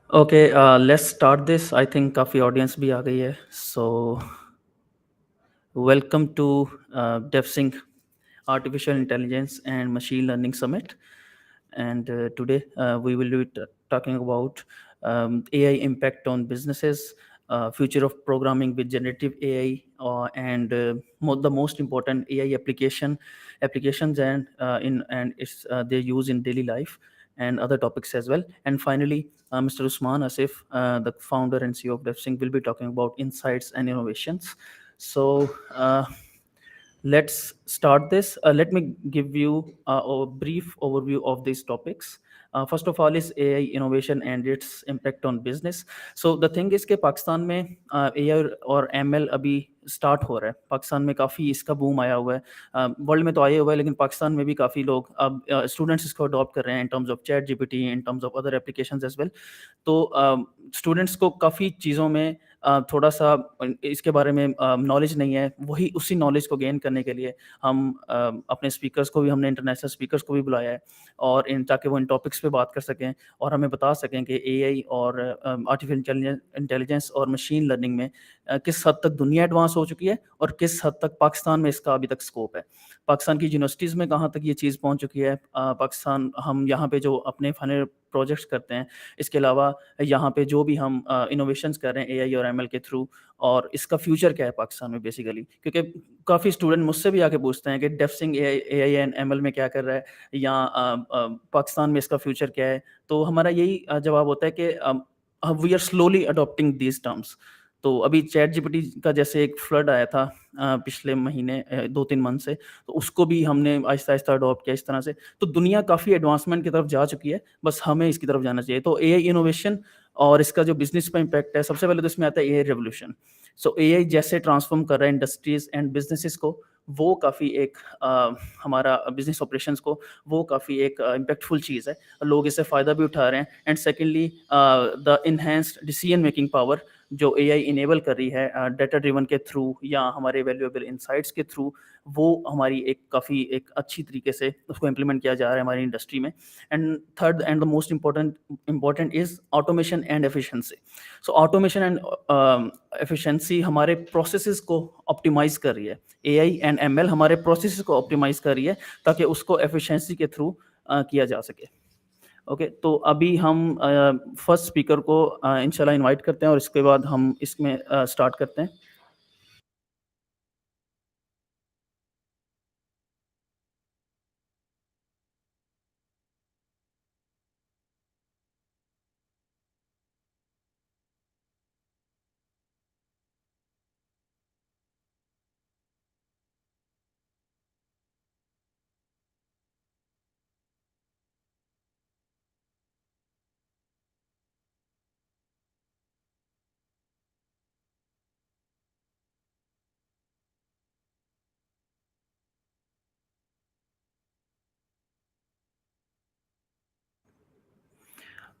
Okay, let's start this. I think काफ़ी audience भी आ गई है. So, welcome to Devsinc Artificial Intelligence and Machine Learning Summit. And today we will be talking about AI impact on businesses, future of programming with generative AI, and the most important AI applications and its their use in daily life and other topics as well. And finally, Mr. Usman Asif, the founder and CEO of DevSync, will be talking about insights and innovations. So. Let's start this. Let me give you a brief overview of these topics. First of all is AI innovation and its impact on business. So the thing is कि पाकिस्तान में AI और ML अभी start हो रहा है. पाकिस्तान में काफ़ी इसका बूम आया हुआ है. वर्ल्ड में तो आया हुआ है, लेकिन पाकिस्तान में भी काफ़ी लोग अब स्टूडेंट्स इसको अडॉप्ट कर रहे हैं in terms of ChatGPT, in terms of other applications as well. तो स्टूडेंट्स को काफ़ी चीज़ों में थोड़ा सा इसके बारे में नॉलेज नहीं है. वही उसी नॉलेज को गेन करने के लिए हम अपने स्पीकर्स को भी हमने इंटरनेशनल स्पीकर्स को भी बुलाया है, और इन ताकि वो इन टॉपिक्स पे बात कर सकें और हमें बता सकें कि एआई और आर्टिफिशियल इंटेलिजेंस और मशीन लर्निंग में किस हद तक दुनिया एडवांस हो चुकी है और किस हद तक पाकिस्तान में इसका अभी तक स्कोप है. पाकिस्तान की यूनिवर्सिटीज़ में कहाँ तक ये चीज़ पहुँच चुकी है. पाकिस्तान हम यहाँ पे जो अपने फाइनल प्रोजेक्ट्स करते हैं, इसके अलावा यहाँ पे जो भी हम इनोवेशंस कर रहे हैं एआई और एमएल के थ्रू, और इसका फ्यूचर क्या है पाकिस्तान में बेसिकली. क्योंकि काफ़ी स्टूडेंट मुझसे भी आके पूछते हैं कि डेफसिंग एआई एंड एमएल में क्या कर रहा है, या पाकिस्तान में इसका फ्यूचर क्या है. तो हमारा यही जवाब होता है कि we are slowly adopting these terms. तो अभी चैट जीपीटी का जैसे एक फ्लड आया था पिछले महीने 2-3 मंथ से, तो उसको भी हमने आहिस्ता आहिस्ता अडॉप्ट किया इस तरह से. तो दुनिया काफ़ी एडवांसमेंट की तरफ जा चुकी है, बस हमें इसकी तरफ जाना चाहिए. तो एआई इनोवेशन और इसका जो बिजनेस पे इम्पैक्ट है, सबसे पहले तो इसमें आता है एआई रेवोल्यूशन. सो एआई जैसे ट्रांसफॉर्म कर रहा है इंडस्ट्रीज एंड बिजनेसेस को, वो काफ़ी एक हमारा बिजनेस ऑपरेशंस को, वो काफ़ी एक इम्पैक्टफुल चीज़ है. लोग इससे फ़ायदा भी उठा रहे हैं. And secondly, the enhanced decision making power जो एआई इनेबल कर रही है डाटा ड्रिवन के थ्रू या हमारे वैल्यूएबल इंसाइट्स के थ्रू, वो हमारी एक काफ़ी एक अच्छी तरीके से उसको इम्प्लीमेंट किया जा रहा है हमारी इंडस्ट्री में. And third and the most important is automation and efficiency. So automation and efficiency हमारे प्रोसेसेस को ऑप्टिमाइज़ कर रही है. एआई एंड एमएल हमारे प्रोसेसेस को ऑप्टिमाइज़ कर रही है ताकि उसको एफिशिएंसी के थ्रू किया जा सके. ओके, तो अभी हम फर्स्ट स्पीकर को इंशाल्लाह इनवाइट करते हैं और इसके बाद हम इसमें स्टार्ट करते हैं.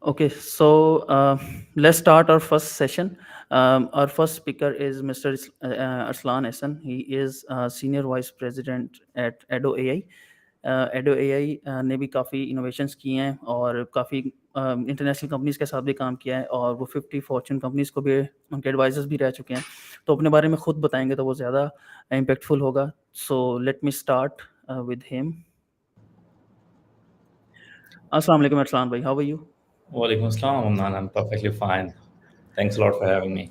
Okay, so let's start our first session. Our first speaker is Mr. Arslan Ehsan. He is Senior Vice President at Edo AI. Edo AI ने भी काफ़ी इनोवेशंस किए हैं और काफ़ी इंटरनेशनल कंपनीज़ के साथ भी काम किया है, और वो 50 फॉर्च्यून कंपनीज़ को भी उनके एडवाइजर्स भी रह चुके हैं. तो अपने बारे में खुद बताएंगे तो वो ज़्यादा इम्पैक्टफुल होगा. So let me start with him. अस्सलाम वालेकुम अरसलान भाई, how are you? Walaikum assalam, Amnan. I'm perfectly fine. Thanks a lot for having me.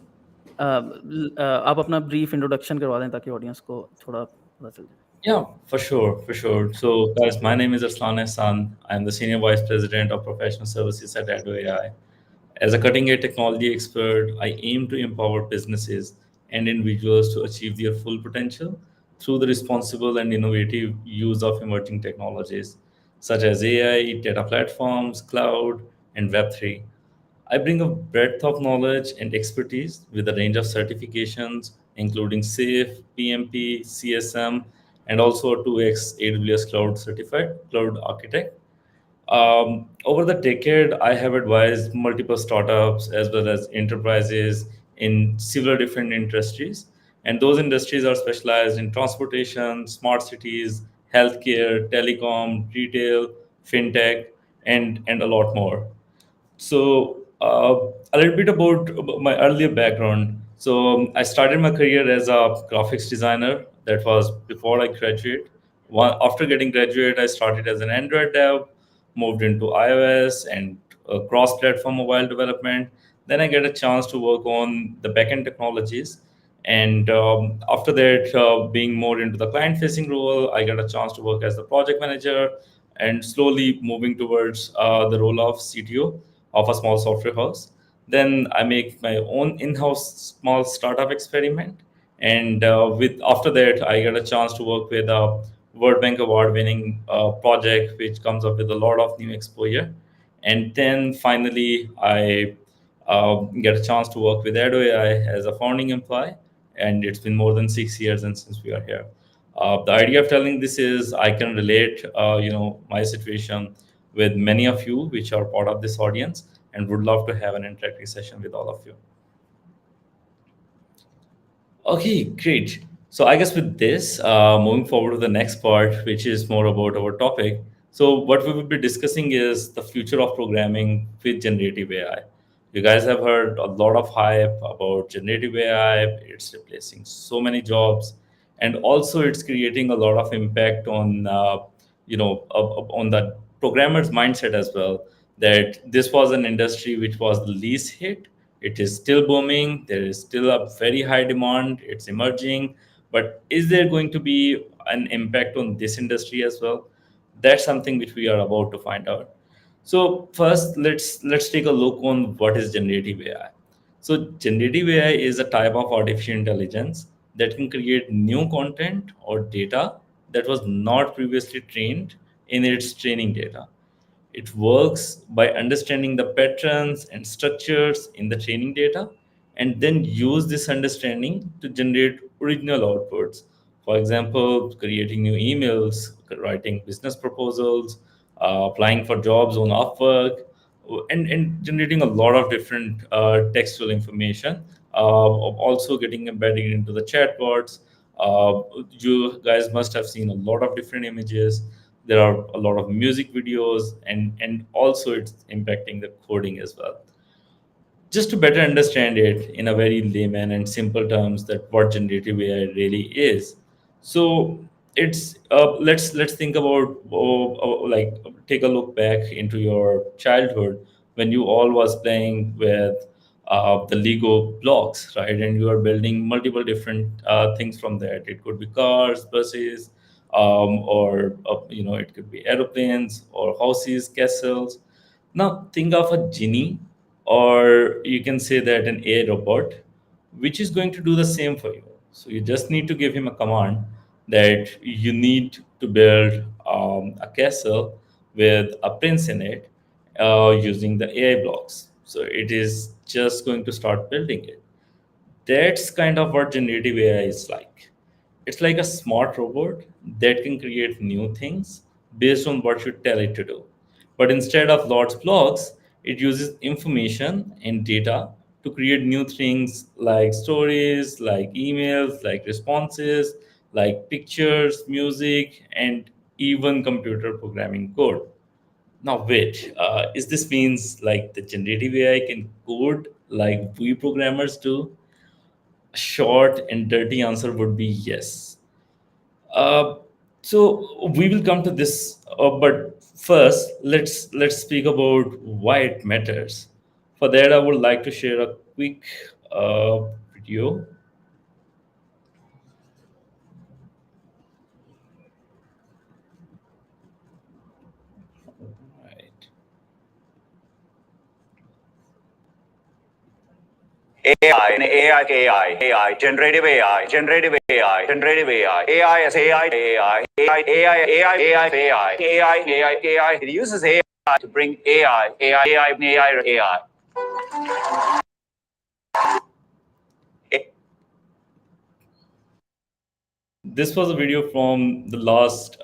आप अपना ब्रीफ इंट्रोडक्शन करवा दें ताकि ऑडियंस को थोड़ा पता चल जाए. Yeah, for sure, for sure. So, guys, my name is Arslan Ehsan. I'm the Senior Vice President of Professional Services at Ado AI. As a cutting-edge technology expert, I aim to empower businesses and individuals to achieve their full potential through the responsible and innovative use of emerging technologies such as AI, data platforms, cloud, and Web3. I bring a breadth of knowledge and expertise with a range of certifications, including SAFe, PMP, CSM, and also a 2x AWS Cloud Certified Cloud Architect. Over the decade, I have advised multiple startups as well as enterprises in several different industries. And those industries are specialized in transportation, smart cities, healthcare, telecom, retail, fintech, and a lot more. So Uh, a little bit about my earlier background. So I started my career as a graphics designer. That was before I graduate. After getting graduate, I started as an Android dev, moved into iOS and cross-platform mobile development. Then I get a chance to work on the backend technologies. And after that, being more into the client-facing role, I got a chance to work as the project manager and slowly moving towards the role of CTO of a small software house. Then I make my own in-house small startup experiment, and with after that, I get a chance to work with a World Bank award-winning project, which comes up with a lot of new exposure. And then finally, I get a chance to work with Ado AI as a founding employee, and it's been more than 6 years and since we are here. The idea of telling this is I can relate, my situation with many of you, which are part of this audience, and would love to have an interactive session with all of you. Okay, great. So I guess with this, moving forward to the next part, which is more about our topic. So what we will be discussing is the future of programming with generative AI. You guys have heard a lot of hype about generative AI. It's replacing so many jobs, and also it's creating a lot of impact on, on the programmer's mindset as well. That this was an industry which was the least hit. It is still booming. There is still a very high demand. It's emerging. But is there going to be an impact on this industry as well? That's something which we are about to find out. So first, let's take a look on what is generative AI. So generative AI is a type of artificial intelligence that can create new content or data that was not previously trained in its training data. It works by understanding the patterns and structures in the training data and then use this understanding to generate original outputs. For example, creating new emails, writing business proposals, applying for jobs on Upwork, and generating a lot of different textual information. Also getting embedded into the chatbots. You guys must have seen a lot of different images. There are a lot of music videos, and also it's impacting the coding as well. Just to better understand it in a very layman and simple terms, that what generative AI really is. So it's let's think about, like, take a look back into your childhood when you all was playing with the Lego blocks, right? And you are building multiple different things from that. It could be cars, buses, or it could be aeroplanes or houses, castles. Now think of a genie, or you can say that an AI robot, which is going to do the same for you. So you just need to give him a command that you need to build a castle with a prince in it, using the AI blocks. So it is just going to start building it. That's kind of what generative AI is like. It's like a smart robot that can create new things based on what you tell it to do. But instead of lots blocks, it uses information and data to create new things like stories, like emails, like responses, like pictures, music, and even computer programming code. Now, wait, is this means like the generative AI can code like we programmers do? A short and dirty answer would be yes. Uh, so we will come to this, but first, let's speak about why it matters. For that, I would like to share a quick video. Right. AI and generative AI, AI as AI. It uses AI to bring AI. This was a video from the last.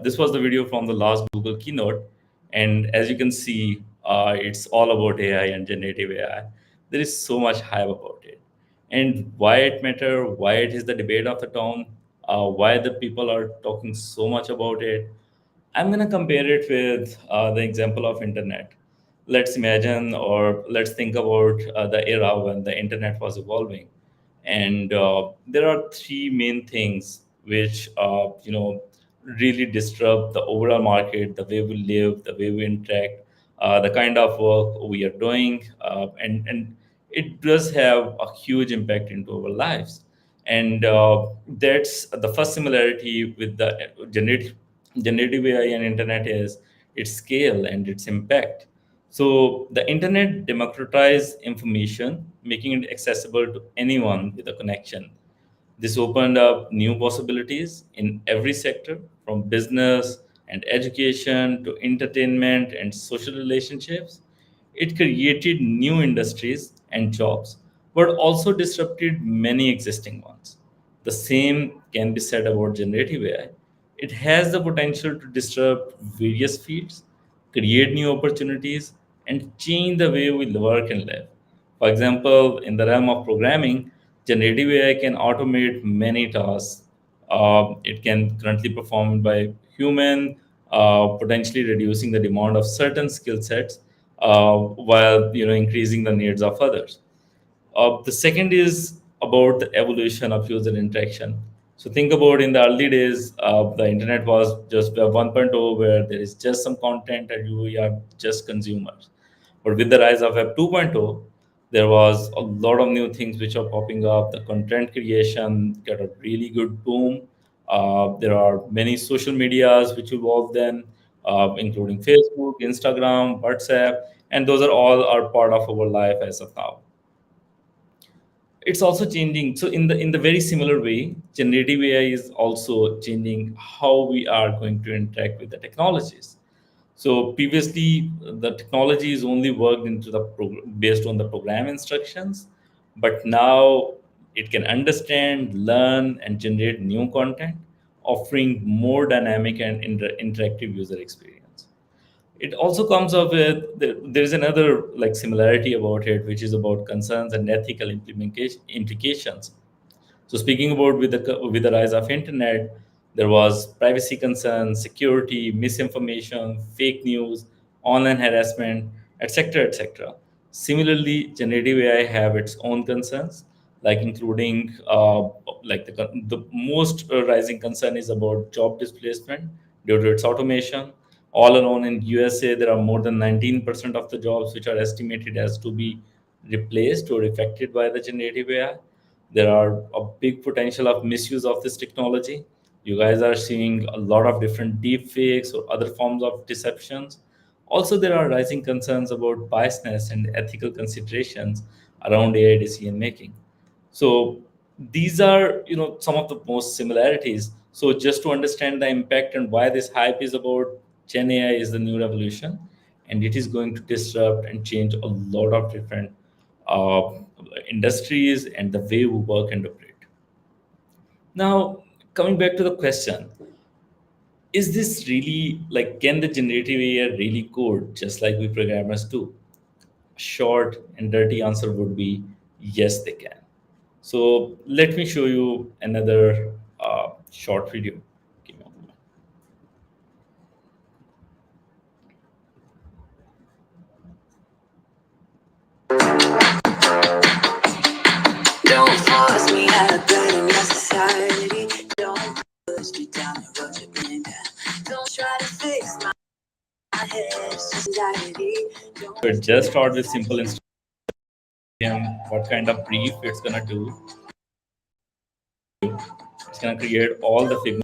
This was the video from the last Google keynote, and as you can see, it's all about AI and generative AI. There is so much hype about it, and why it matter, why it is the debate of the town, why the people are talking so much about it. I'm going to compare it with the example of internet. Let's imagine or let's think about the era when the internet was evolving, and there are three main things which really disrupt the overall market, the way we live, the way we interact, the kind of work we are doing, and it does have a huge impact into our lives. And that's the first similarity with the generative AI and internet is its scale and its impact. So the internet democratized information, making it accessible to anyone with a connection. This opened up new possibilities in every sector, from business and education to entertainment and social relationships. It created new industries and jobs, but also disrupted many existing ones. The same can be said about generative AI. It has the potential to disrupt various fields, create new opportunities, and change the way we work and live. For example, in the realm of programming, generative AI can automate many tasks. It can currently performed by human, potentially reducing the demand of certain skill sets, while increasing the needs of others. The second is about the evolution of user interaction. So think about in the early days, the internet was just Web 1.0, where there is just some content and you are just consumers. But with the rise of Web 2.0, there was a lot of new things which are popping up. The content creation got a really good boom. There are many social medias which evolved then, including Facebook, Instagram, WhatsApp, and those are all are part of our life as of now. It's also changing. So in the very similar way, generative AI is also changing how we are going to interact with the technologies. So previously, the technology is only worked into the based on the program instructions, but now it can understand, learn, and generate new content, offering more dynamic and interactive user experience. It also comes up with there's another like similarity about it, which is about concerns and ethical implementation implications. So speaking about with the rise of internet, there was privacy concerns, security, misinformation, fake news, online harassment, etc., etc. Similarly, generative AI have its own concerns, like including the most rising concern is about job displacement due to its automation. All alone in USA, there are more than 19% of the jobs which are estimated as to be replaced or affected by the generative AI. There are a big potential of misuse of this technology. You guys are seeing a lot of different deep fakes or other forms of deceptions. Also, there are rising concerns about biasness and ethical considerations around AI decision making. So these are some of the most similarities. So just to understand the impact and why this hype is about Gen AI is the new revolution, and it is going to disrupt and change a lot of different uh, industries and the way we work and operate. Now, coming back to the question, is this really like can the generative AI really code just like we programmers do? Short and dirty answer would be yes, they can. So let me show you another short video. Give me a moment. Don't force me out of good in your society. Don't push me down the road you've been down. Don't try to fix my head. It's just anxiety. So it just start with simple instruction, what kind of brief it's gonna do. It's gonna create all the figures.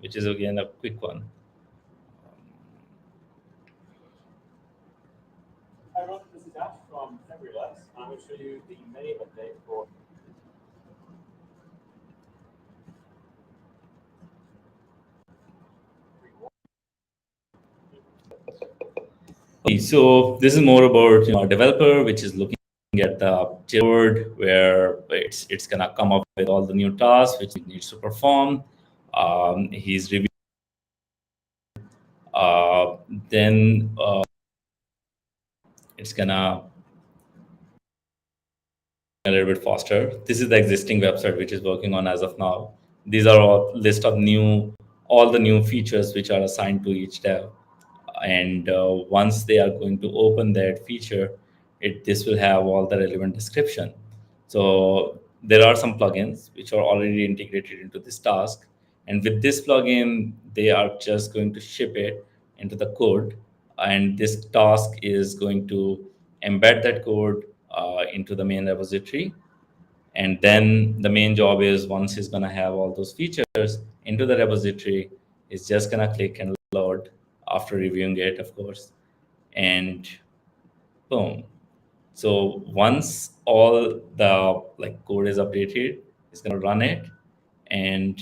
Which is again a quick one. Okay, so this is more about a developer which is looking at the board where it's gonna come up with all the new tasks which it needs to perform. He's reviewing. Uh, then it's gonna a little bit faster. This is the existing website which is working on as of now. These are all list of all the new features which are assigned to each dev. And once they are going to open that feature, this will have all the relevant description. So there are some plugins which are already integrated into this task, and with this plugin, they are just going to ship it into the code, and this task is going to embed that code into the main repository. And then the main job is once he's going to have all those features into the repository, he's just going to click and load after reviewing it, of course, and boom. So once all the code is updated, it's going to run it, and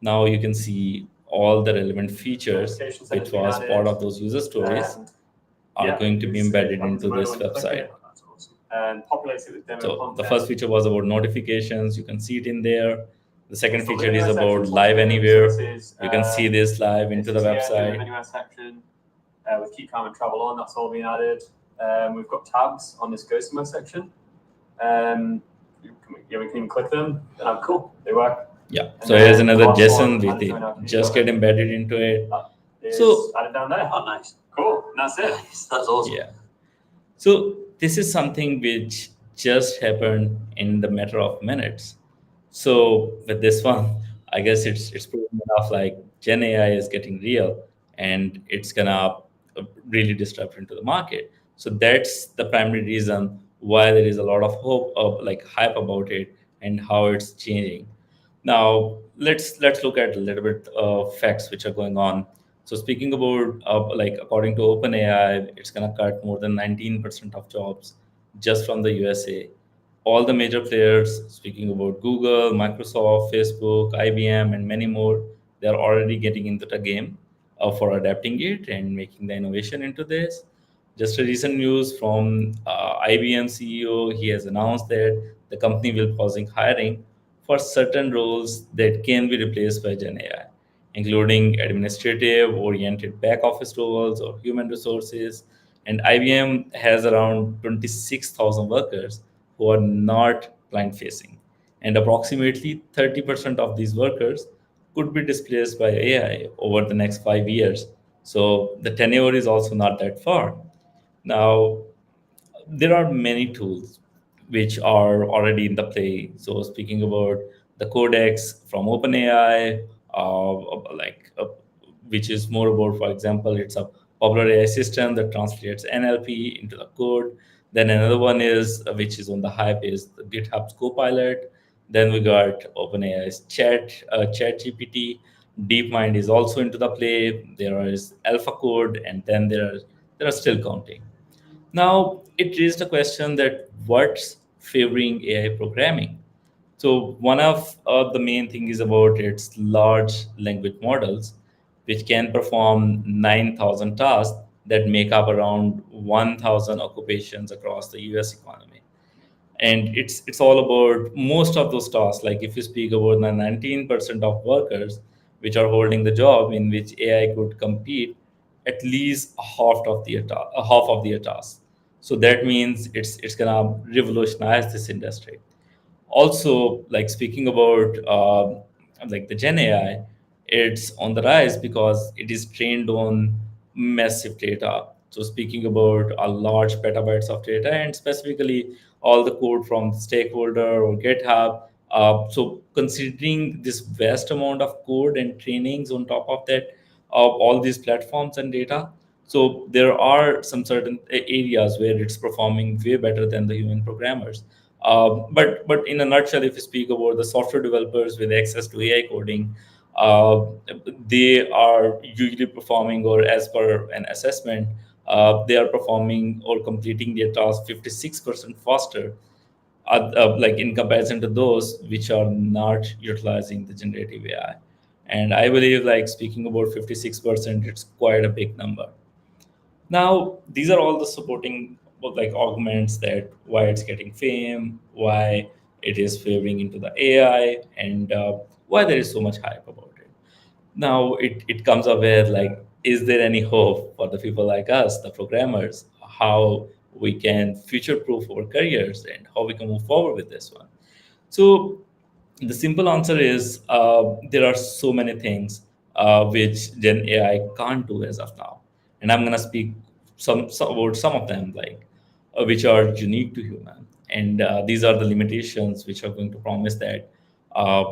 now you can see all the relevant features which was part of those user stories are going to be embedded into this website. So the first feature was about notifications. You can see it in there. The second feature is about live anywhere. You can see this live into the website. With Keep Calm and Travel On, that's all been added. We've got tabs on this Go Somewhere section. We can even click them. Cool, they work. Yeah. So here's another JSON with it. Just get embedded into it. So added down there. Oh, nice. Cool. And that's it. Nice. That's awesome. Yeah. So this is something which just happened in the matter of minutes. So with this one, I guess it's proven enough. Like Gen AI is getting real, and it's gonna really disrupt into the market. So that's the primary reason why there is a lot of hope of hype about it and how it's changing. Now let's look at a little bit of facts which are going on. So speaking about according to OpenAI, it's gonna cut more than 19% of jobs just from the USA. All the major players, speaking about Google, Microsoft, Facebook, IBM, and many more, they're already getting into the game for adapting it and making the innovation into this. Just a recent news from IBM CEO, he has announced that the company will pausing hiring for certain roles that can be replaced by Gen AI, including administrative oriented back office roles or human resources. And IBM has around 26,000 workers who are not client facing. And approximately 30% of these workers could be displaced by AI over the next 5 years. So the tenure is also not that far. Now, there are many tools which are already in the play. So speaking about the Codex from OpenAI, which is more about, for example, it's a popular AI system that translates NLP into the code. Then another one is which is on the hype is the GitHub's Copilot. Then we got OpenAI's ChatGPT. DeepMind is also into the play. There is AlphaCode, and then there are still counting. Now, it raised a question that what's favoring AI programming? So, one of the main thing is about its large language models, which can perform 9,000 tasks that make up around 1,000 occupations across the US economy. And it's all about most of those tasks. Like if you speak about the 19% of workers which are holding the job in which AI could compete at least half of the tasks. So that means it's gonna revolutionize this industry. Also, like speaking about the Gen AI, it's on the rise because it is trained on massive data. So speaking about a large petabytes of data, and specifically all the code from the stakeholder or GitHub. So considering this vast amount of code and trainings on top of that, of all these platforms and data, so there are some certain areas where it's performing way better than the human programmers. But in a nutshell, if you speak about the software developers with access to AI coding, uh, they are usually performing, or as per an assessment, they are performing or completing their task 56% faster, like in comparison to those which are not utilizing the generative AI. And I believe, like speaking about 56%, it's quite a big number. Now, these are all the supporting like augments that why it's getting fame, why it is favoring into the AI, and why there is so much hype about it. Now, it comes up with like, is there any hope for the people like us, the programmers, how we can future-proof our careers and how we can move forward with this one? So the simple answer is there are so many things which Gen AI can't do as of now, and I'm gonna speak some about some of them, like which are unique to human, and these are the limitations which are going to promise that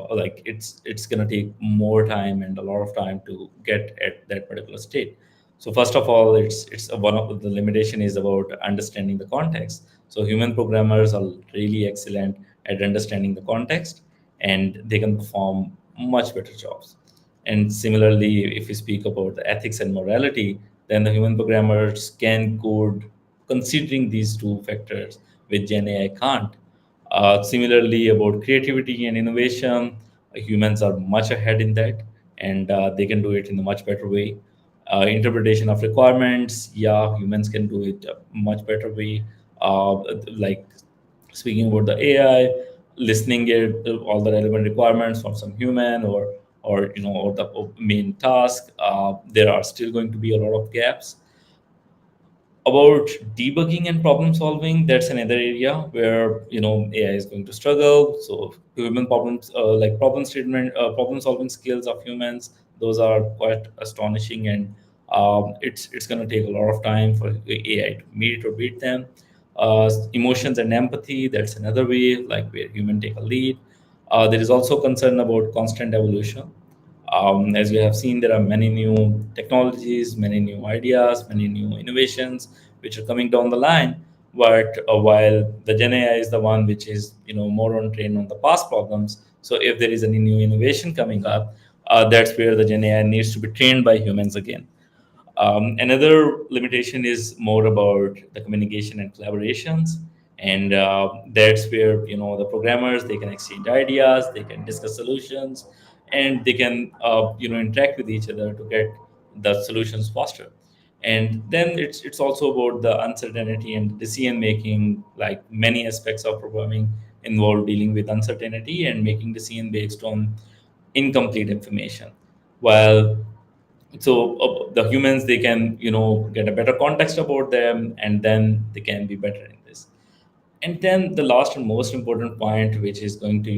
like it's gonna take more time and a lot of time to get at that particular state. So first of all, it's one of the limitation is about understanding the context. So human programmers are really excellent at understanding the context, and they can perform much better jobs. And similarly, if we speak about the ethics and morality, then the human programmers can code considering these two factors, which Gen AI can't. Similarly, about creativity and innovation, humans are much ahead in that, and they can do it in a much better way. Interpretation of requirements, yeah, humans can do it a much better way. Like speaking about the AI, listening it all the relevant requirements from some human or or the main task. There are still going to be a lot of gaps. About debugging and problem solving, that's another area where AI is going to struggle. So human problems, like problem solving skills of humans, those are quite astonishing, and it's going to take a lot of time for AI to meet or beat them. Emotions and empathy, that's another way, like where human take a lead. There is also concern about constant evolution. As we have seen, there are many new technologies, many new ideas, many new innovations which are coming down the line. But while the Gen AI is the one which is more on trained on the past problems, so if there is any new innovation coming up, that's where the Gen AI needs to be trained by humans again. Another limitation is more about the communication and collaborations, and that's where the programmers, they can exchange ideas, they can discuss solutions, and they can interact with each other to get the solutions faster. And then it's also about the uncertainty and decision making. Like many aspects of programming involve dealing with uncertainty and making decision based on incomplete information. While the humans, they can get a better context about them, and then they can be better in this. And then the last and most important point, which is going to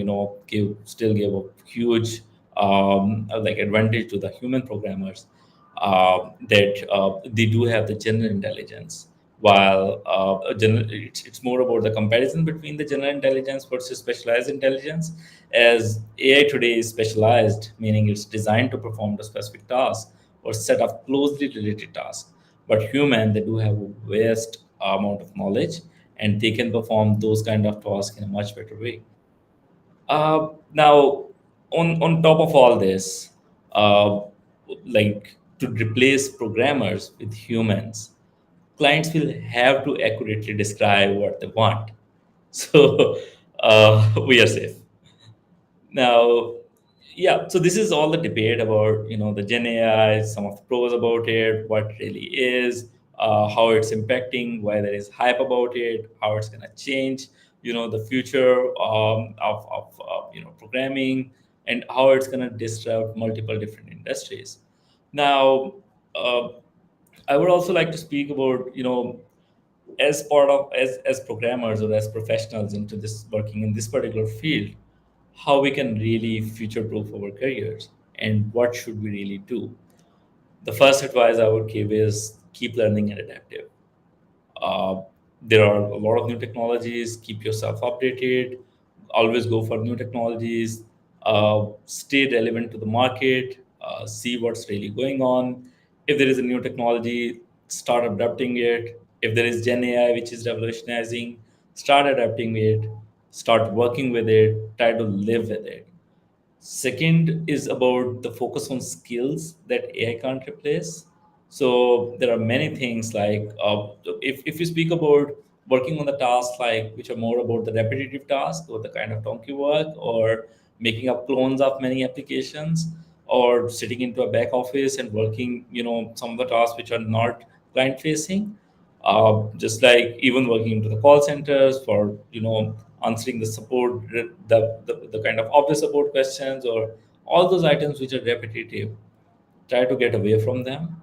give a huge like advantage to the human programmers, that they do have the general intelligence. While it's more about the comparison between the general intelligence versus specialized intelligence. As AI today is specialized, meaning it's designed to perform the specific task or set of closely related tasks. But human, they do have a vast amount of knowledge, and they can perform those kind of tasks in a much better way. Now, on top of all this, like to replace programmers with humans, clients will have to accurately describe what they want. So we are safe. Now, yeah, so this is all the debate about the Gen AI, some of the pros about it, what it really is, how it's impacting, why there is hype about it, how it's gonna change the future of programming, and how it's gonna disrupt multiple different industries. Now, uh, I would also like to speak about as part of as programmers or as professionals into this working in this particular field, how we can really future proof our careers and what should we really do. The first advice I would give is keep learning and adaptive. uh, there are a lot of new technologies. Keep yourself updated. Always go for new technologies. Stay relevant to the market. See what's really going on. If there is a new technology, start adapting it. If there is Gen AI which is revolutionizing, start adapting it. Start working with it. Try to live with it. Second is about the focus on skills that AI can't replace. So there are many things like if you speak about working on the tasks like which are more about the repetitive task or the kind of donkey work or making up clones of many applications or sitting into a back office and working, some of the tasks which are not client facing, just like even working into the call centers for answering the support, the kind of office support questions or all those items which are repetitive. Try to get away from them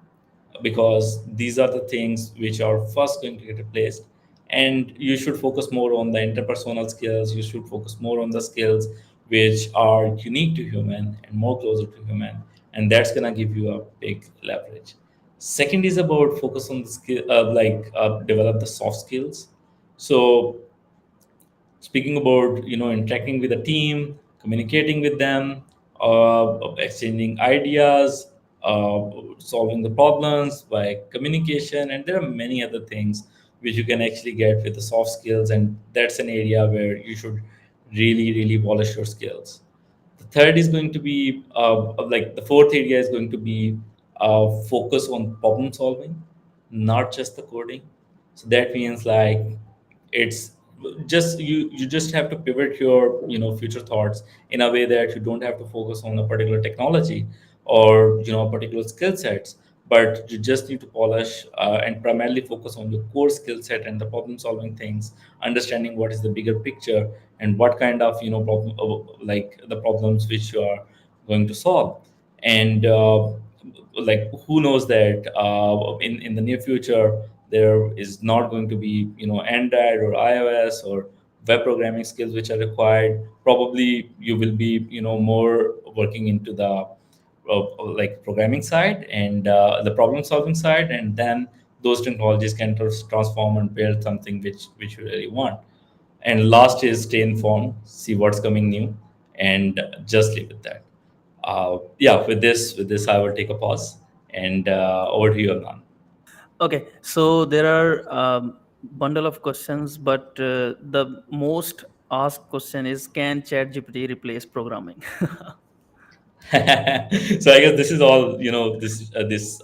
because these are the things which are first going to get replaced, and you should focus more on the interpersonal skills. You should focus more on the skills which are unique to human and more closer to human, and that's going to give you a big leverage. Second is about focus on the skill, develop the soft skills. So speaking about interacting with the team, communicating with them, exchanging ideas, solving the problems by communication, and there are many other things which you can actually get with the soft skills, and that's an area where you should really polish your skills. The third is going to be like the fourth area is going to be focus on problem solving, not just the coding. So that means like it's just you just have to pivot your future thoughts in a way that you don't have to focus on a particular technology or particular skill sets, but you just need to polish and primarily focus on your core skill set and the problem solving things, understanding what is the bigger picture and what kind of problem, like the problems which you are going to solve. And like who knows that in the near future there is not going to be Android or iOS or web programming skills which are required. Probably you will be more working into the like programming side and the problem solving side, and then those technologies can transform and build something which you really want. And last is stay informed, see what's coming new, and just leave it that. Yeah, with this I will take a pause, and over to you, Adnan. Okay, so there are bundle of questions, but the most asked question is, can ChatGPT replace programming? So I guess this is all this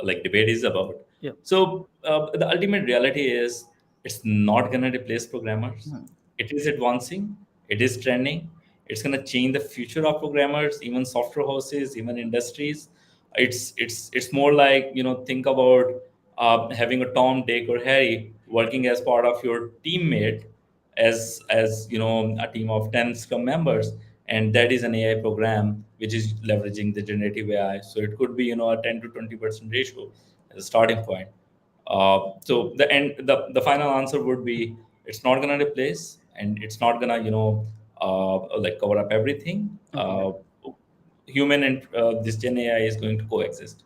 like debate is about. Yeah. So the ultimate reality is it's not gonna replace programmers. Mhm. It is advancing. It is trending. It's gonna change the future of programmers, even software houses, even industries. It's more like think about having a Tom, Dick, or Harry working as part of your teammate as a team of 10 scrum members, and that is an AI program which is leveraging the generative AI. So it could be a 10 to 20% ratio as a starting point. So the final answer would be it's not going to replace, and it's not going to like cover up everything. Okay. Human and this Gen AI is going to coexist.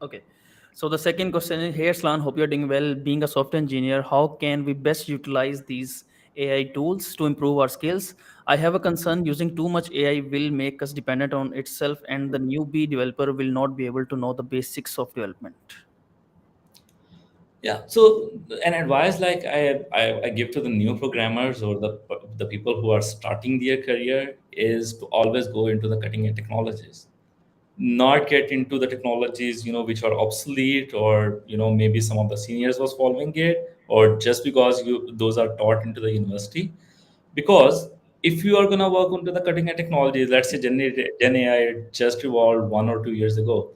Okay. So the second question is, hey Slan, hope you're doing well. Being a software engineer, how can we best utilize these AI tools to improve our skills? I have a concern using too much AI will make us dependent on itself, and the newbie developer will not be able to know the basics of development. Yeah. So an advice like I give to the new programmers or the people who are starting their career is to always go into the cutting edge technologies, not get into the technologies which are obsolete, or maybe some of the seniors was following it, or just because you those are taught into the university. Because if you are going to work onto the cutting edge technologies, let's say Gen AI just evolved 1 or 2 years ago,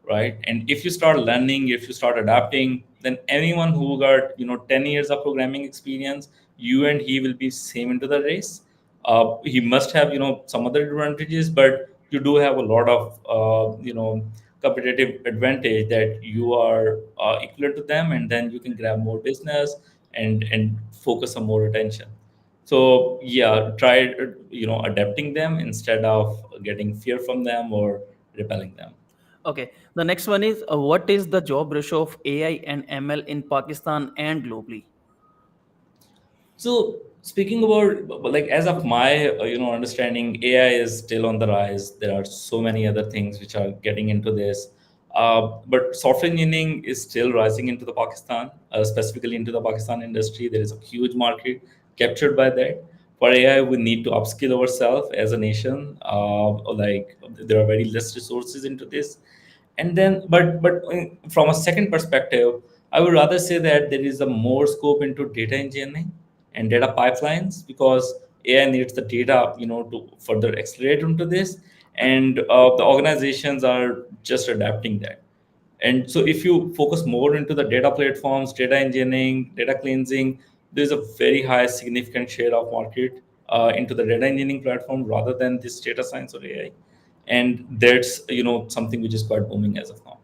right? And if you start learning, if you start adapting, then anyone who got 10 years of programming experience, you and he will be same into the race. He must have some other advantages, but you do have a lot of competitive advantage that you are equal to them, and then you can grab more business and focus on more attention. So yeah, try adapting them instead of getting fear from them or repelling them. Okay. The next one is, what is the job ratio of AI and ML in Pakistan and globally? So speaking about like as of my understanding, AI is still on the rise. There are so many other things which are getting into this, but software engineering is still rising into the Pakistan, specifically into the Pakistan industry. There is a huge market captured by that. For AI, we need to upskill ourselves as a nation. Like there are very less resources into this, And then from a second perspective, I would rather say that there is a more scope into data engineering and data pipelines, because AI needs the data, to further accelerate into this, and the organizations are just adapting that. And so if you focus more into the data platforms, data engineering, data cleansing, there's a very high significant share of market into the data engineering platform rather than this data science or AI. And that's something which is quite booming as of now.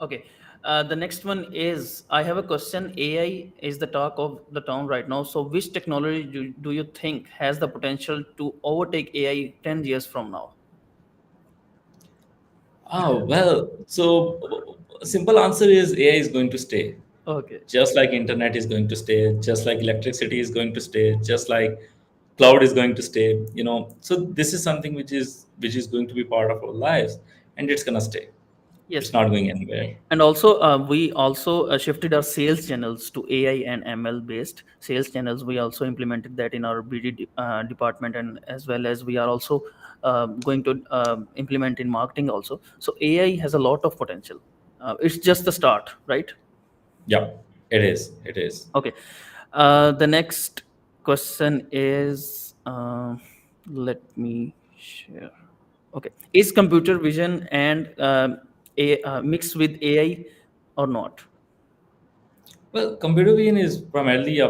Okay. The next one is, I have a question. AI is the talk of the town right now. So, which technology do you think has the potential to overtake AI 10 years from now? Oh, well, so simple answer is AI is going to stay. Okay. Just like internet is going to stay, just like electricity is going to stay, just like cloud is going to stay, So this is something which is going to be part of our lives, and it's gonna stay. Yes. It's not going anywhere. And also, we also shifted our sales channels to AI and ML based sales channels. We also implemented that in our BD department, and as well as we are also going to implement in marketing also. So AI has a lot of potential. It's just the start, right? Yeah, it is. It is. Okay. The next question is, let me share. Okay. Is computer vision and mixed with AI or not? Well, computer vision is primarily a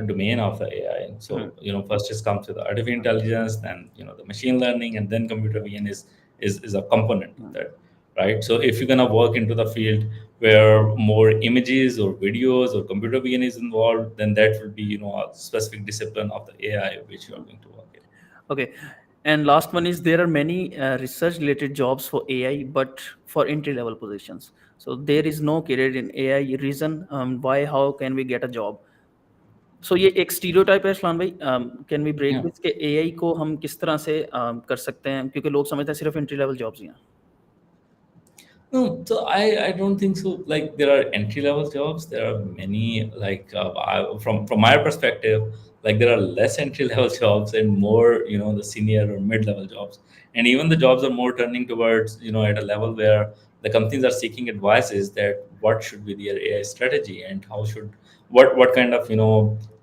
domain of the AI. Mhm. So, first it comes with the artificial intelligence, then the machine learning, and then computer vision is a component of Mhm. that, right? So, if you're gonna work into the field where more images or videos or computer vision is involved, then that will be a specific discipline of the AI which you are going to work in. Okay. And last one is, there are many research related jobs for AI, but for entry level positions. So there is no career in AI. Reason why? How can we get a job? सो ये एक stereotype है इस्लान भाई. Can we break Yeah. This के AI को हम किस तरह से कर सकते हैं, क्योंकि लोग समझते हैं सिर्फ एंट्री लेवल जॉब्स ही हैं. No, so I don't think so. Like there are entry level jobs. There are many like from my perspective, like there are less entry level jobs and more the senior or mid level jobs. And even the jobs are more turning towards at a level where the companies are seeking advices that what should be their AI strategy and how should what kind of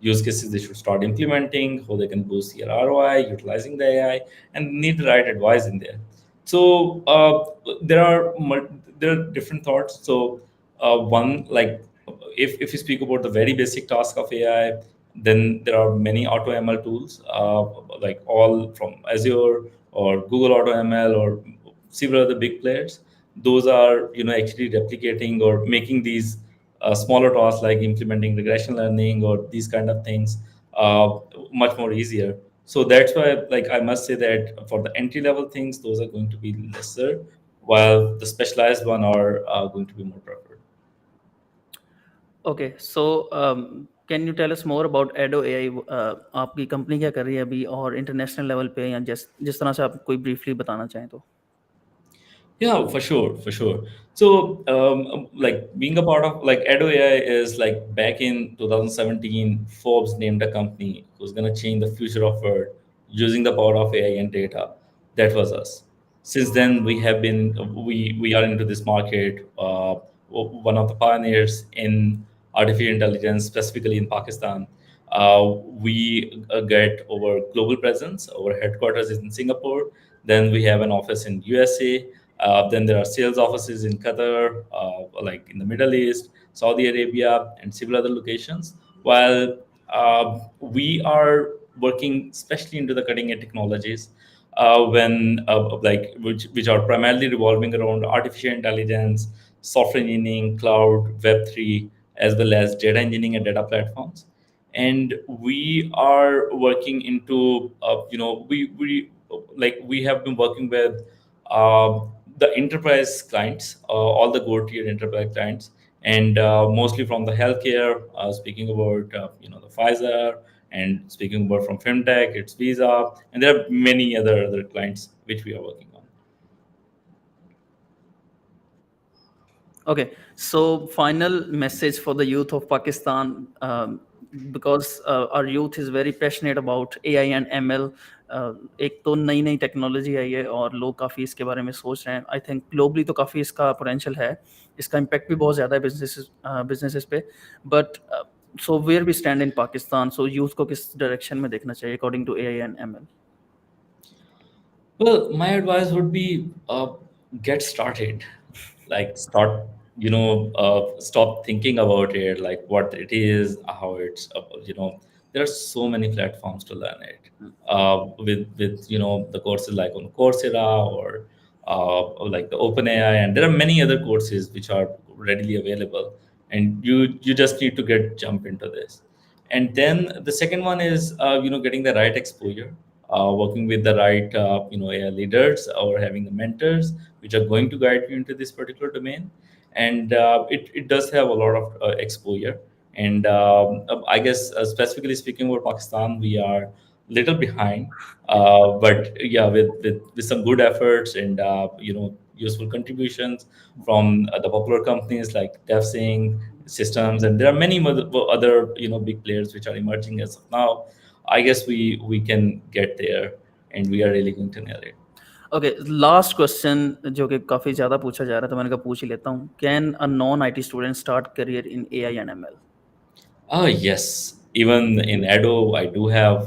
use cases they should start implementing, how they can boost their ROI utilizing the AI, and need the right advice in there. So there are different thoughts. So one, like if you speak about the very basic task of AI, then there are many auto ML tools, like all from Azure or Google Auto ML or several other big players. Those are actually replicating or making these smaller tasks like implementing regression learning or these kind of things much more easier. So that's why, like, I must say that for the entry level things, those are going to be lesser, while the specialized one are going to be more preferred. Okay. So can you tell us more about Ado AI. आपकी company क्या कर रही है अभी, और international level पे, या जिस जिस तरह से आप कोई ब्रीफली बताना चाहें तो. Yeah, for sure, for sure. So, like being a part of like Edo AI is like back in 2017, Forbes named a company who's gonna change the future of work using the power of AI and data. That was us. Since then, we are into this market. One of the pioneers in artificial intelligence, specifically in Pakistan. We get our global presence. Our headquarters is in Singapore. Then we have an office in USA. Then there are sales offices in Qatar, like in the Middle East, Saudi Arabia, and several other locations. While we are working especially into the cutting edge technologies, when like which are primarily revolving around artificial intelligence, software engineering, cloud, Web three, as well as data engineering and data platforms. And we are working into we have been working with uh, the enterprise clients, all the go tier enterprise clients, and mostly from the healthcare. Speaking about the Pfizer, and speaking about from fintech, it's Visa, and there are many other clients which we are working on. Okay, so final message for the youth of Pakistan, because our youth is very passionate about AI and ML. एक तो नई नई technology आई है और लोग काफ़ी इसके बारे में सोच रहे हैं। आई थिंक ग्लोबली तो काफ़ी इसका पोटेंशियल है, इसका इम्पैक्ट भी बहुत ज़्यादा है बिजनेसेस पे। But so where we stand in Pakistan, so youth को किस डायरेक्शन में देखना चाहिए according to AI and ML? Well, my advice would be get started. Like start, stop thinking about it, like what it is, how it's. There are so many platforms to learn it. With the courses like on Coursera or like the OpenAI, and there are many other courses which are readily available, and you just need to get jump into this. And then the second one is getting the right exposure, working with the right AI leaders or having the mentors which are going to guide you into this particular domain. And it does have a lot of exposure. And I guess specifically speaking about Pakistan, we are little behind, but yeah, with some good efforts and useful contributions from the popular companies like Devsinc Systems, and there are many other big players which are emerging as of now. I guess we can get there, and we are really going to nail it. Okay, last question जो कि काफ़ी ज़्यादा पूछा जा रहा है, तो मैंने कहा पूछ ही लेता हूँ। Can a non IT student start career in AI and ML? Ah, yes. Even in Edo, I do have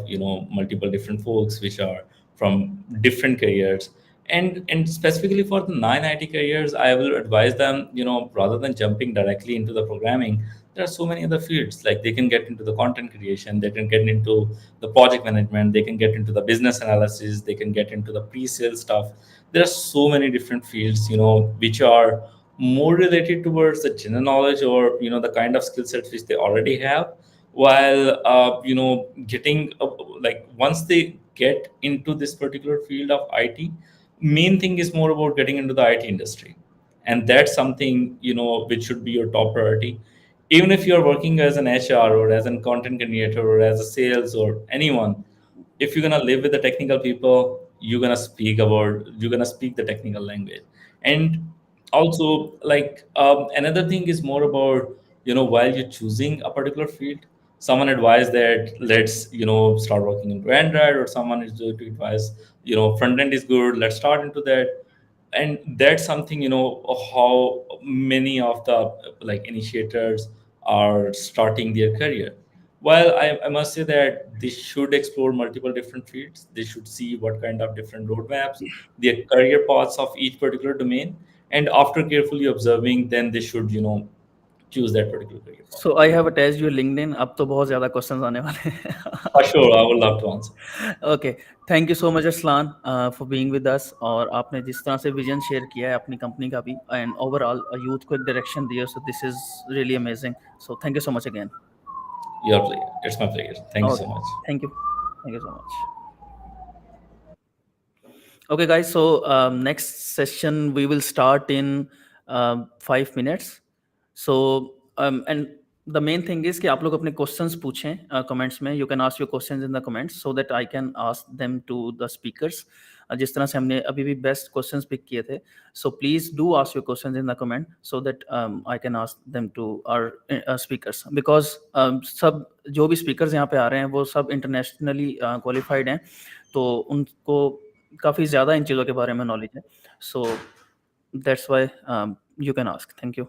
multiple different folks which are from different careers, and specifically for the non-IT careers, I will advise them rather than jumping directly into the programming, there are so many other fields. Like they can get into the content creation, they can get into the project management, they can get into the business analysis, they can get into the pre-sale stuff. There are so many different fields which are more related towards the general knowledge or the kind of skill sets which they already have, while getting like once they get into this particular field of IT, main thing is more about getting into the IT industry, and that's something which should be your top priority. Even if you're working as an HR or as a content creator or as a sales or anyone, if you're gonna live with the technical people, you're gonna speak the technical language. And also, like another thing is more about while you're choosing a particular field, someone advised that let's start working into Android, or someone is to advise front end is good, let's start into that. And that's something how many of the like initiators are starting their career. Well, I must say that they should explore multiple different fields. They should see what kind of different roadmaps, their career paths of each particular domain, and after carefully observing, then they should choose that particular career path. So I have attached your LinkedIn. अब तो बहुत ज़्यादा questions आने वाले हैं। For sure, I would love to answer. Okay, thank you so much अस्लान for being with us. और आपने जिस तरह से विजन शेयर किया है अपनी कंपनी का भी, एंड ओवरऑल यूथ को एक डायरेक्शन दिया, so this is really amazing. So thank you so much again. Your pleasure. It's my pleasure. Thank you so okay, much. Thank you so much. Okay, guys. So next session we will start in 5 minutes. So and the main thing is कि आप लोग अपने questions पूछें comments में. You can ask your questions in the comments so that I can ask them to the speakers. जिस तरह से हमने अभी भी best questions pick किए थे. So please do ask your questions in the comment so that I can ask them to our speakers. Because सब जो भी speakers यहाँ पे आ रहे हैं वो सब internationally qualified हैं, तो उनको काफ़ी ज़्यादा इन चीज़ों के बारे में नॉलेज है। So that's why you can ask. Thank you.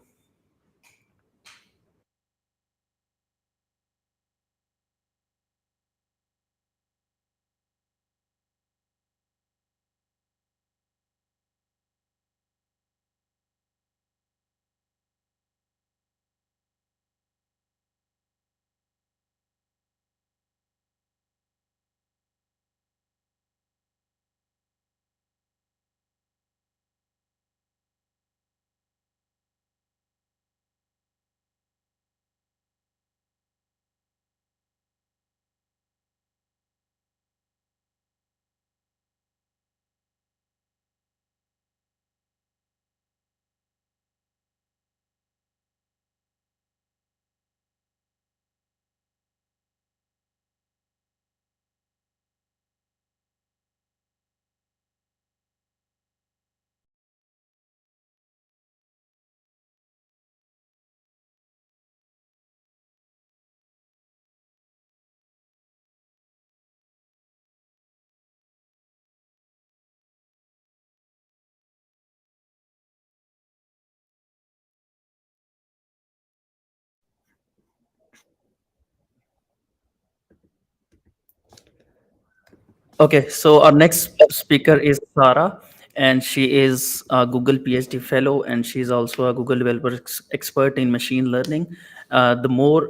Okay, so our next speaker is Sara, and she is a Google PhD fellow, and she's also a Google developer expert in machine learning. The more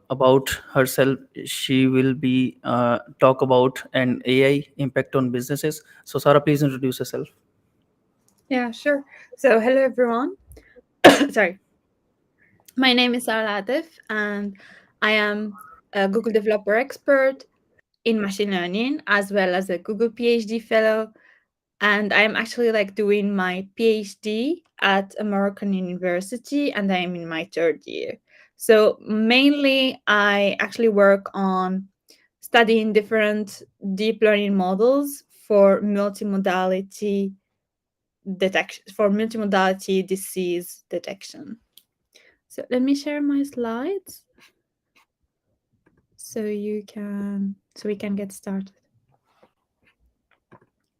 about herself, she will be talk about an AI impact on businesses. So, Sara, please introduce yourself. Yeah, sure. So, hello everyone. Sorry. My name is Sarah Latif, and I am a Google developer expert in machine learning as well as a Google PhD fellow. And I am actually like doing my PhD at American University, and I am in my third year. So, mainly, I actually work on studying different deep learning models for multimodality disease detection. So let me share my slides so we can get started.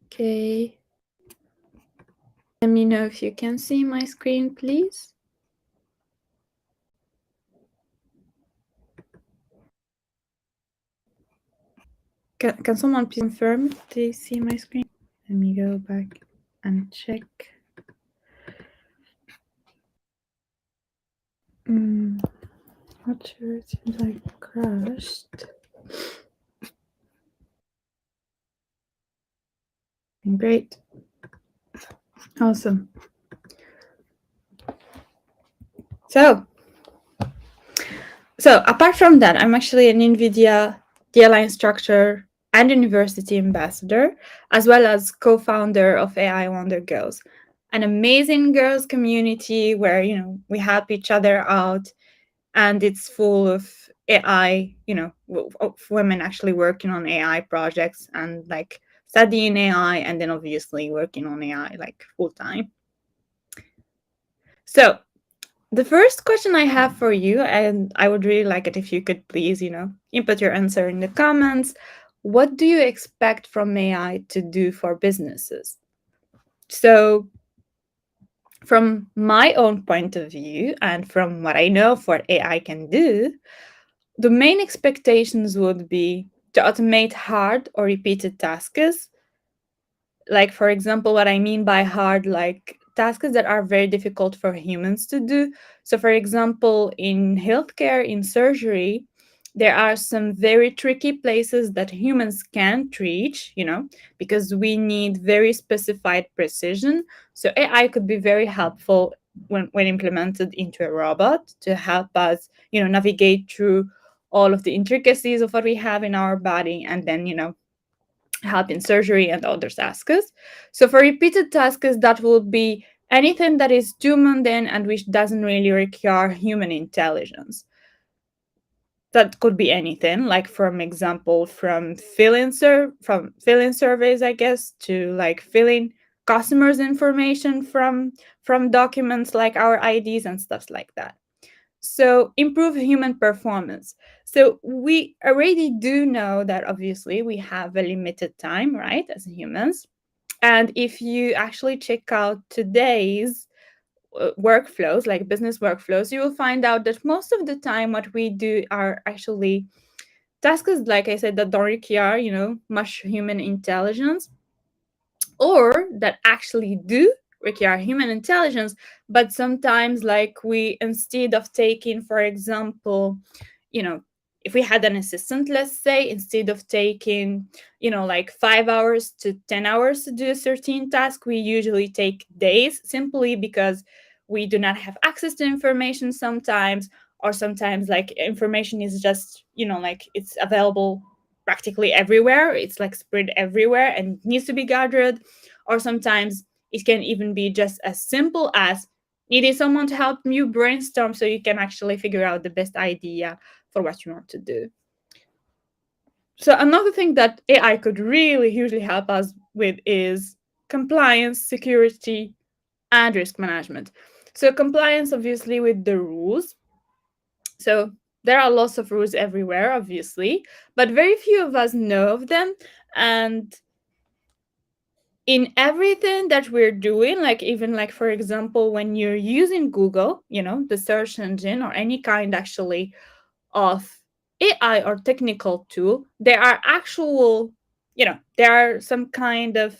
Okay. Let me know if you can see my screen, please. Can someone please confirm if they see my screen? Let me go back and check. Not sure, it seems like crashed. Great. Awesome. So apart from that, I'm actually an NVIDIA DLI instructor and university ambassador, as well as co-founder of AI Wonder Girls, an amazing girls community where we help each other out, and it's full of AI, of women actually working on AI projects and like studying AI, and then obviously working on AI like full time. So the first question I have for you, and I would really like it if you could please, input your answer in the comments. What do you expect from AI to do for businesses? So, from my own point of view, and from what I know of what AI can do, the main expectations would be to automate hard or repeated tasks, like for example what I mean by hard, like tasks that are very difficult for humans to do. So for example, in healthcare, in surgery, there are some very tricky places that humans can't reach, because we need very specified precision. So AI could be very helpful when implemented into a robot to help us navigate through all of the intricacies of what we have in our body, and then help in surgery and other tasks. So for repeated tasks, that will be anything that is too mundane and which doesn't really require human intelligence. That could be anything, like from example, from filling surveys, I guess, to like filling customers' information from documents like our IDs and stuff like that. So improve human performance. So we already do know that obviously we have a limited time, right, as humans. And if you actually check out today's workflows, like business workflows, you will find out that most of the time what we do are actually tasks, like I said, that don't require, much human intelligence, or that actually do require human intelligence, but sometimes like we, instead of taking, for example, you know if we had an assistant, let's say, instead of taking like 5 hours to 10 hours to do a certain task, we usually take days, simply because we do not have access to information sometimes, or sometimes like information is just like it's available practically everywhere, it's like spread everywhere and needs to be gathered. Or sometimes it can even be just as simple as needing someone to help you brainstorm so you can actually figure out the best idea for what you want to do. So another thing that AI could really hugely help us with is compliance, security, and risk management. So compliance, obviously, with the rules. So there are lots of rules everywhere, obviously, but very few of us know of them. And in everything that we're doing, like even like for example when you're using Google, the search engine, or any kind actually of AI or technical tool, there are actual there are some kind of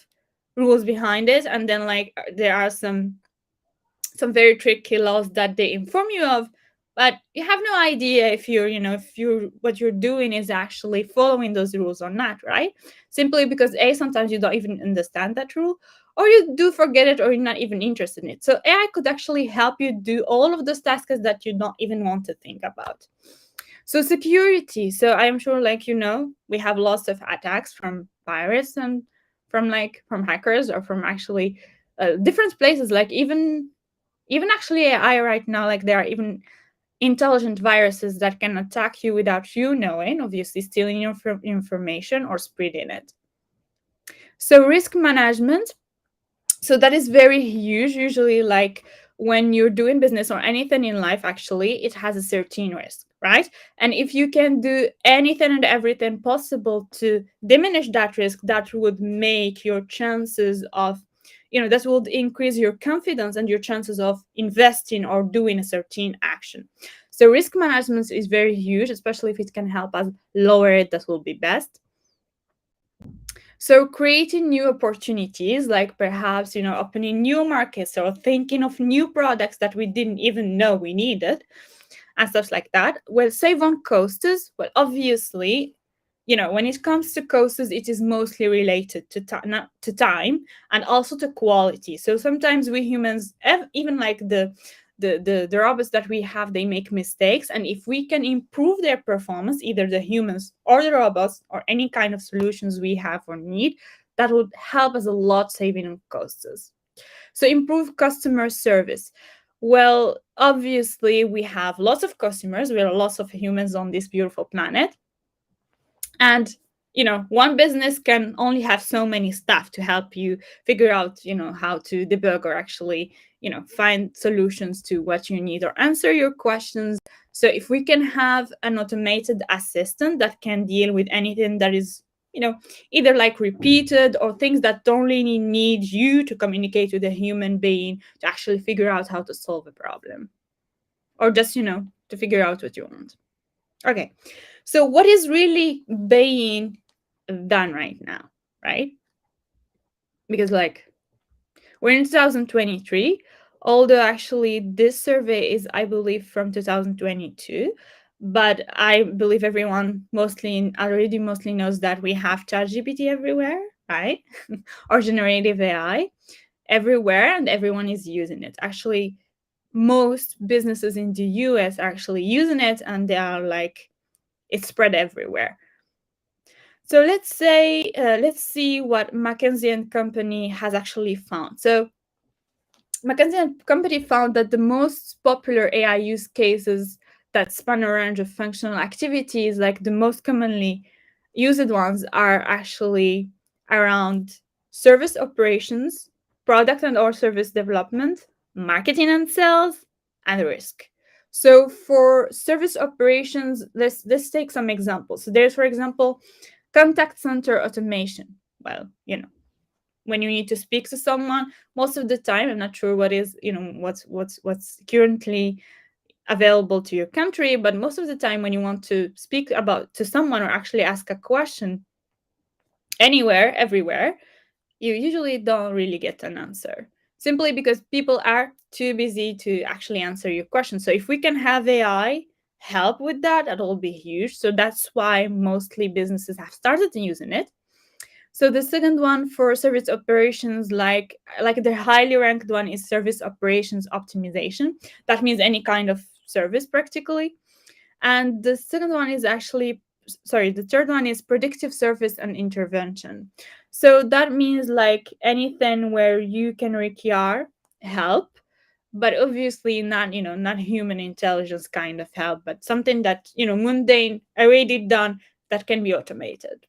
rules behind it, and then like there are some very tricky laws that they inform you of, but you have no idea if you're what you're doing is actually following those rules or not, right? Simply because sometimes you don't even understand that rule, or you do forget it, or you're not even interested in it. So AI could actually help you do all of those tasks that you don't even want to think about. So security. So I'm sure, like, we have lots of attacks from pirates and from hackers, or from actually different places, like even actually AI right now, like there are even intelligent viruses that can attack you without you knowing, obviously stealing your information or spreading it. So risk management, so that is very huge. Usually, like when you're doing business or anything in life, actually it has a certain risk, right? And if you can do anything and everything possible to diminish that risk, that would make your chances of, that would increase your confidence and your chances of investing or doing a certain action. So risk management is very huge, especially if it can help us lower it, that will be best. So creating new opportunities, like perhaps, opening new markets or thinking of new products that we didn't even know we needed and stuff like that. Well, save on costs. Well, obviously, when it comes to costs, it is mostly related to not to time and also to quality. So sometimes we humans, even like the robots that we have, they make mistakes, and if we can improve their performance, either the humans or the robots or any kind of solutions we have or need, that would help us a lot saving on costs. So improve customer service. Well, obviously we have lots of customers, we are lots of humans on this beautiful planet, and one business can only have so many staff to help you figure out how to debug, or actually find solutions to what you need or answer your questions. So if we can have an automated assistant that can deal with anything that is either like repeated, or things that don't really need you to communicate with a human being to actually figure out how to solve a problem, or just to figure out what you want. Okay, so what is really being done right now, right? Because like we're in 2023, although actually this survey is, I believe, from 2022, but I believe everyone already mostly knows that we have ChatGPT everywhere, right? Or generative AI everywhere, and everyone is using it. Actually, most businesses in the US are actually using it, and they are like, it's spread everywhere. So let's see what McKinsey and Company has actually found. So McKinsey and Company found that the most popular AI use cases that span a range of functional activities, like the most commonly used ones, are actually around service operations, product and or service development, marketing and sales, and risk. So for service operations, let's take some examples. So there's, for example, contact center automation. Well, when you need to speak to someone, most of the time, I'm not sure what is, what's currently available to your country, but most of the time when you want to speak about to someone or actually ask a question anywhere, everywhere, you usually don't really get an answer, simply because people are too busy to actually answer your question. So if we can have AI help with that, that will be huge. So that's why mostly businesses have started using it. So the second one for service operations, like the highly ranked one, is service operations optimization. That means any kind of service practically. And the second one is actually, sorry, the third one is predictive service and intervention. So that means like anything where you can require help, but obviously not human intelligence kind of help, but something that mundane, already done, that can be automated.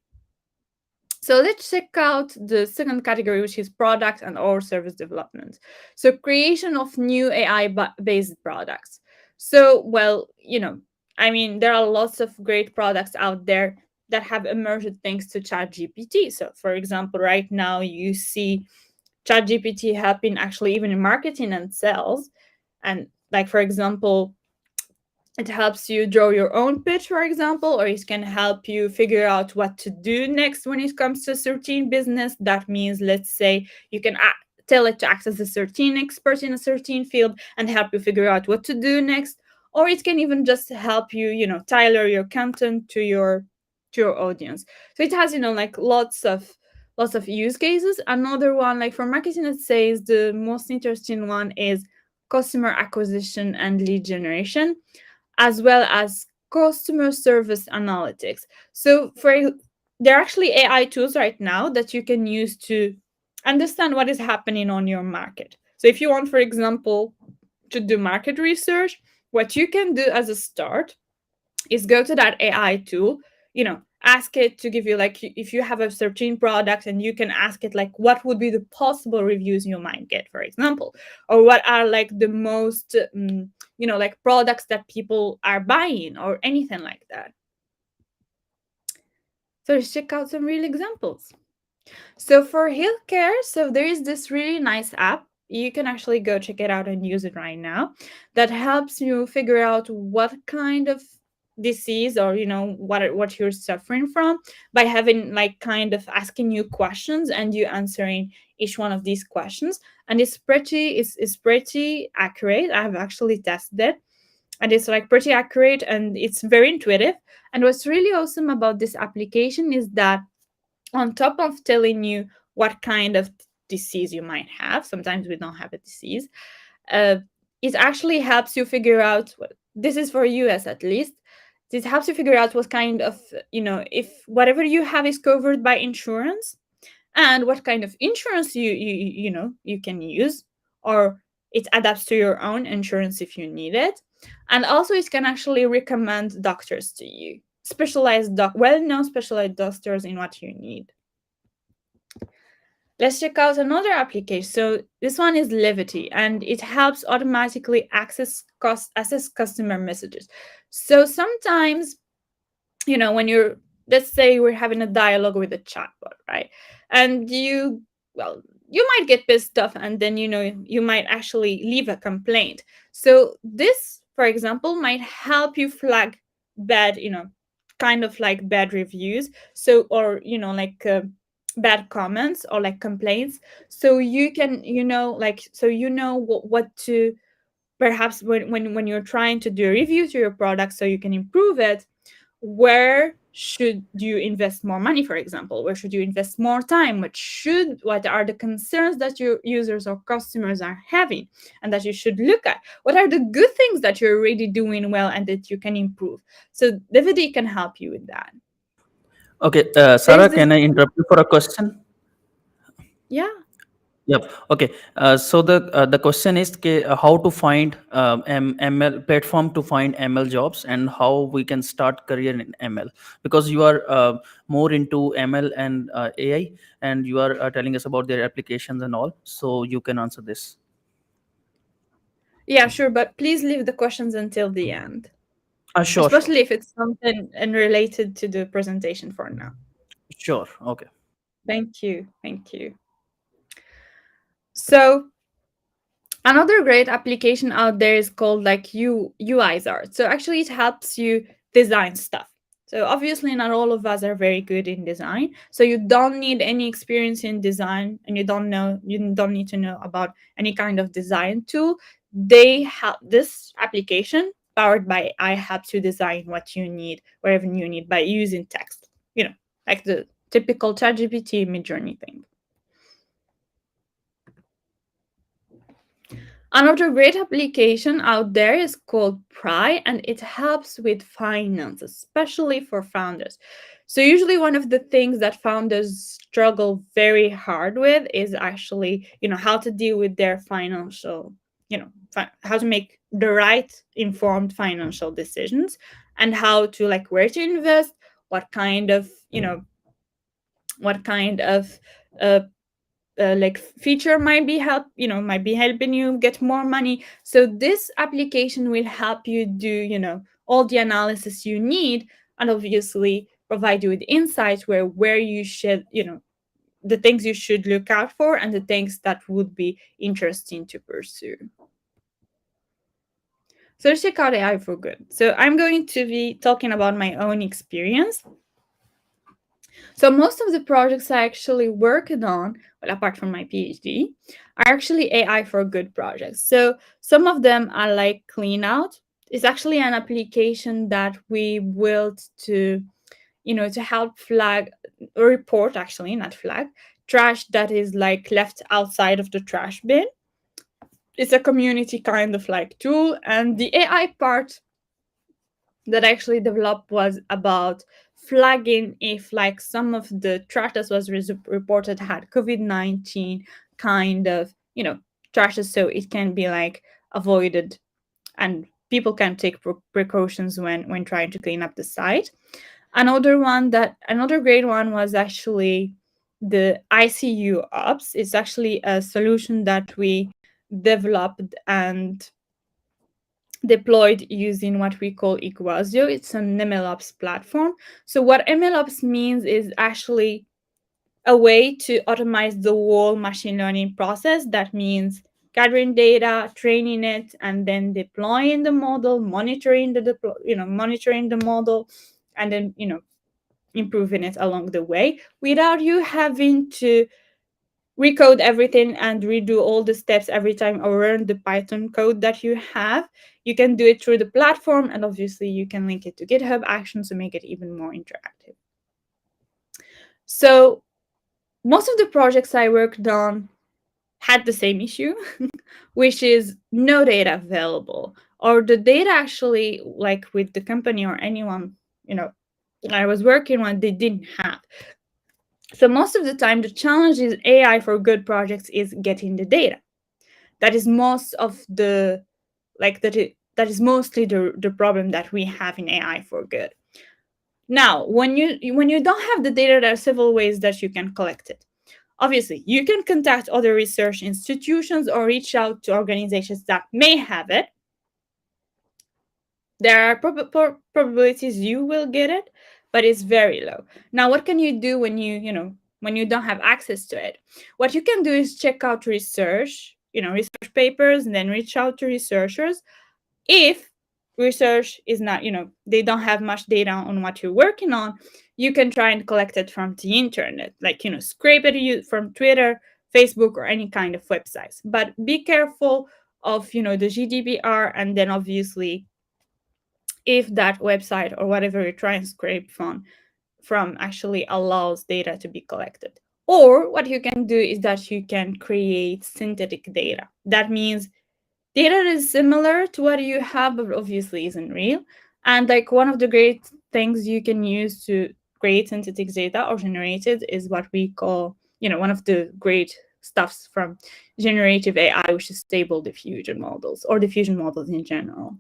So let's check out the second category, which is product and or service development. So creation of new AI-based products. So, well, I mean, there are lots of great products out there that have emerged thanks to ChatGPT. So, for example, right now you see ChatGPT helping actually even in marketing and sales. And like, for example, It helps you draw your own pitch, for example, or it can help you figure out what to do next when it comes to a certain business. That means, let's say, you can tell it to act as a certain expert in a certain field and help you figure out what to do next. Or it can even just help you, tailor your content to your audience. So it has, like lots of use cases. Another one, like for marketing, it says the most interesting one is customer acquisition and lead generation, as well as customer service analytics. So there are actually AI tools right now that you can use to understand what is happening on your market. So if you want, for example, to do market research, what you can do as a start is go to that AI tool, ask it to give you, like, if you have a certain product, and you can ask it, like, what would be the possible reviews you might get, for example, or what are like the most like products that people are buying, or anything like that. So let's check out some real examples. So for healthcare, so there is this really nice app. You can actually go check it out and use it right now. That helps you figure out what kind of disease, or what you're suffering from, by having, like, kind of asking you questions and you answering each one of these questions. And it's pretty accurate. I have actually tested it, and it's like pretty accurate, and it's very intuitive. And what's really awesome about this application is that, on top of telling you what kind of disease you might have, sometimes we don't have a disease, uh, it actually helps you figure out this is for us, at least. This helps you figure out what kind of, if whatever you have is covered by insurance, and what kind of insurance you can use, or it adapts to your own insurance if you need it. And also it can actually recommend doctors to you, well-known specialized doctors in what you need. Let's check out another application. So this one is Levity, and it helps automatically assess customer messages. So sometimes, when you're, let's say we're having a dialogue with a chatbot, right? And well, you might get pissed off, and then you might actually leave a complaint. So this, for example, might help you flag bad, kind of like bad reviews, so, or like bad comments, or like complaints. So you can, what to, perhaps when you're trying to do a review to your product, so you can improve it. Where should you invest more money, for example? Where should you invest more time? What are the concerns that your users or customers are having, and that you should look at? What are the good things that you're already doing well and that you can improve? So DVD can help you with that. Okay, There's Sarah, this. can I interrupt you for a question? Yeah. Yep. Okay. So the question is how to find ML platform to find ML jobs, and how we can start career in ML, because you are more into ML and AI, and you are telling us about their applications and all. So you can answer this. Yeah, sure, but please leave the questions until the end, Sure, sure, especially if it's something and related to the presentation for now. sure. Okay. Thank you. Thank you. So another great application out there is called, like, UI's art. So actually it helps you design stuff. So obviously not all of us are very good in design. So you don't need any experience in design, and you don't need to know about any kind of design tool. They have this application powered by AI, helps you design what you need wherever you need by using text. Like the typical ChatGPT Midjourney thing. Another great application out there is called Pry, and it helps with finance, especially for founders. So, usually, one of the things that founders struggle very hard with is actually, how to deal with their financial, how to make the right informed financial decisions, and how to, like, where to invest, what kind of, what kind of uh, like feature might be helping you get more money. So this application will help you do all the analysis you need, and obviously provide you with insights where you should, the things you should look out for, and the things that would be interesting to pursue. So let's check out AI for good. So I'm going to be talking about my own experience. So most of the projects I actually worked on, well, apart from my PhD, are actually AI for good projects. So some of them are like Clean Out. It's actually an application that we built to, to help flag or report, actually, not flag, trash that is like left outside of the trash bin. It's a community kind of like tool, and the AI part that I actually developed was about flagging if like some of the trash that was reported had COVID-19 kind of, trashes, so it can be like avoided and people can take precautions when trying to clean up the site. Another great one was actually the ICU ops. It's actually a solution that we developed and deployed using what we call Iguazio. It's an MLOps platform. So what MLOps means is actually a way to automate the whole machine learning process. That means gathering data, training it, and then deploying the model, monitoring the model, and then improving it along the way without you having to recode everything and redo all the steps every time or learn the Python code that you have. You can do it through the platform, and obviously you can link it to GitHub Actions to make it even more interactive. So most of the projects I worked on had the same issue, which is no data available, or the data actually, like with the company or anyone, I was working on, they didn't have. So most of the time, the challenge is AI for good projects is getting the data. That is most of the that is mostly the problem that we have in AI for good. Now, when you don't have the data, there are several ways that you can collect it. Obviously, you can contact other research institutions or reach out to organizations that may have it. There are probabilities you will get it, but it's very low. Now, what can you do when you don't have access to it? What you can do is check out research papers, and then reach out to researchers. If research is not, they don't have much data on what you're working on, you can try and collect it from the internet, like, scrape it from Twitter, Facebook, or any kind of websites. But be careful of, the GDPR, and then obviously if that website or whatever you try and scrape from actually allows data to be collected. Or what you can do is that you can create synthetic data. That means data is similar to what you have, but obviously isn't real. And like one of the great things you can use to create synthetic data or generate it is what we call, one of the great stuffs from generative AI, which is stable diffusion models or diffusion models in general.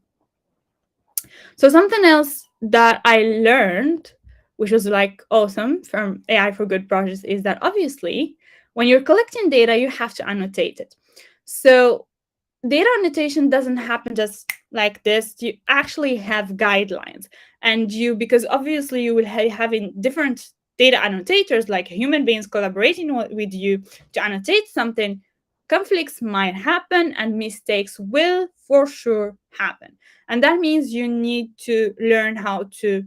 So something else that I learned, which was like awesome from AI for Good projects, is that obviously when you're collecting data, you have to annotate it. So data annotation doesn't happen just like this. You actually have guidelines, and because obviously you will having different data annotators, like human beings collaborating with you to annotate something. Conflicts might happen and mistakes will for sure happen, and that means you need to learn how to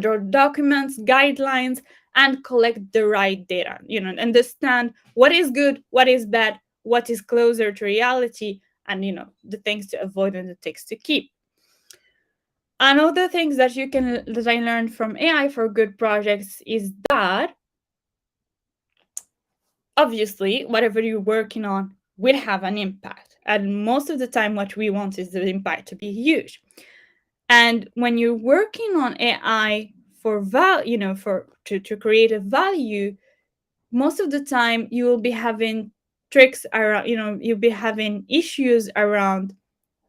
draw documents, guidelines, and collect the right data, understand what is good, what is bad, what is closer to reality, and the things to avoid and the things to keep. Another things that I learned from AI for good projects is that obviously whatever you're working on will have an impact, and most of the time what we want is the impact to be huge. And when you're working on AI for to create a value, most of the time you will be having tricks around, you'll be having issues around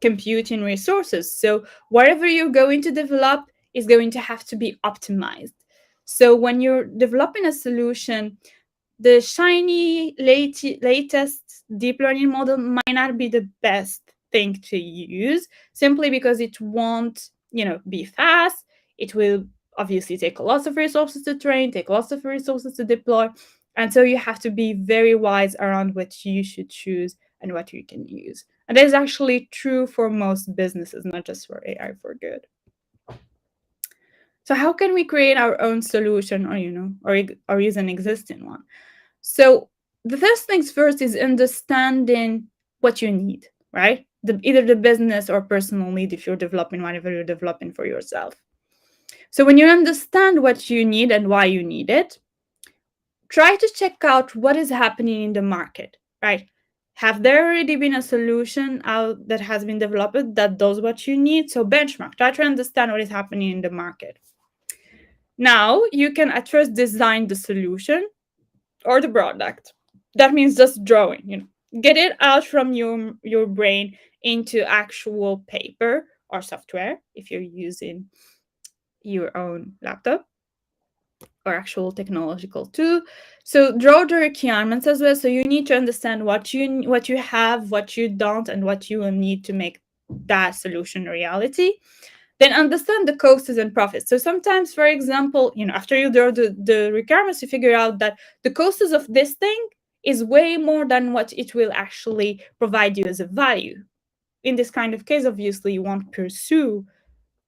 computing resources. So whatever you're going to develop is going to have to be optimized. So when you're developing a solution, the shiny latest deep learning model might not be the best thing to use, simply because it won't be fast. It will obviously take lots of resources to train, take lots of resources to deploy, and so you have to be very wise around what you should choose and what you can use. And that is actually true for most businesses, not just for AI for good. So how can we create our own solution, or or use an existing one? So the first things first is understanding what you need, right? Either the business or personal need if you're developing whatever you're developing for yourself. So when you understand what you need and why you need it, try to check out what is happening in the market, right? Have there already been a solution out that has been developed that does what you need? So benchmark, try to understand what is happening in the market. Now you can at first design the solution or the product. That means just drawing, get it out from your brain into actual paper or software if you're using your own laptop or actual technological tool. So draw the requirements as well. So you need to understand what you have, what you don't, and what you will need to make that solution a reality. Then understand the costs and profits. So sometimes, for example, after you draw the requirements, you figure out that the costs of this thing is way more than what it will actually provide you as a value. In this kind of case, obviously, you want to pursue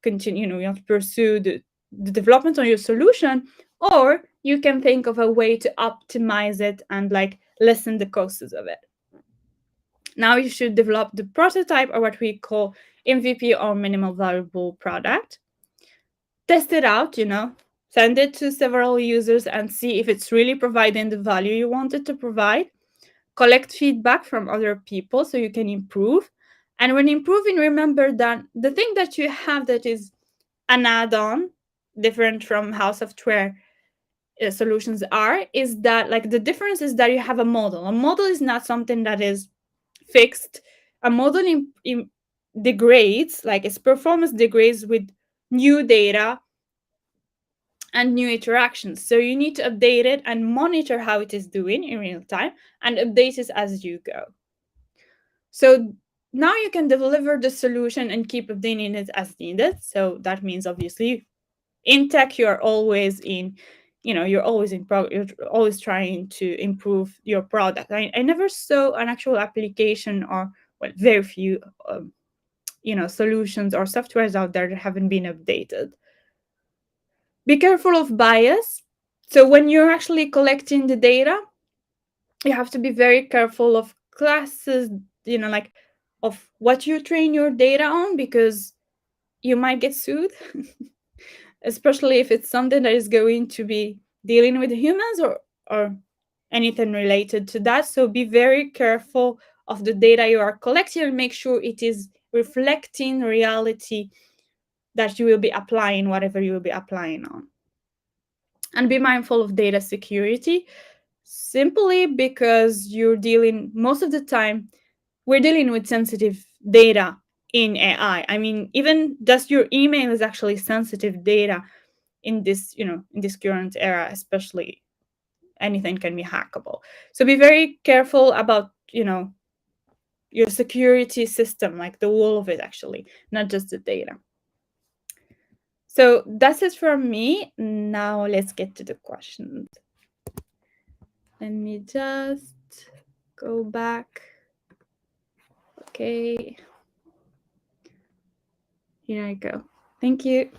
the development of your solution, or you can think of a way to optimize it and like lessen the costs of it. Now you should develop the prototype, or what we call MVP, or minimal viable product. Test it out, send it to several users and see if it's really providing the value you want it to provide. Collect feedback from other people so you can improve. And when improving, remember that the thing that you have that is an add-on, different from how software solutions are, is that like the difference is that you have a model. A model is not something that is fixed. A model degrades, like its performance degrades with new data and new interactions. So you need to update it and monitor how it is doing in real time and update it as you go. So now you can deliver the solution and keep updating it as needed. So that means obviously in tech you're always in you're always you're always trying to improve your product. I never saw an actual application, or very few solutions or softwares out there that haven't been updated. Be careful of bias. So when you're actually collecting the data, you have to be very careful of classes, like of what you train your data on, because you might get sued, especially if it's something that is going to be dealing with humans or anything related to that. So be very careful of the data you are collecting and make sure it is reflecting reality that you will be applying, whatever you will be applying on. And be mindful of data security, simply because most of the time, we're dealing with sensitive data in AI. I mean, even just your email is actually sensitive data in this, in this current era, especially. Anything can be hackable. So be very careful about, your security system, like the whole of it actually, not just the data. So that's it from me. Now let's get to the questions. Let me just go back. Okay. Here I go. Thank you.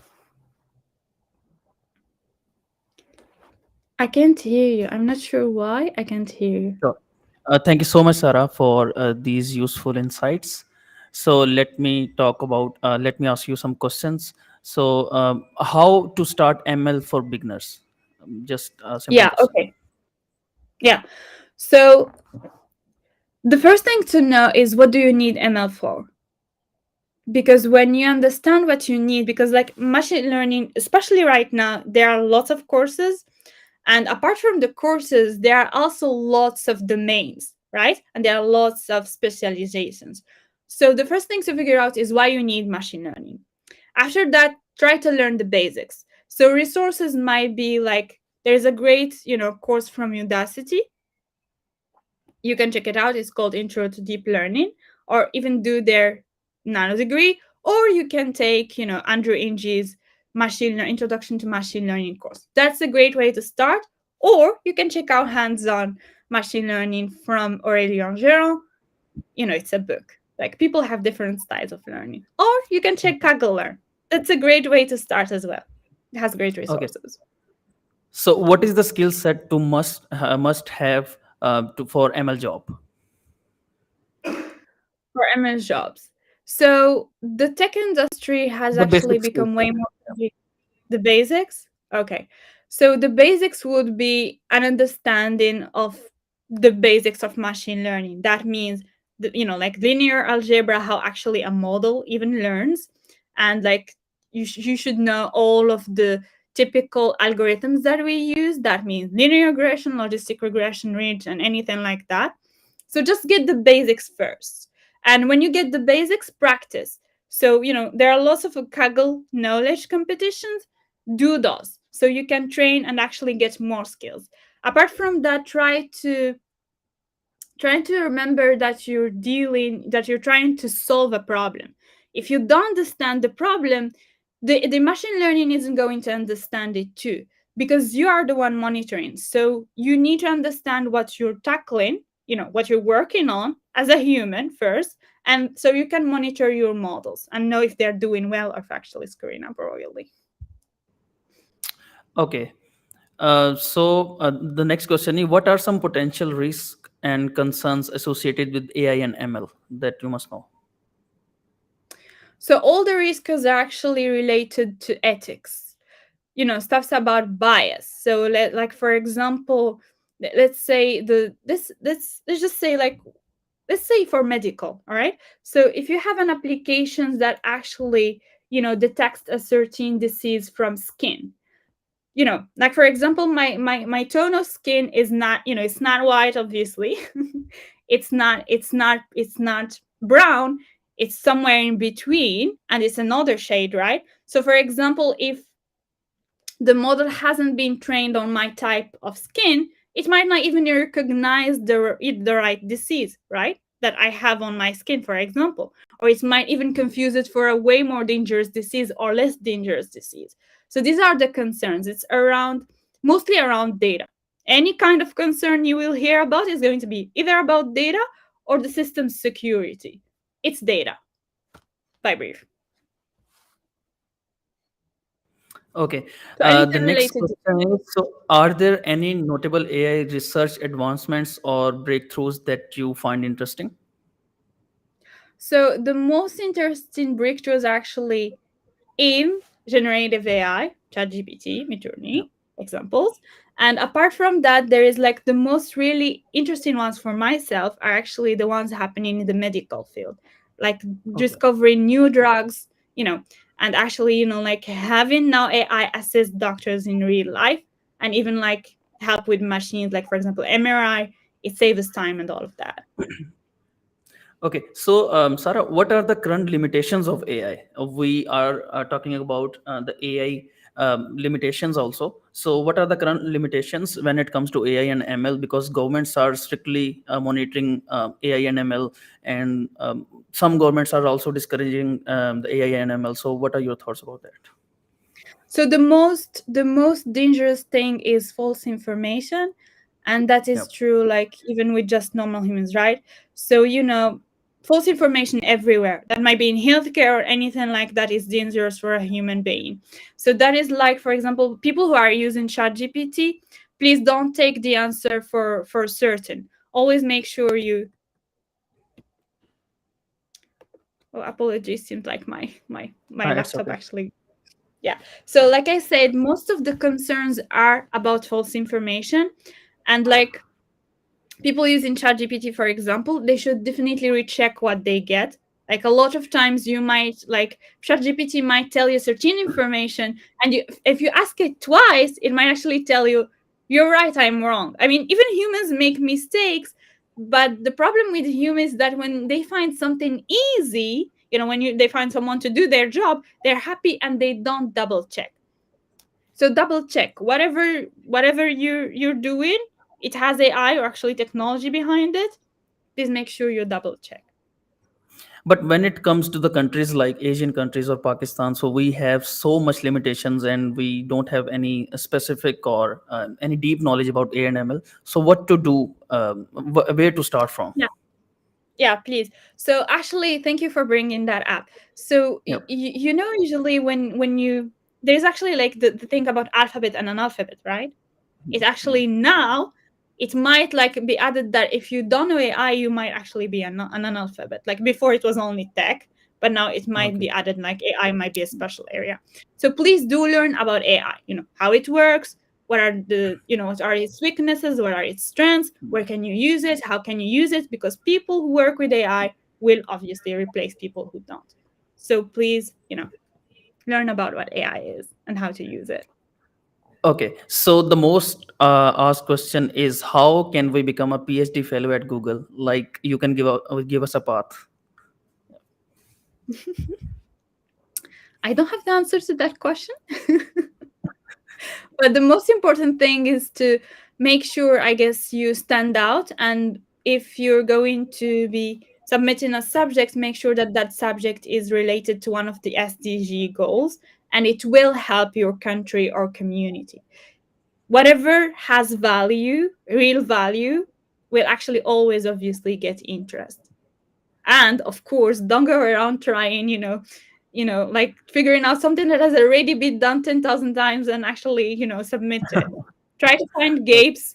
I can't hear you. I'm not sure why I can't hear you. Sure. Thank you so much, Sarah, for these useful insights. So let me ask you some questions. So, how to start ML for beginners? Just a simple Yeah, question. okay. Yeah. So the first thing to know is, what do you need ML for? Because when you understand what you need, because like machine learning, especially right now, there are lots of courses. And apart from the courses, there are also lots of domains, right? And there are lots of specializations. So the first thing to figure out is why you need machine learning. After that, try to learn the basics. So resources might be like, there's a great, course from Udacity. You can check it out. It's called Intro to Deep Learning, or even do their nano degree, or you can take, Andrew Ng's Introduction to Machine Learning course. That's a great way to start. Or you can check out hands-on machine learning from Aurélien Géron. it's a book. Like people have different styles of learning. Or you can check Kaggle Learn. That's a great way to start as well. It has great Okay. resources. So, what is the skill set to must have for ML job? For MS jobs. So the tech industry has The actually basic skills. become way more the basics. Okay. So the basics would be an understanding of the basics of machine learning. That means like linear algebra, how actually a model even learns, and like you should know all of the typical algorithms that we use. That means linear regression, logistic regression, ridge, and anything like that. So just get the basics first. And when you get the basics, practice. So, there are lots of Kaggle knowledge competitions. Do those so you can train and actually get more skills. Apart from that, try to remember that you're trying to solve a problem. If you don't understand the problem, the machine learning isn't going to understand it too, because you are the one monitoring. So you need to understand what you're tackling, what you're working on as a human first, and so you can monitor your models and know if they're doing well or if actually screwing up royally. Okay. The next question is, what are some potential risks and concerns associated with AI and ML that you must know? So all the risks are actually related to ethics. Stuff's about bias. So like for example, let's say let's just say, like, let's say for medical, all right? So if you have an application that actually detects a certain disease from skin, like for example, my tone of skin is not, it's not white, obviously. It's not brown. It's somewhere in between, and it's another shade, right? So for example, if the model hasn't been trained on my type of skin, it might not even recognize the right disease, right? That I have on my skin, for example. Or it might even confuse it for a way more dangerous disease or less dangerous disease. So these are the concerns. It's mostly around data. Any kind of concern you will hear about is going to be either about data or the system's security. It's data, by brief. Okay. So The anything next related. question is, so are there any notable AI research advancements or breakthroughs that you find interesting? So the most interesting breakthroughs actually in generative AI, ChatGPT, Yeah. Midjourney examples. And apart from that, there is like the most really interesting ones for myself are actually the ones happening in the medical field, like Okay. discovering new drugs, and actually, like having now AI assist doctors in real life, and even like help with machines, like for example, MRI. It saves time and all of that. Okay, so Sarah, what are the current limitations of AI? We are talking about the AI limitations also. So, what are the current limitations when it comes to AI and ML? Because governments are strictly monitoring AI and ML, and some governments are also discouraging the AI and ML. So, what are your thoughts about that? So the most dangerous thing is false information, and that Yeah. is true like even with just normal humans, right? So false information everywhere that might be in healthcare or anything like that is dangerous for a human being. So that is like, for example, people who are using ChatGPT, please don't take the answer for certain. Always make sure you. Oh, apologies, seems like my It's laptop okay. actually. Yeah. So, like I said, most of the concerns are about false information. And like people using ChatGPT, for example, they should definitely recheck what they get. Like a lot of times, you might like ChatGPT might tell you certain information, and if you ask it twice, it might actually tell you, "You're right, I'm wrong." I mean, even humans make mistakes, but the problem with humans is that when they find something easy, when they find someone to do their job, they're happy and they don't double check. So double check whatever you're doing. It has AI or actually technology behind it. Please make sure you double check. But when it comes to the countries like Asian countries or Pakistan, so we have so much limitations and we don't have any specific or any deep knowledge about A and ML. So what to do? Where to start from? Yeah. Yeah, please. So actually, thank you for bringing that up. So Yep. usually when you there's actually like the thing about alphabet and analphabet, right? It actually now it might like be added that if you don't know AI, you might actually be an analphabet. Like before, it was only tech, but now it might Okay. be added like AI might be a special area. So please do learn about AI. You know how it works. What are the what are its weaknesses? What are its strengths? Where can you use it? How can you use it? Because people who work with AI will obviously replace people who don't. So please, learn about what AI is and how to use it. Okay. So the most asked question is, how can we become a PhD fellow at Google? Like, you can give us a path. I don't have the answer to that question. But the most important thing is to make sure, I guess, you stand out. And if you're going to be submitting a subject, make sure that that subject is related to one of the SDG goals and it will help your country or community. Whatever has value, real value, will actually always obviously get interest. And of course, don't go around trying, like figuring out something that has already been done 10,000 times and actually, submit it. Try to find gaps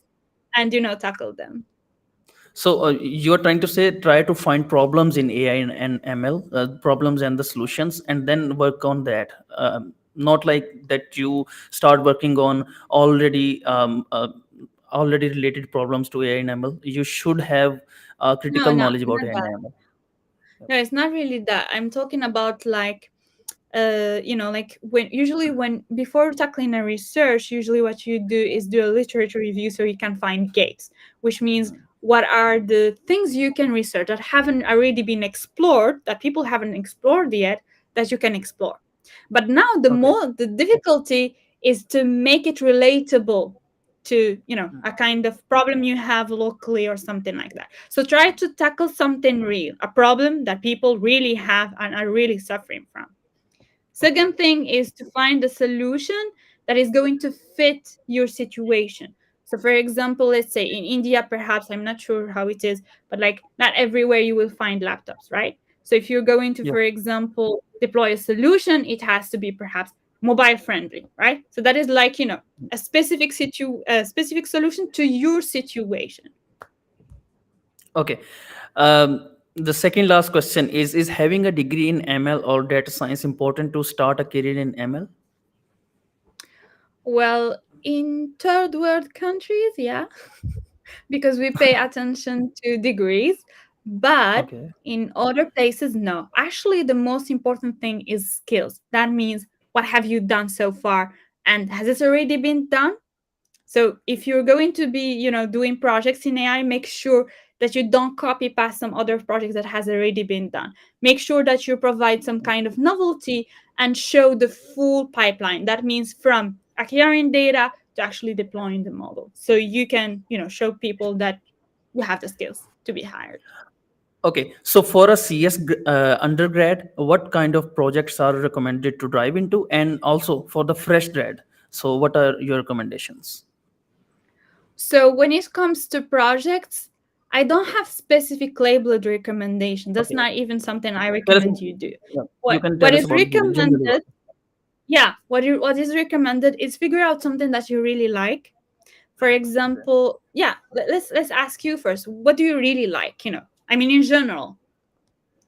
and, tackle them. So you're trying to say, try to find problems in AI and ML, problems and the solutions, and then work on that. Not like that you start working on already related problems to AI and ML. You should have No, critical no, knowledge about not AI and that. ML. No, it's not really that. I'm talking about like like when before tackling a research, usually what you do is do a literature review so you can find gaps, which means what are the things you can research that haven't already been explored, that people haven't explored yet, that you can explore. But now Okay. the difficulty is to make it relatable to a kind of problem you have locally or something like that. So try to tackle something real, a problem that people really have and are really suffering from. Okay. Second thing is to find a solution that is going to fit your situation. So, for example, let's say in India, perhaps, I'm not sure how it is, but like not everywhere you will find laptops, right? So, if you're going to, Yeah. for example, deploy a solution, it has to be perhaps mobile friendly, right? So, that is like, a specific solution to your situation. Okay. The second last question is having a degree in ML or data science important to start a career in ML? Well, in third world countries, yeah, because we pay attention to degrees, but Okay. in other places, no. Actually, the most important thing is skills. That means what have you done so far, and has this already been done? So if you're going to be, doing projects in AI, make sure that you don't copy past some other projects that has already been done. Make sure that you provide some kind of novelty and show the full pipeline. That means from acquiring data to actually deploying the model. So you can, show people that you have the skills to be hired. Okay, so for a CS undergrad, what kind of projects are recommended to dive into, and also for the fresh grad? So, what are your recommendations? So when it comes to projects, I don't have specific labeled recommendations. That's Okay, not even something I tell us. recommend you do. Yeah, you What can what tell us is about generally recommended, what. yeah, what is recommended is figure out something that you really like. For Okay. example, yeah, let's ask you first. What do you really like? I mean, in general,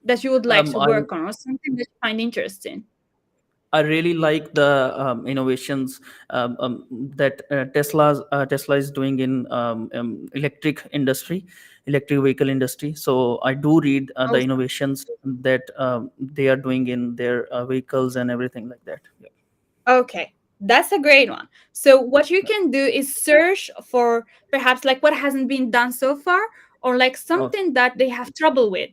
that you would like Um, to I work on, or something that you find interesting. I really like the innovations that Tesla is doing in electric industry, electric vehicle industry. So I do read the innovations that they are doing in their vehicles and everything like that. Yeah. Okay, that's a great one. So what you can do is search for perhaps like what hasn't been done so far, or like Oh, something that they have trouble with,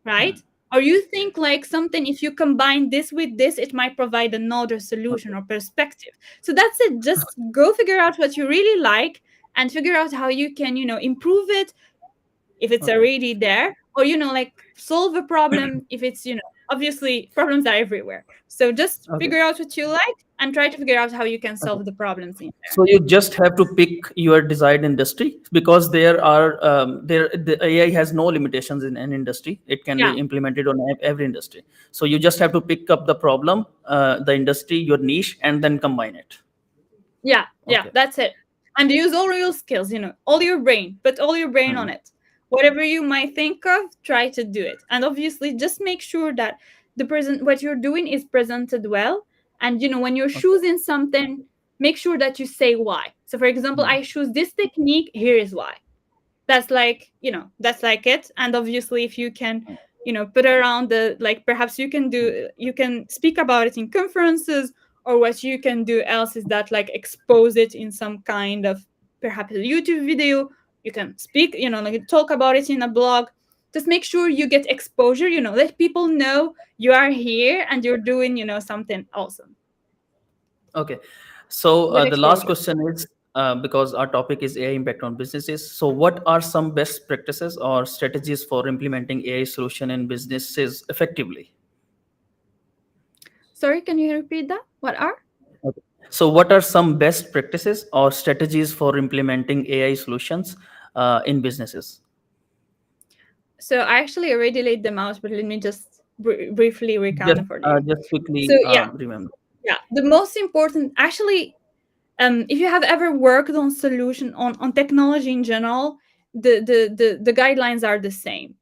right? Or you think like something, if you combine this with this, it might provide another solution okay. or perspective. So that's it. Just go figure out what you really like and figure out how you can, improve it if it's Okay. already there, or like solve a problem if it's, obviously problems are everywhere. So just Okay. figure out what you like and try to figure out how you can Okay. solve the problems in there. So you just have to pick your desired industry, because there are the AI has no limitations in an industry. It can be Yeah. implemented on every industry. So you just have to pick up the problem, the industry, your niche, and then combine it. Yeah, yeah, Okay. that's it. And use all your skills, all your brain, put all your brain on Mhm. it. Whatever you might think of, try to do it. And obviously, just make sure that what you're doing is presented well. And when you're Okay. choosing something, make sure that you say why. So, for example, Mhm. I choose this technique. Here is why. That's like it. And obviously, if you can put around the, like, perhaps you can speak about it in conferences, or what you can do else is that, like, expose it in some kind of, perhaps, a YouTube video. You can speak, like, talk about it in a blog. Just make sure you get exposure, let people know you are here and you're doing something awesome Okay. So with the last exposure. question is, because our topic is AI impact on businesses. So what are some best practices or strategies for implementing AI solution in businesses effectively? Sorry, can you repeat that? What are? Okay. So what are some best practices or strategies for implementing AI solutions in businesses? So I actually already laid them out, but let me just briefly recount Just them for you. just So quickly yeah, remember. yeah. The most important, actually, if you have ever worked on solution on technology in general, the guidelines are the same.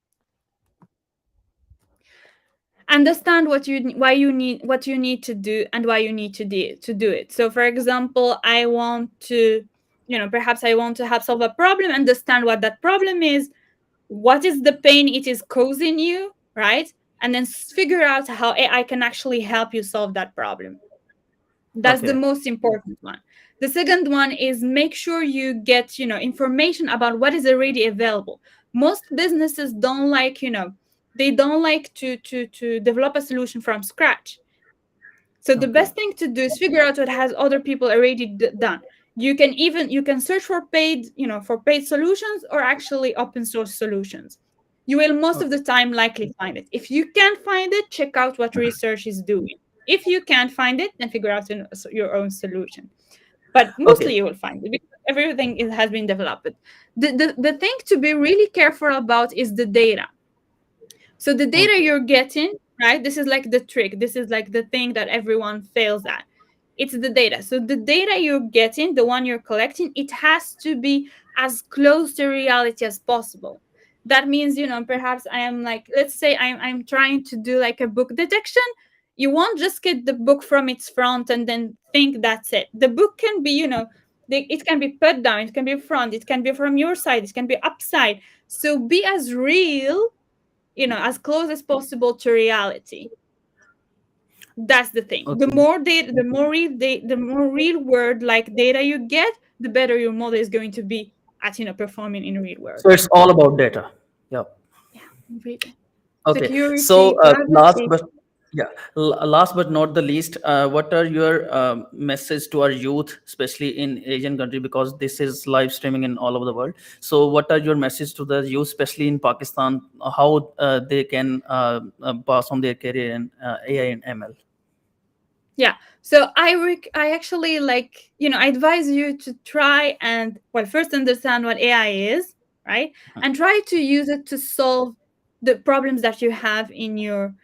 Understand why you need what you need to do and why you need to do it. So, for example, I want to, perhaps I want to have solve a problem. Understand what that problem is, what is the pain it is causing you, right? And then figure out how AI can actually help you solve that problem. That's the Okay. most important one. The second one is make sure you get, information about what is already available. Most businesses don't like, they don't like to develop a solution from scratch. So the Okay. best thing to do is figure out what has other people already done. You can search for paid, for paid solutions, or actually open source solutions. You will most of Okay. the time likely find it. If you can't find it, check out what research is doing. If you can't find it, then figure out your own solution. But Okay. mostly you will find it because everything has been developed. The thing to be really careful about is the data. So the data Okay. you're getting, right? This is like the trick. This is like the thing that everyone fails at. It's the data. So the data you're getting, the one you're collecting, it has to be as close to reality as possible. That means, perhaps I am like, let's say I'm trying to do like a book detection. You won't just get the book from its front and then think that's it. The book can be, it can be put down, it can be front, it can be from your side, it can be upside. So be as real, as close as possible to reality. That's the thing. The Okay. more data, the more real world like data you get, the better your model is going to be at performing in real world. So it's all about data. Yeah. Yeah, really. Okay. Security, So privacy. yeah, last but not the least, what are your message to our youth, especially in Asian country, because this is live streaming in all over the world. So what are your message to the youth, especially in Pakistan, how they can pass on their career in AI and ML? Yeah. So I actually, like, I advise you to try and, well, first understand what AI is, right? And try to use it to solve the problems that you have in your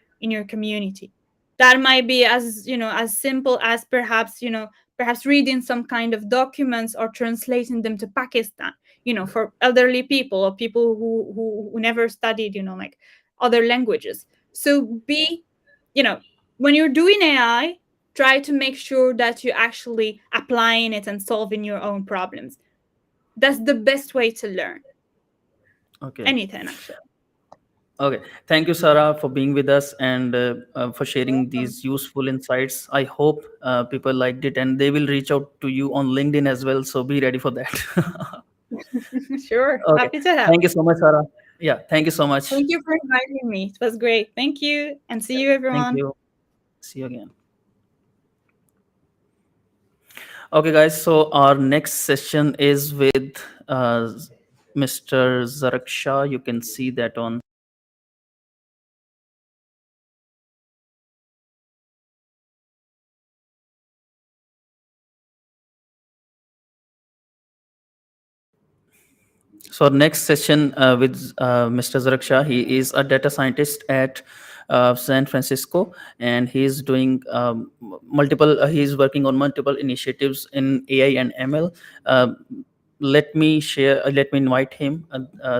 community. That might be as, as simple as perhaps reading some kind of documents or translating them to Pakistan, for elderly people or people who never studied, like, other languages. So you know, when you're doing AI, try to make sure that you're actually applying it and solving your own problems. That's the best way to learn Okay. anything, actually. Okay. Thank you, Sarah, for being with us and for sharing Welcome. these useful insights. I hope people liked it, and they will reach out to you on LinkedIn as well. So be ready for that. Sure, Okay. happy to help. Thank you so much, Sarah. Yeah. Thank you so much. Thank you for inviting me. It was great. Thank you, and see you, Thank everyone. you. See you again. Okay, guys. So our next session is with Mr. Zaraksha. You can see that on So next session with Mr. Zaraksha. He is a data scientist at San Francisco, and he is doing multiple. He is working on multiple initiatives in AI and ML. Let me share. Let me invite him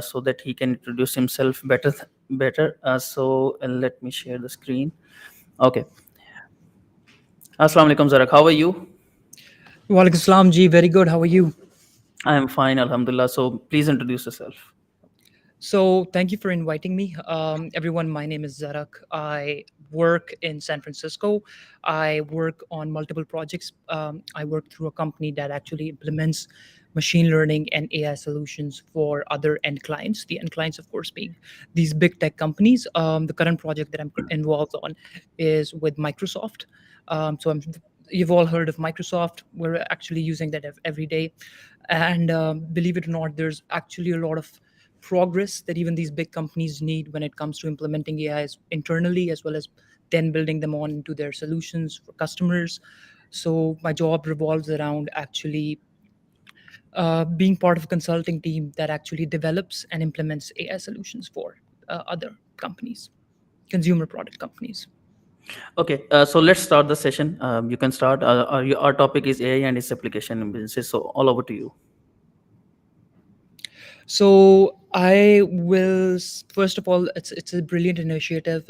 so that he can introduce himself better. Let me share the screen. Okay. Assalamu alaikum, Zarak. How are you? Walaikum Salam ji, very good. How are you? I am fine, Alhamdulillah. So please introduce yourself. So, thank you for inviting me. Everyone, my name is Zarak. I work in San Francisco. I work on multiple projects. I work through a company that actually implements machine learning and AI solutions for other end clients. The end clients, of course, being these big tech companies. The current project that I'm involved on is with Microsoft. You've all heard of Microsoft. We're actually using that every day. And believe it or not, there's actually a lot of progress that even these big companies need when it comes to implementing AIs internally, as well as then building them on into their solutions for customers. So my job revolves around actually being part of a consulting team that actually develops and implements AI solutions for other companies, consumer product companies. Okay, so let's start the session. You can start. Our topic is AI and its application in businesses. So all over to you. So I will first of all, it's a brilliant initiative.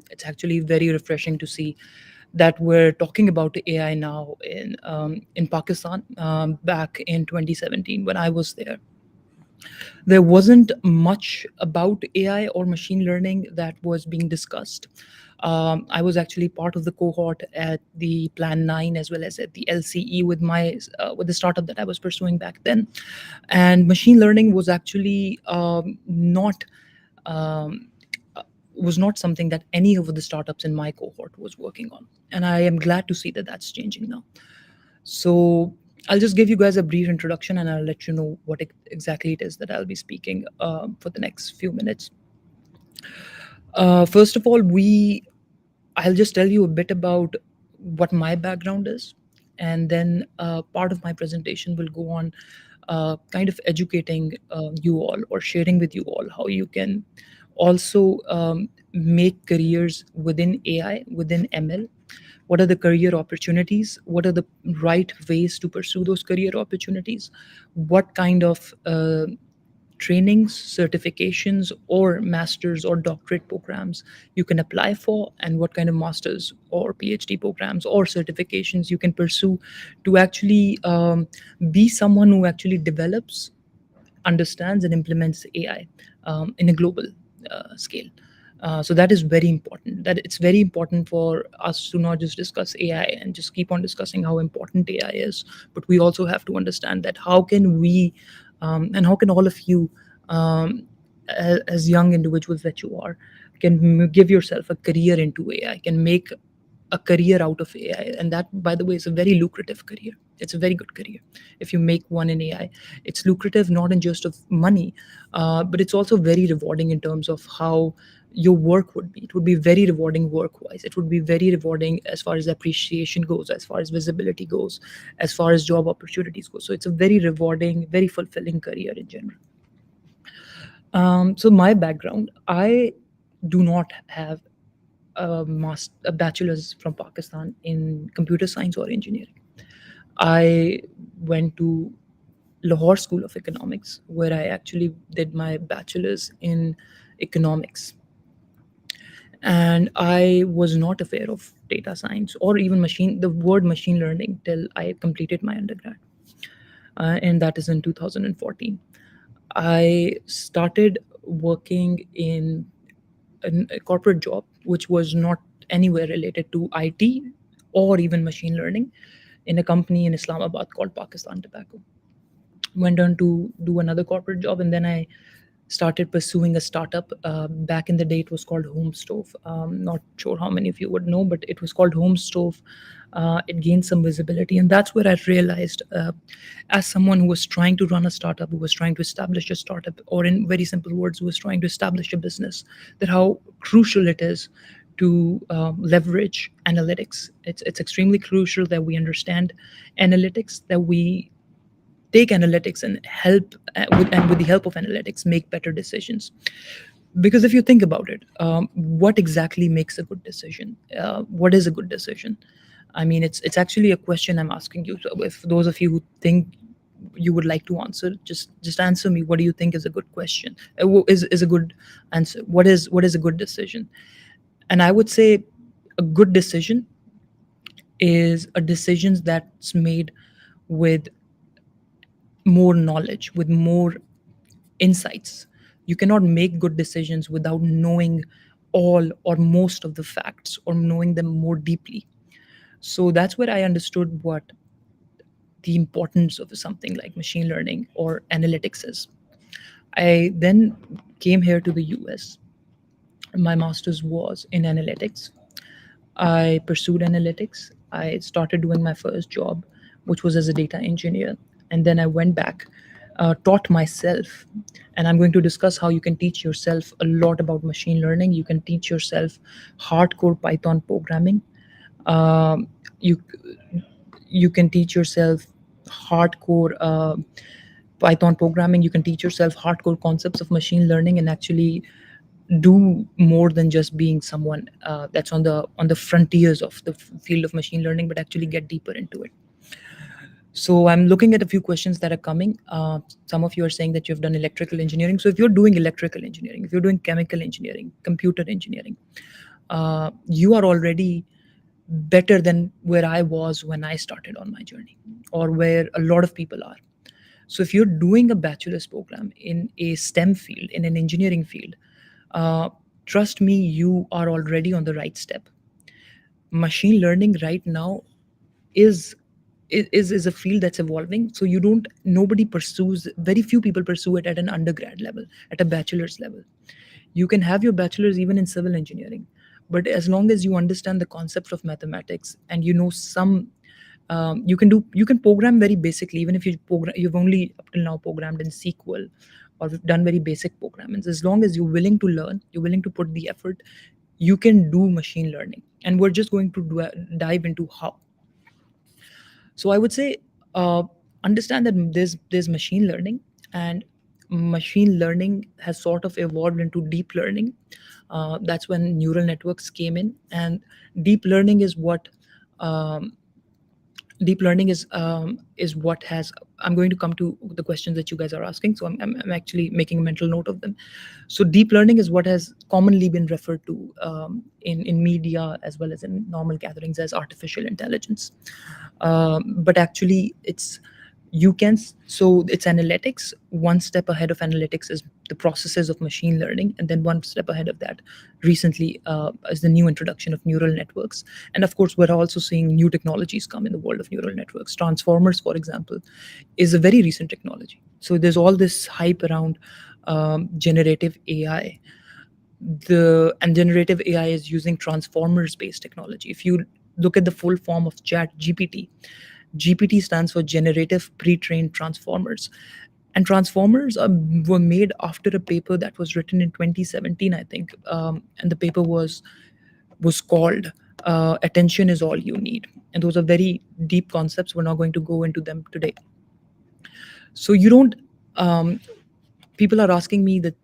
It's actually very refreshing to see that we're talking about AI now in Pakistan. Back in 2017, when I was there wasn't much about AI or machine learning that was being discussed. I was actually part of the cohort at the Plan 9 as well as at the LCE with my with the startup that I was pursuing back then, and machine learning was actually not. Um, was not something that any of the startups in my cohort was working on, and I am glad to see that that's changing now. So I'll just give you guys a brief introduction, and I'll let you know what exactly it is that I'll be speaking for the next few minutes. First of all, I'll just tell you a bit about what my background is, and then part of my presentation will go on kind of educating you all or sharing with you all how you can also make careers within AI, within ML. What are the career opportunities? What are the right ways to pursue those career opportunities? What kind of trainings, certifications, or master's or doctorate programs you can apply for, and what kind of master's or PhD programs or certifications you can pursue to actually be someone who actually develops, understands, and implements AI in a global scale. So that is very important. That it's very important for us to not just discuss AI and just keep on discussing how important AI is, but we also have to understand that how can we and how can all of you, as young individuals that you are, can give yourself a career into AI, can make a career out of AI. And that, by the way, is a very lucrative career. It's a very good career. If you make one in AI, it's lucrative not in just of money, but it's also very rewarding in terms of how your work would be. It would be very rewarding work wise. It would be very rewarding as far as appreciation goes, as far as visibility goes, as far as job opportunities go. So it's a very rewarding, very fulfilling career in general. So my background, I do not have a bachelor's from Pakistan in computer science or engineering. I went to Lahore School of Economics, where I actually did my bachelor's in economics. And I was not aware of data science or even the word machine learning till I completed my undergrad. And that is in 2014. I started working in a corporate job, which was not anywhere related to IT or even machine learning, in a company in Islamabad called Pakistan Tobacco. Went on to do another corporate job, and then I started pursuing a startup. Back in the day, it was called Home Stove. Not sure how many of you would know, but it was called Home Stove. It gained some visibility, and that's where I realized, as someone who was trying to run a startup, who was trying to establish a startup, or in very simple words, who was trying to establish a business, that how crucial it is to leverage analytics. It's extremely crucial that we understand analytics, that we take analytics and help with the help of analytics make better decisions. Because if you think about it, what exactly makes a good decision? What is a good decision? I mean, it's actually a question I'm asking you. So if those of you who think you would like to answer, just answer me. What do you think is a good question? Is a good answer? What is a good decision? And I would say a good decision is a decision that's made with more knowledge, with more insights. You cannot make good decisions without knowing all or most of the facts or knowing them more deeply. So that's where I understood what the importance of something like machine learning or analytics is. I then came here to the US. My master's was in analytics. I pursued analytics. I started doing my first job, which was as a data engineer. And then I went back, taught myself. And I'm going to discuss how you can teach yourself a lot about machine learning. You can teach yourself hardcore Python programming. Um, you you can teach yourself hardcore Python programming. You can teach yourself hardcore concepts of machine learning and actually do more than just being someone that's on the frontiers of the field of machine learning, but actually get deeper into it. So I'm looking at a few questions that are coming. Some of you are saying that you've done electrical engineering. So if you're doing electrical engineering, if you're doing chemical engineering, computer engineering, you are already better than where I was when I started on my journey, or where a lot of people are. So if you're doing a bachelor's program in a STEM field, in an engineering field, uh, trust me, you are already on the right step. Machine learning right now is is a field that's evolving. So you don't nobody pursues very few people pursue it at an undergrad level, at a bachelor's level. You can have your bachelor's even in civil engineering, but as long as you understand the concept of mathematics and you know some you can program very basically, even if you've only up till now programmed in SQL or done very basic programming. As long as you're willing to learn, you're willing to put the effort, you can do machine learning. And we're just going to dive into how. So I would say, understand that there's machine learning, and machine learning has sort of evolved into deep learning. That's when neural networks came in, and deep learning is what um, deep learning is what has. I'm going to come to the questions that you guys are asking, so I'm actually making a mental note of them. So deep learning is what has commonly been referred to in media as well as in normal gatherings as artificial intelligence. But actually it's you can so it's analytics. One step ahead of analytics is the processes of machine learning, and then one step ahead of that recently is the new introduction of neural networks. And of course we're also seeing new technologies come in the world of neural networks. Transformers, for example, is a very recent technology. So there's all this hype around generative AI. Generative AI is using transformers based technology. If you look at the full form of ChatGPT, GPT stands for generative pre-trained transformers. And transformers were made after a paper that was written in 2017, I think. And the paper was called "Attention is All You Need." And those are very deep concepts. We're not going to go into them today. So you don't. People are asking me that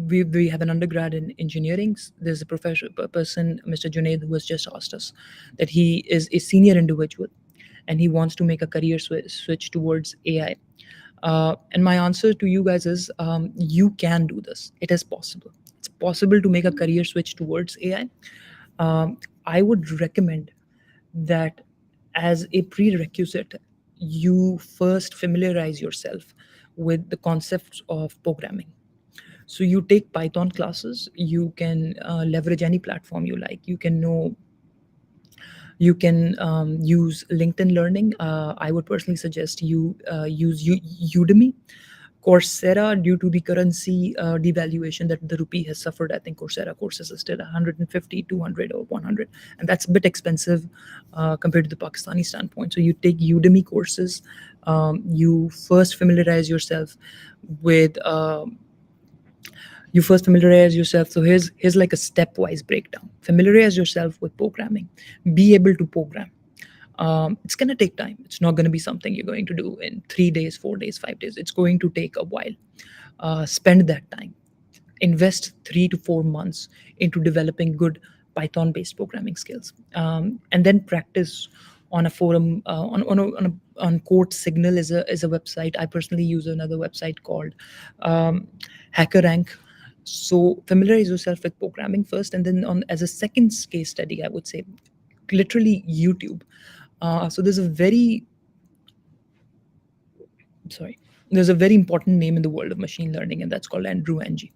we have an undergrad in engineering. There's a person, Mr. Junaid, who has just asked us that he is a senior individual and he wants to make a career switch towards AI. And my answer to you guys is you can do this. It is possible. It's possible to make a career switch towards AI. I would recommend that as a prerequisite, you first familiarize yourself with the concepts of programming. So you take Python classes. You can leverage any platform you like. You can use LinkedIn Learning. I would personally suggest you use Udemy. Coursera, due to the currency devaluation that the rupee has suffered, I think Coursera courses are still 150, 200, or 100, and that's a bit expensive compared to the Pakistani standpoint. So you take Udemy courses. You first familiarize yourself with so here's like a stepwise breakdown. Familiarize yourself with programming. Be able to program. It's going to take time. It's not going to be something you're going to do in 3 days, 4 days, 5 days. It's going to take a while. Spend that time. Invest 3 to 4 months into developing good Python based programming skills, and then practice on a forum, on Quote Signal is a website. I personally use another website called um, HackerRank. So familiarize yourself with programming first, and then on as a second case study, I would say literally YouTube. So sorry, there's a very important name in the world of machine learning, and that's called Andrew Ng,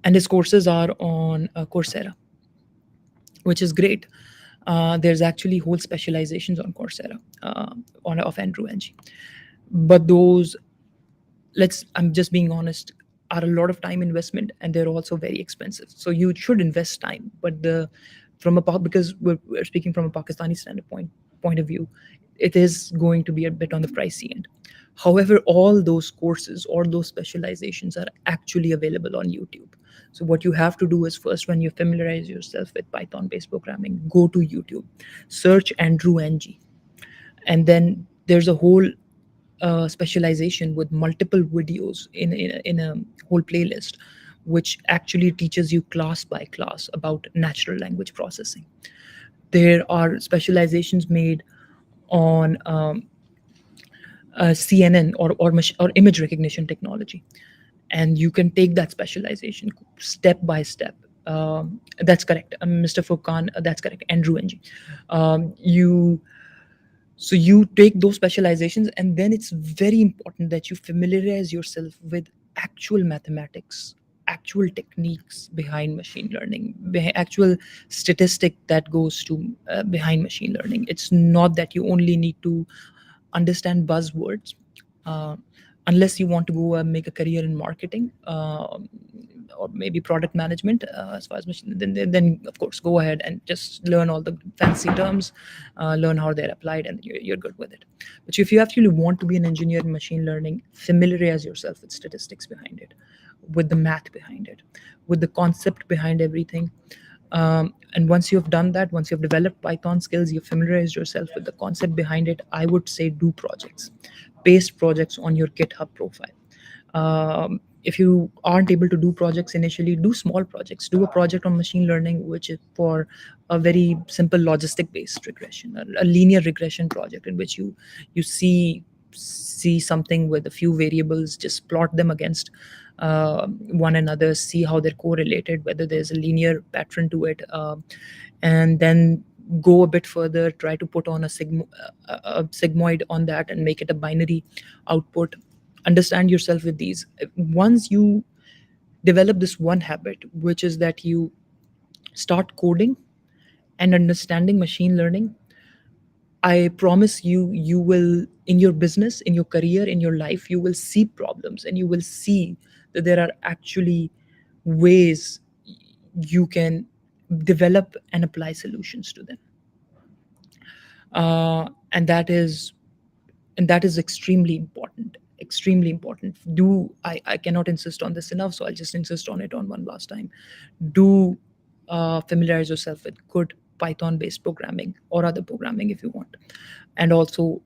and his courses are on Coursera, which is great. There's actually whole specializations on Coursera on of Andrew Ng, but those, I'm just being honest, are a lot of time investment, and they're also very expensive. So you should invest time, but because we're speaking from a Pakistani standpoint point of view, it is going to be a bit on the pricey end. However, all those courses, all those specializations are actually available on YouTube. So what you have to do is, first, when you familiarize yourself with Python based programming, go to YouTube, search Andrew Ng, and then there's a whole specialization with multiple videos in a whole playlist, which actually teaches you class by class about natural language processing. There are specializations made on CNN, or image recognition technology, and you can take that specialization step by step. That's correct, Mr. Furkan. That's correct, Andrew Ng. You So you take those specializations, and then it's very important that you familiarize yourself with actual mathematics, actual techniques behind machine learning, actual statistic that goes to behind machine learning. It's not that you only need to understand buzzwords. uh, unless you want to go and make a career in marketing, or maybe product management, as far as machine, then of course go ahead and just learn all the fancy terms, learn how they're applied, and you're good with it. But if you actually want to be an engineer in machine learning, familiarize yourself with statistics behind it, with the math behind it, with the concept behind everything. And once you've done that, once you've developed Python skills, you've familiarized yourself with the concept behind it, I would say do projects, paste projects on your GitHub profile. If you aren't able to do projects initially, do small projects. Do a project on machine learning, which is for a very simple logistic based regression, a linear regression project, in which you see something with a few variables, just plot them against one another, see how they're correlated, whether there's a linear pattern to it, and then go a bit further, try to put on a sigmoid on that and make it a binary output. Understand yourself with these. Once you develop this one habit, which is that you start coding and understanding machine learning, I promise you, you will, in your business, in your career, in your life, you will see problems, and you will see that there are actually ways you can develop and apply solutions to them. And that is extremely important. Extremely important. I cannot insist on this enough, so I'll just insist on it on one last time. Do familiarize yourself with good Python based programming, or other programming if you want, and also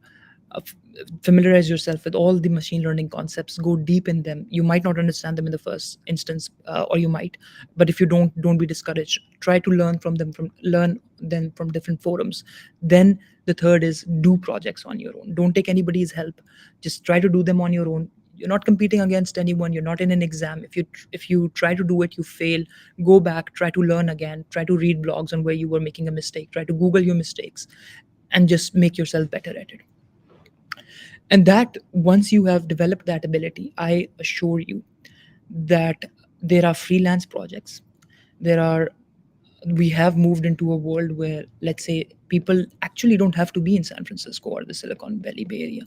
uh, f- familiarize yourself with all the machine learning concepts. Go deep in them. You might not understand them in the first instance, or you might, but if you don't be discouraged. Try to learn them from different forums. Then the third is, do projects on your own. Don't take anybody's help. Just try to do them on your own. You're not competing against anyone. You're not in an exam. If you try to do it, you fail, go back, try to learn again, try to read blogs on where you were making a mistake, try to Google your mistakes, and just make yourself better at it. And that, once you have developed that ability, I assure you that there are freelance projects. There are We have moved into a world where, let's say, people actually don't have to be in San Francisco or the Silicon Valley Bay Area.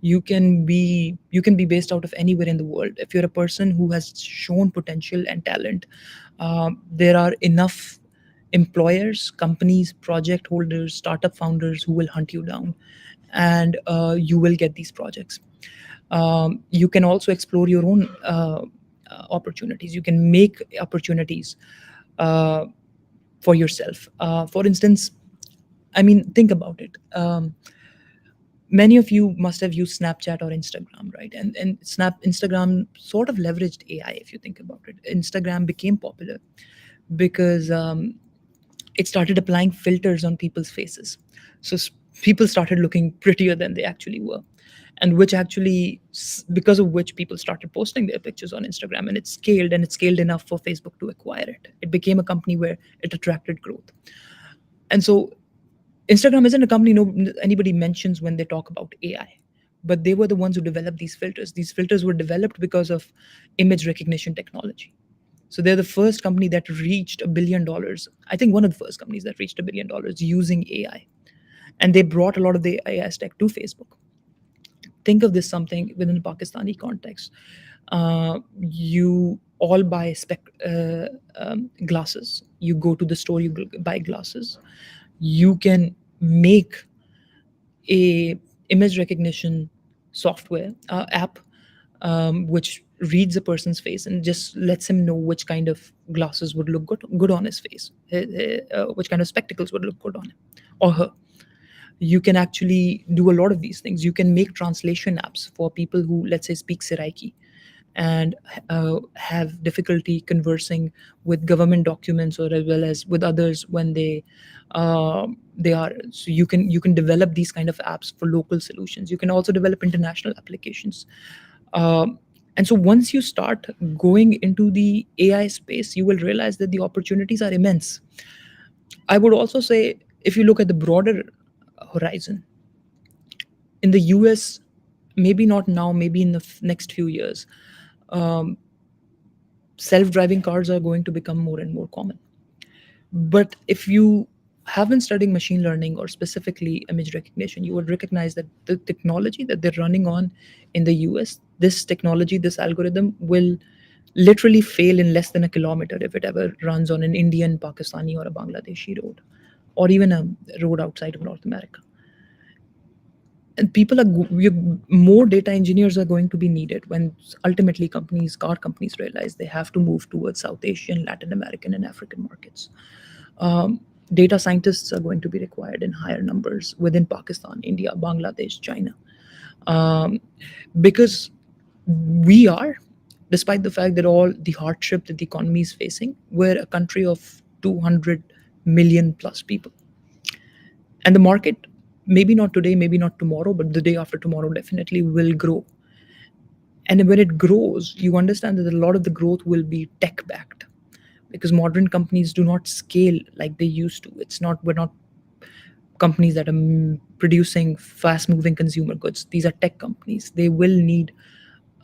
You can be based out of anywhere in the world. If you're a person who has shown potential and talent, there are enough employers, companies, project holders, startup founders who will hunt you down, and you will get these projects. You can also explore your own opportunities. You can make opportunities uh, for yourself. For instance, I mean, think about it. Many of you must have used Snapchat or Instagram, right? And Instagram sort of leveraged AI. If you think about it, Instagram became popular because it started applying filters on people's faces. So people started looking prettier than they actually were, and which actually, because of which people started posting their pictures on Instagram, and it scaled enough for Facebook to acquire it. It became a company where it attracted growth. And so Instagram isn't a company anybody mentions when they talk about AI, but they were the ones who developed these filters. These filters were developed because of image recognition technology. So they're the first company that reached $1 billion. I think one of the first companies that reached $1 billion using AI. And they brought a lot of the AI stack to Facebook. Think of this something within the Pakistani context. You all buy glasses. You go to the store, you buy glasses. You can make a image recognition software app, which reads a person's face and just lets him know which kind of glasses would look good on his face, which kind of spectacles would look good on him or her. You can actually do a lot of these things. You can make translation apps for people who, let's say, speak Seraiki and have difficulty conversing with government documents or as well as with others when they are. So you can develop these kind of apps for local solutions. You can also develop international applications. And so once you start going into the AI space, you will realize that the opportunities are immense. I would also say, if you look at the broader horizon, in the US, maybe not now, maybe in the next few years, um, self-driving cars are going to become more and more common. But if you have been studying machine learning or specifically image recognition, you would recognize that the technology that they're running on in the US, this technology, this algorithm will literally fail in less than a kilometer if it ever runs on an Indian, Pakistani, or a Bangladeshi road, or even a road outside of North America. And more data engineers are going to be needed when ultimately car companies realize they have to move towards South Asian, Latin American, and African markets. Data scientists are going to be required in higher numbers within Pakistan, India, Bangladesh, China, um, because we are, despite the fact that all the hardship that the economy is facing, we're a country of 200 million plus people. And the market, maybe not today, maybe not tomorrow, but the day after tomorrow definitely will grow. And when it grows, you understand that a lot of the growth will be tech backed, because modern companies do not scale like they used to. We're not companies that are producing fast moving consumer goods. These are tech companies. They will need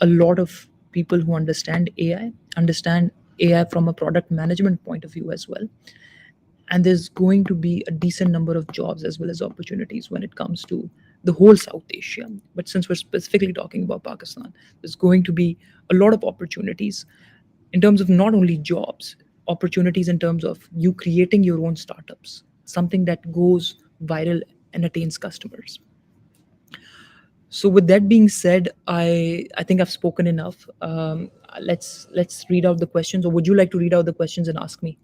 a lot of people who understand AI from a product management point of view as well. And there's going to be a decent number of jobs as well as opportunities when it comes to the whole South Asia. But since we're specifically talking about Pakistan, there's going to be a lot of opportunities in terms of not only jobs, opportunities in terms of you creating your own startups, something that goes viral and attains customers. So with that being said, I think I've spoken enough. Let's read out the questions, or would you like to read out the questions and ask me?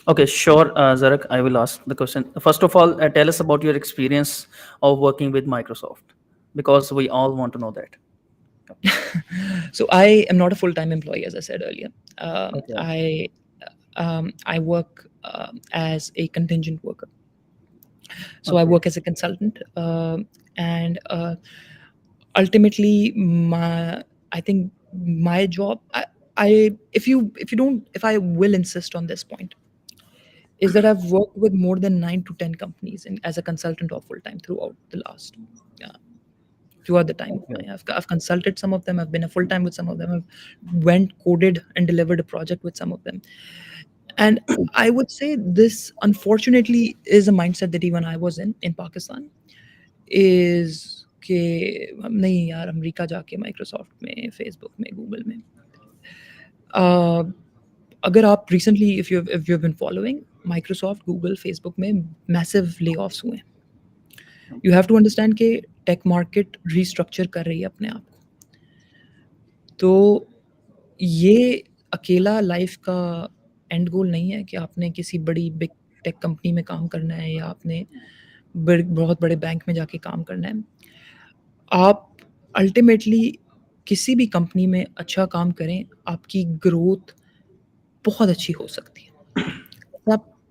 Okay, sure, Zarak. I will ask the question. First of all, tell us about your experience of working with Microsoft, because we all want to know that. So I am not a full-time employee, as I said earlier. Okay. I work as a contingent worker. So I Okay. work as a consultant, and ultimately, I think my job. If I will insist on this point, is that I've worked with more than 9 to 10 companies as a consultant or full time uh, throughout the time of Okay. I've consulted some of them. I've been a full time with some of them. I've went coded and delivered a project with some of them. And I would say this, unfortunately, is a mindset that even I was in Pakistan. Is कि नहीं यार, America जाके Microsoft में, Facebook में, Google में, अगर आप recently, if you have been following, Microsoft, Google, Facebook में मैसिव ले ऑफ्स हुए हैं. यू हैव टू अंडरस्टैंड कि टेक मार्केट रीस्ट्रक्चर कर रही है अपने आप को. तो ये अकेला लाइफ का एंड गोल नहीं है कि आपने किसी बड़ी बिग टेक कंपनी में काम करना है या आपने बहुत बड़े बैंक में जाके काम करना है। आप अल्टीमेटली किसी भी कंपनी में अच्छा काम करें, आपकी ग्रोथ बहुत अच्छी हो सकती है।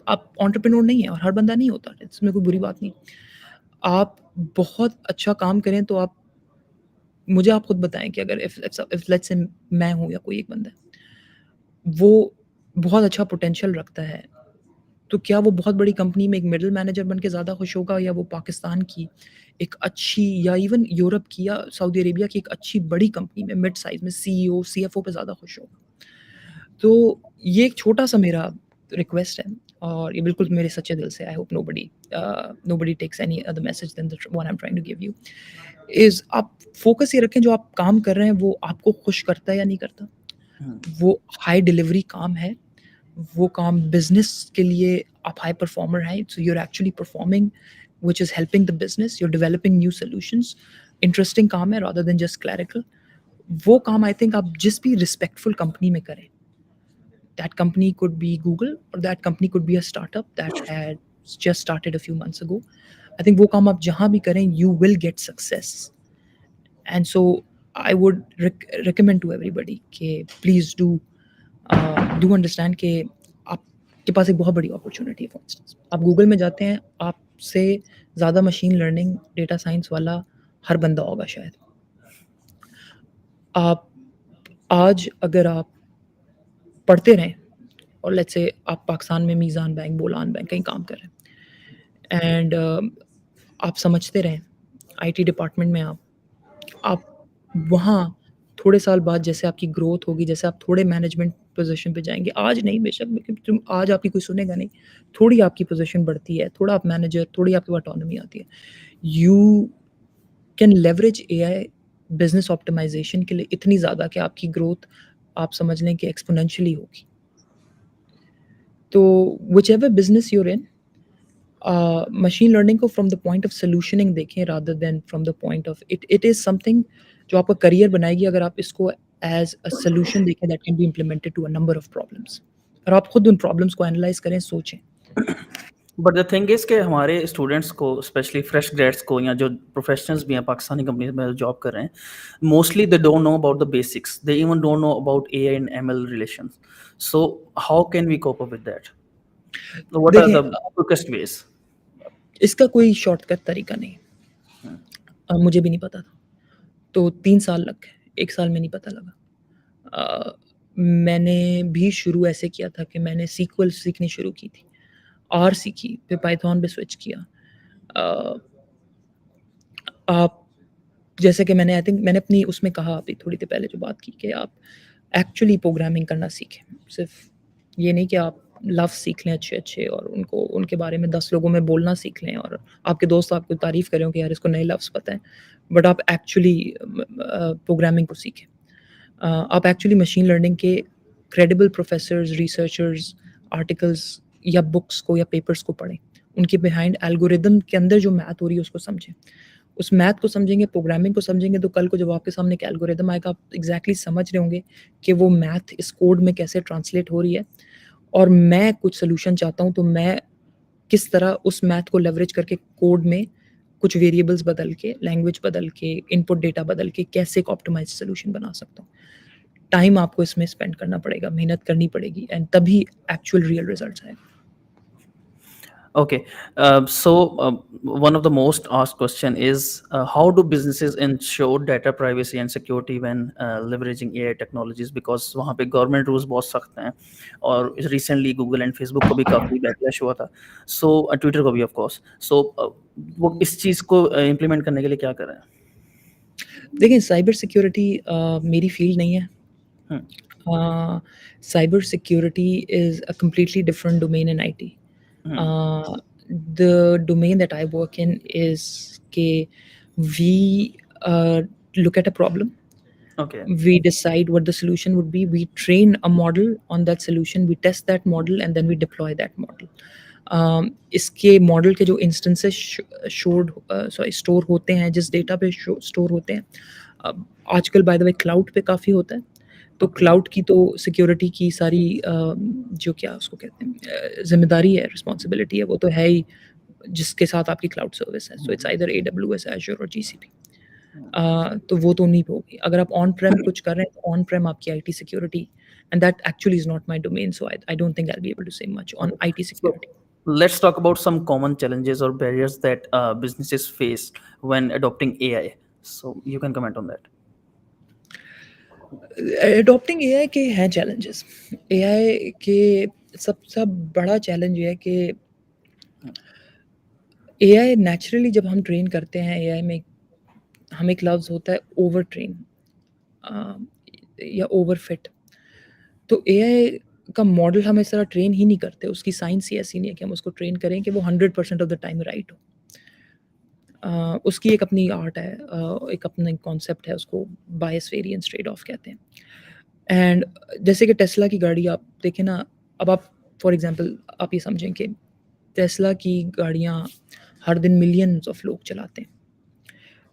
आप एंटरप्रेन्योर नहीं है और हर बंदा नहीं होता, इसमें कोई बुरी बात नहीं। आप बहुत अच्छा काम करें तो आप मुझे आप खुद बताएं कि अगर इफ लेट्स से मैं हूँ या कोई एक बंदा है, वो बहुत अच्छा पोटेंशियल रखता है, तो क्या वो बहुत बड़ी कंपनी में एक मिडल मैनेजर बन के ज़्यादा खुश होगा या वो पाकिस्तान की एक अच्छी या इवन यूरोप की या सऊदी अरेबिया की एक अच्छी बड़ी कंपनी में मिड साइज़ में सीईओ, सीएफओ पे ज़्यादा खुश होगा? तो ये एक छोटा-सा मेरा रिक्वेस्ट है और ये बिल्कुल मेरे सच्चे दिल से, I hope nobody takes any other message than the one I am trying to give you, is आप फ़ोकस ये रखें जो आप काम कर रहे हैं वो आपको खुश करता है या नहीं करता। वो हाई डिलीवरी काम है, वो काम बिज़नेस के लिए आप हाई परफॉर्मर हैं, so you are actually performing which is helping the business, you are developing new solutions, interesting काम है रादर देन जस्ट क्लरिकल। वो काम आई थिंक आप जिस भी रिस्पेक्टफुल कंपनी में करें, that company could be Google or that company could be a startup that had just started a few months ago. I think वो काम आप जहाँ भी करें, you will get success. And so I would recommend to everybody कि please do understand कि आपके पास एक बहुत बड़ी अपॉर्चुनिटी है। फॉर इंस्टेंस आप गूगल में जाते हैं, आपसे ज़्यादा मशीन लर्निंग डेटा साइंस वाला हर बंदा होगा शायद। आप आज अगर आप पढ़ते रहें और लेट्स से आप पाकिस्तान में मीज़ान बैंक, बोलान बैंक कहीं काम कर रहे हैं एंड आप समझते रहें आईटी डिपार्टमेंट में आप वहाँ थोड़े साल बाद जैसे आपकी ग्रोथ होगी, जैसे आप थोड़े मैनेजमेंट पोजीशन पे जाएँगे, आज नहीं बेशक, लेकिन तुम आज आपकी कोई सुनेगा नहीं, थोड़ी आपकी पोजीशन बढ़ती है, थोड़ा आप मैनेजर, थोड़ी आपकी ऑटोनॉमी आती है। You can leverage AI business optimisation के लिए इतनी ज़्यादा कि आपकी ग्रोथ आप समझ लें कि एक्सपोनेंशियली होगी। तो whichever business you are in, machine learning को from the point of solutioning देखें rather than from the point of it is something जो आपका करियर बनाएगी अगर आप इसको एज अ सॉल्यूशन देखें that can be implemented to a number of problems, और आप खुद उन प्रॉब्लम्स को एनालाइज करें, सोचें। बट द थिंग इज कि हमारे स्टूडेंट्स को, स्पेशली फ्रेश ग्रेड्स को या जो प्रोफेशनल्स भी हैं पाकिस्तानी कंपनीज में जॉब कर रहे हैं, mostly they don't know about the basics, they even don't know about AI and ML relations. So how can we cope up with that? What are देखें, द क्विकेस्ट वेज? इसका कोई shortcut तरीका नहीं है। मुझे भी नहीं पता था, तो 3 साल लग गए, 1 साल में नहीं पता लगा। मैंने भी शुरू ऐसे किया था कि मैंने सीक्वल सीखनी शुरू की थी, आर सीखी, फिर पाइथन पे स्विच किया। आप जैसे कि मैंने आई थिंक मैंने अपनी उसमें कहा अभी थोड़ी देर पहले जो बात की कि आप एक्चुअली प्रोग्रामिंग करना सीखें, सिर्फ ये नहीं कि आप लफ्ज़ सीख लें अच्छे अच्छे और उनको उनके बारे में 10 लोगों में बोलना सीख लें और आपके दोस्त आपको तारीफ़ करें कि यार इसको नए लफ्ज़ पता है, बट आप एक्चुअली प्रोग्रामिंग को सीखें। आप एक्चुअली मशीन लर्निंग के क्रेडिबल प्रोफेसर्स, रिसर्चर्स, आर्टिकल्स या बुक्स को या पेपर्स को पढ़ें, उनके बिहाइंड एल्गोरिदम के अंदर जो मैथ हो रही है उसको समझें। उस मैथ को समझेंगे, प्रोग्रामिंग को समझेंगे, तो कल को जब आपके सामने एक एल्गोरिदम आएगा, आप एग्जैक्टली समझ रहे होंगे कि वो मैथ इस कोड में कैसे ट्रांसलेट हो रही है और मैं कुछ सोल्यूशन चाहता हूँ तो मैं किस तरह उस मैथ को लेवरेज करके कोड में कुछ वेरिएबल्स बदल के, लैंग्वेज बदल के, इनपुट डेटा बदल के कैसे एक ऑप्टिमाइज सोल्यूशन बना सकता हूँ। टाइम आपको इसमें स्पेंड करना पड़ेगा, मेहनत करनी पड़ेगी एंड तभी एक्चुअल रियल रिजल्ट्स आएगा। Okay, one of the most asked question is how do businesses ensure data privacy and security when leveraging AI technologies? Because वहाँ पे government rules बहुत सख्त हैं और recently Google and Facebook को भी काफ़ी backlash हुआ था, so Twitter को भी of course, so वो इस चीज़ को implement करने के लिए क्या कर रहे हैं? देखिए, साइबर सिक्योरिटी मेरी फील्ड नहीं है। Cyber security is a completely different domain in IT. The domain that I work in is we look at a problem. Okay. We decide what the solution would be. We train a model on that solution. We test that model and then we deploy that model. इसके model के जो instances store होते हैं, जिस data पे store होते हैं, आजकल बाय द वे क्लाउड पे काफ़ी होता है, तो Okay. क्लाउड की तो सिक्योरिटी की सारी जो क्या उसको कहते हैं जिम्मेदारी है, रिस्पॉन्सिबिलिटी है, वो तो है ही जिसके साथ आपकी क्लाउड सर्विस है। So it's either AWS, Azure और GCP। तो वो तो नहीं होगी। अगर आप ऑन प्रेम कुछ कर रहे हैं तो ऑन प्रेम आपकी IT security, and that actually is not my domain, so I don't think I will be able to say much on Okay. IT So security. let's talk about some common challenges or barriers that businesses face when adopting AI. So you can comment on that. Adopting AI के हैं challenges. AI के सबसे बड़ा challenge ये है कि AI naturally जब हम ट्रेन करते हैं AI में, हम एक लफ्ज़ होता है ओवर ट्रेन या ओवर फिट। तो AI का मॉडल हम इस तरह ट्रेन ही नहीं करते, उसकी साइंस ही ऐसी नहीं है कि हम उसको ट्रेन करें कि वो 100% ऑफ द टाइम राइट हो। उसकी एक अपनी आर्ट है, एक अपना कॉन्सेप्ट है, उसको बायस वेरिएंस ट्रेड ऑफ कहते हैं। एंड जैसे कि टेस्ला की गाड़ी आप देखें ना, अब आप फॉर एग्जांपल आप ये समझें कि टेस्ला की गाड़ियाँ हर दिन मिलियंस ऑफ लोग चलाते हैं,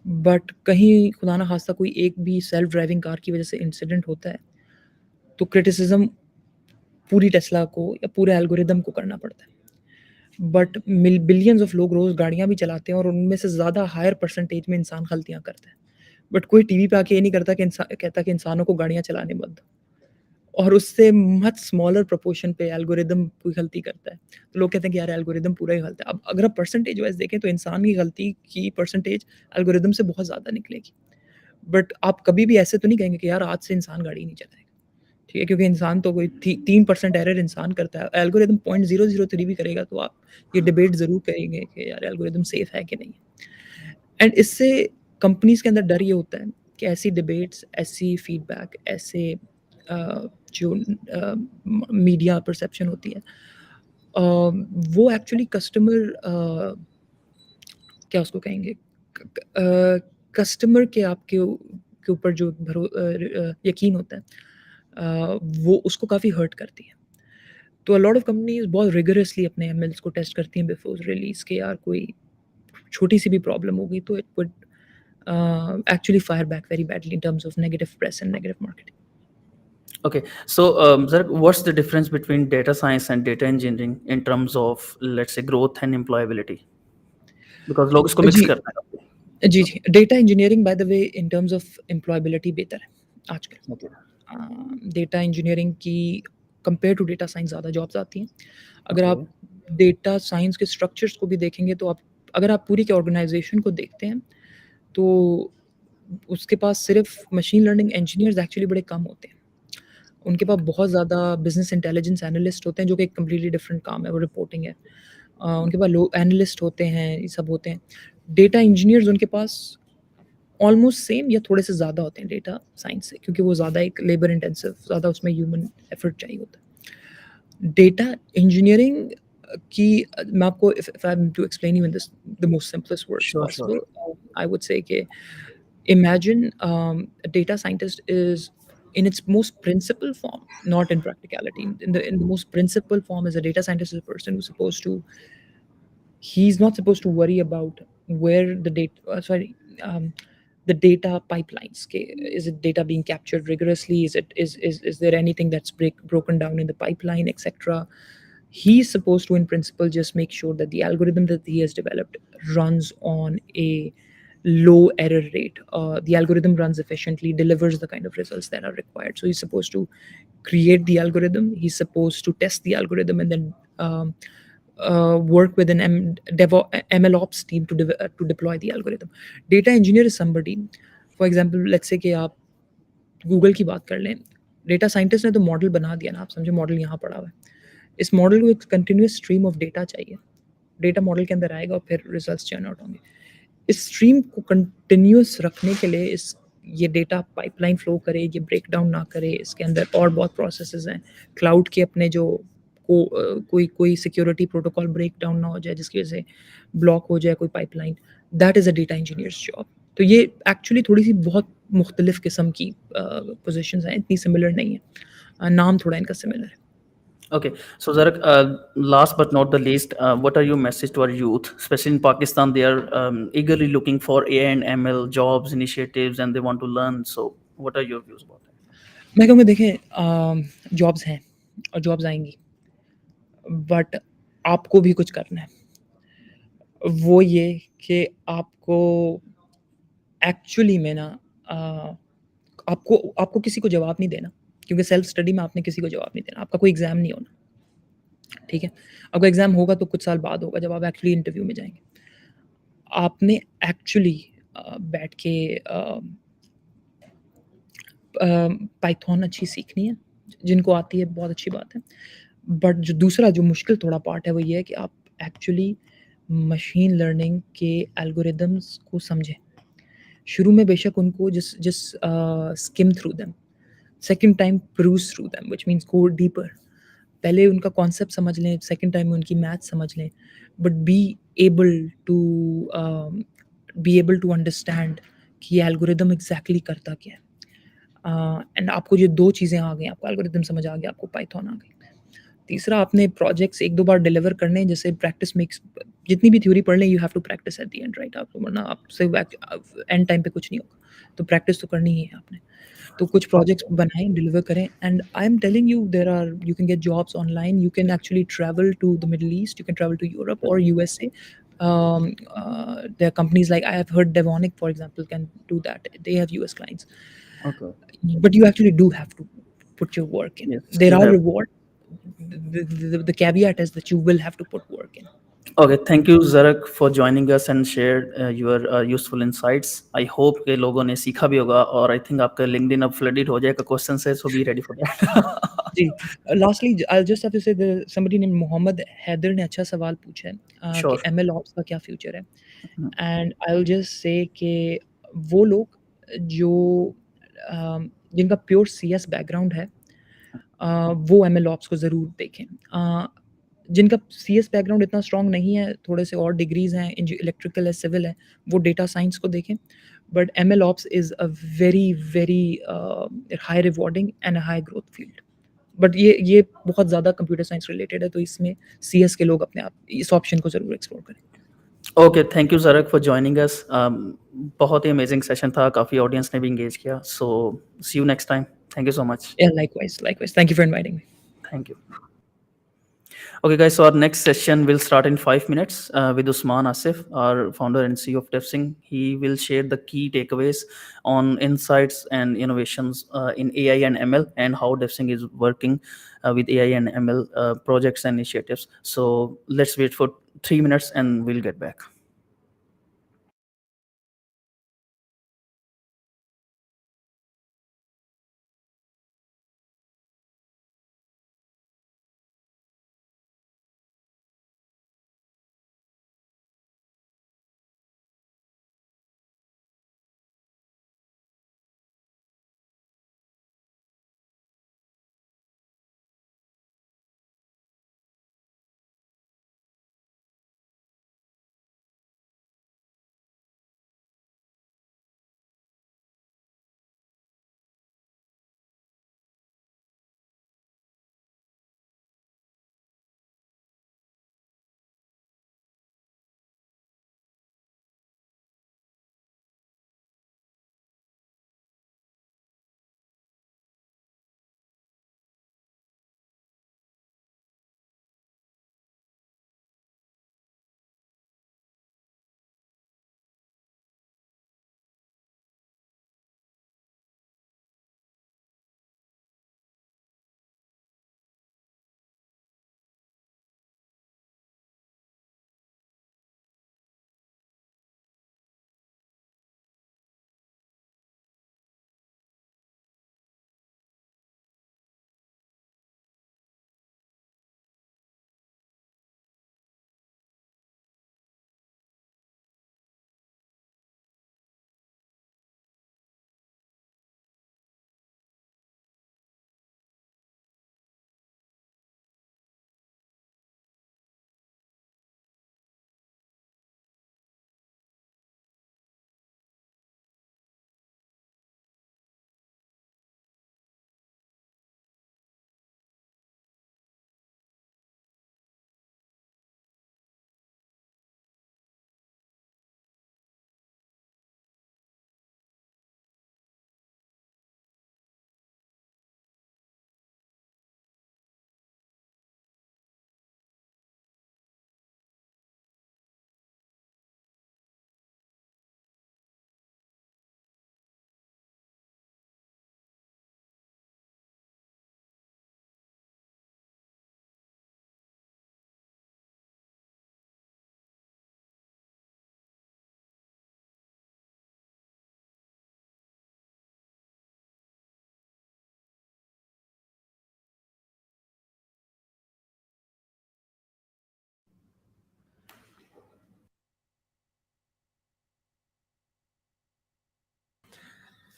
बट कहीं खुदा ना खास्ता कोई एक भी सेल्फ ड्राइविंग कार की वजह से इंसिडेंट होता है तो क्रिटिसिज्म पूरी टेस्ला को या पूरे एल्गोरिदम को करना पड़ता है। बट बिलियंस ऑफ लोग रोज़ गाड़ियाँ भी चलाते हैं और उनमें से ज़्यादा हायर परसेंटेज में इंसान गलतियाँ करते हैं। बट कोई टीवी पे आके ये नहीं करता कि कहता कि इंसानों को गाड़ियाँ चलाने मत दो, और उससे मच स्मॉलर प्रोपोर्शन पे एल्गोरिदम कोई गलती करता है तो लोग कहते हैं कि यार एल्गोरिदम पूरा ही गलत है। अब अगर आप परसेंटेज वाइज देखें तो इंसान की गलती की परसेंटेज एल्गोरिदम से बहुत ज़्यादा निकलेगी। बट आप कभी भी ऐसे तो नहीं कहेंगे कि यार आज से इंसान गाड़ी नहीं चलाएगा, ठीक है, क्योंकि इंसान तो कोई 3% एरर इंसान करता है, एल्गोरिदम 0.003 भी करेगा तो आप ये डिबेट ज़रूर करेंगे कि यार एल्गोरिदम सेफ है कि नहीं है। एंड इससे कंपनीज के अंदर डर ये होता है कि ऐसी डिबेट्स, ऐसी फीडबैक, ऐसे जो मीडिया परसेप्शन होती है, वो एक्चुअली कस्टमर क्या उसको कहेंगे, कस्टमर के आपके के ऊपर जो यकीन होता है, वो उसको काफ़ी हर्ट करती है। तो अ लॉट ऑफ कंपनीज बहुत रिगरसली अपने एमएल्स को टेस्ट करती हैं बिफोर रिलीज के, यार कोई छोटी सी भी प्रॉब्लम होगी तो it would actually fire back very badly in terms of negative press and negative marketing. Okay, so Zarek, what's the difference between data science and data engineering in terms of, let's say, growth and employability? Because लोग इसको mix जी करते हैं. जी जी data engineering by the way in terms of employability बेहतर है आजकल। Okay. डेटा इंजीनियरिंग की कंपेयर टू डेटा साइंस ज़्यादा जॉब्स आती हैं। अगर Okay. आप डेटा साइंस के स्ट्रक्चर्स को भी देखेंगे तो आप, अगर आप पूरी के ऑर्गेनाइजेशन को देखते हैं तो उसके पास सिर्फ मशीन लर्निंग इंजीनियर्स एक्चुअली बड़े कम होते हैं। उनके पास बहुत ज़्यादा बिजनेस इंटेलिजेंस एनालिस्ट होते हैं जो कि एक कम्प्लीटली डिफरेंट काम है, वो रिपोर्टिंग है। उनके पास लोग एनालिस्ट होते हैं, ये सब होते हैं। डेटा इंजीनियर्स उनके पास ऑलमोस्ट सेम या थोड़े से ज़्यादा होते हैं डेटा साइंस से, क्योंकि वो ज़्यादा एक लेबर इंटेंसिव, ज़्यादा उसमें ह्यूमन एफर्ट चाहिए होता है। डेटा इंजीनियरिंग की मैं आपको if I am to explain you in this the most simplest words Sure, sure. Possible, I would say कि imagine a data scientist is in its most principal form, not in practicality. In the most principal form, as a data scientist is a person who's supposed to, he's not supposed to worry about where the data the data pipelines, okay, is it data being captured rigorously, is there anything that's broken down in the pipeline, etc. He's supposed to in principle just make sure that the algorithm that he has developed runs on a low error rate, the algorithm runs efficiently, delivers the kind of results that are required. So he's supposed to create the algorithm, he's supposed to test the algorithm, and then work with an ML ops team to deploy the algorithm. Data engineer is somebody, for example, let's say कि आप Google की बात कर लें, data scientist ने तो model बना दिया ना, आप समझे मॉडल यहाँ पड़ा हुआ है, इस मॉडल को एक कंटिन्यूस स्ट्रीम ऑफ डेटा चाहिए, डेटा मॉडल के अंदर आएगा और फिर रिजल्ट्स जन आउट होंगे। इस स्ट्रीम को कंटिन्यूस रखने के लिए इस ये डेटा पाइपलाइन फ्लो करे, ये ब्रेक डाउन ना करे, इसके अंदर और बहुत प्रोसेसेस हैं, क्लाउड के अपने जो कोई सिक्योरिटी प्रोटोकॉल ब्रेक डाउन ना हो जाए जिसकी वजह से ब्लॉक हो जाए कोई pipeline, that is a data engineers job. तो ये एक्चुअली थोड़ी सी बहुत मुख्तलिफ किस्म की पोजीशंस हैं, इतनी सिमिलर नहीं है, नाम थोड़ा इनका सिमिलर है। Okay, so Zarek, last but not the least, what are your message to our youth, especially in Pakistan? They are eagerly looking for AI and ML jobs, initiatives, and they want to learn. So, what are your views about that? मैं कहूँगा देखें, jobs हैं और jobs आएँगी, but आपको भी कुछ करना है। वो ये कि आपको एक्चुअली में ना अ, आपको आपको किसी को जवाब नहीं देना, क्योंकि सेल्फ स्टडी में आपने किसी को जवाब नहीं देना। आपका कोई एग्ज़ाम नहीं होना, ठीक है? आपका एग्ज़ाम होगा तो कुछ साल बाद होगा, जब आप एक्चुअली इंटरव्यू में जाएँगे। आपने एक्चुअली बैठ के पाइथन अच्छी सीखनी है, जिनको आती है बहुत अच्छी बात है। बट जो दूसरा जो मुश्किल थोड़ा पार्ट है वो ये है कि आप एक्चुअली मशीन लर्निंग के एल्गोरिदम्स को समझें। शुरू में बेशक उनको skim through them, second time peruse through them which means go deeper. पहले उनका कॉन्सेप्ट समझ लें, सेकंड टाइम में उनकी मैथ समझ लें, but able to be able to understand कि ये एल्गोरिदम एग्जैक्टली करता क्या है। एंड आपको ये 2 चीज़ें आ गई, आपको एल्गोरिदम समझ आ गया, आपको पाइथन आ गई। तीसरा, आपने प्रोजेक्ट्स 1-2 बार डिलीवर करने हैं, जैसे प्रैक्टिस मेक्स, जितनी भी थ्योरी पढ़ लें, you have to practise at the end, right? आपको वरना आपसे एंड टाइम पे कुछ नहीं होगा। तो प्रैक्टिस तो करनी ही है आपने। तो कुछ प्रोजेक्ट्स बनाएँ, डिलीवर करें, and I am telling you there are you can get jobs online, you can actually travel to the Middle East, you can travel to Europe or USA. There are companies like I have heard Devonic, for example, can do that. They have US clients. Okay. But you actually do have to put your work in. Yes, There you are have. rewards. The caveat is that you will have to put work in. Okay, thank you Zarak for joining us and shared your useful insights. I hope के लोगों ने सीखा भी होगा और I think आपका LinkedIn अब flooded हो जाएगा क्वेश्चन से, so be ready for that. Ji, lastly, I'll just have to say somebody named Mohammed Haider ने अच्छा सवाल पूछा है कि Sure. ML ops का क्या फ्यूचर है? Mhm. And I will just say कि वो लोग जो जिनका प्योर सीएस बैकग्राउंड है, वो एमएल ऑप्स को ज़रूर देखें। जिनका सीएस बैकग्राउंड इतना स्ट्रॉन्ग नहीं है, थोड़े से और डिग्रीज़ हैं, इलेक्ट्रिकल है, सिविल है, वो डेटा साइंस को देखें। But ML ops is a very very high rewarding and a high growth field. But ये बहुत ज़्यादा कंप्यूटर साइंस रिलेटेड है, तो इसमें सीएस के लोग अपने आप इस ऑप्शन को ज़रूर एक्सप्लोर करें। Okay, thank you Zarak for joining us. बहुत ही amazing session था, काफ़ी audience ने भी engage किया. So see you next time. Thank you so much. Yeah, likewise. Thank you for inviting me. Thank you. Okay, guys, so our next session will start in 5 minutes with Usman Asif, our founder and CEO of Devsinc. He will share the key takeaways on insights and innovations in AI and ML and how Devsinc is working with AI and ML projects and initiatives. So let's wait for 3 minutes and we'll get back.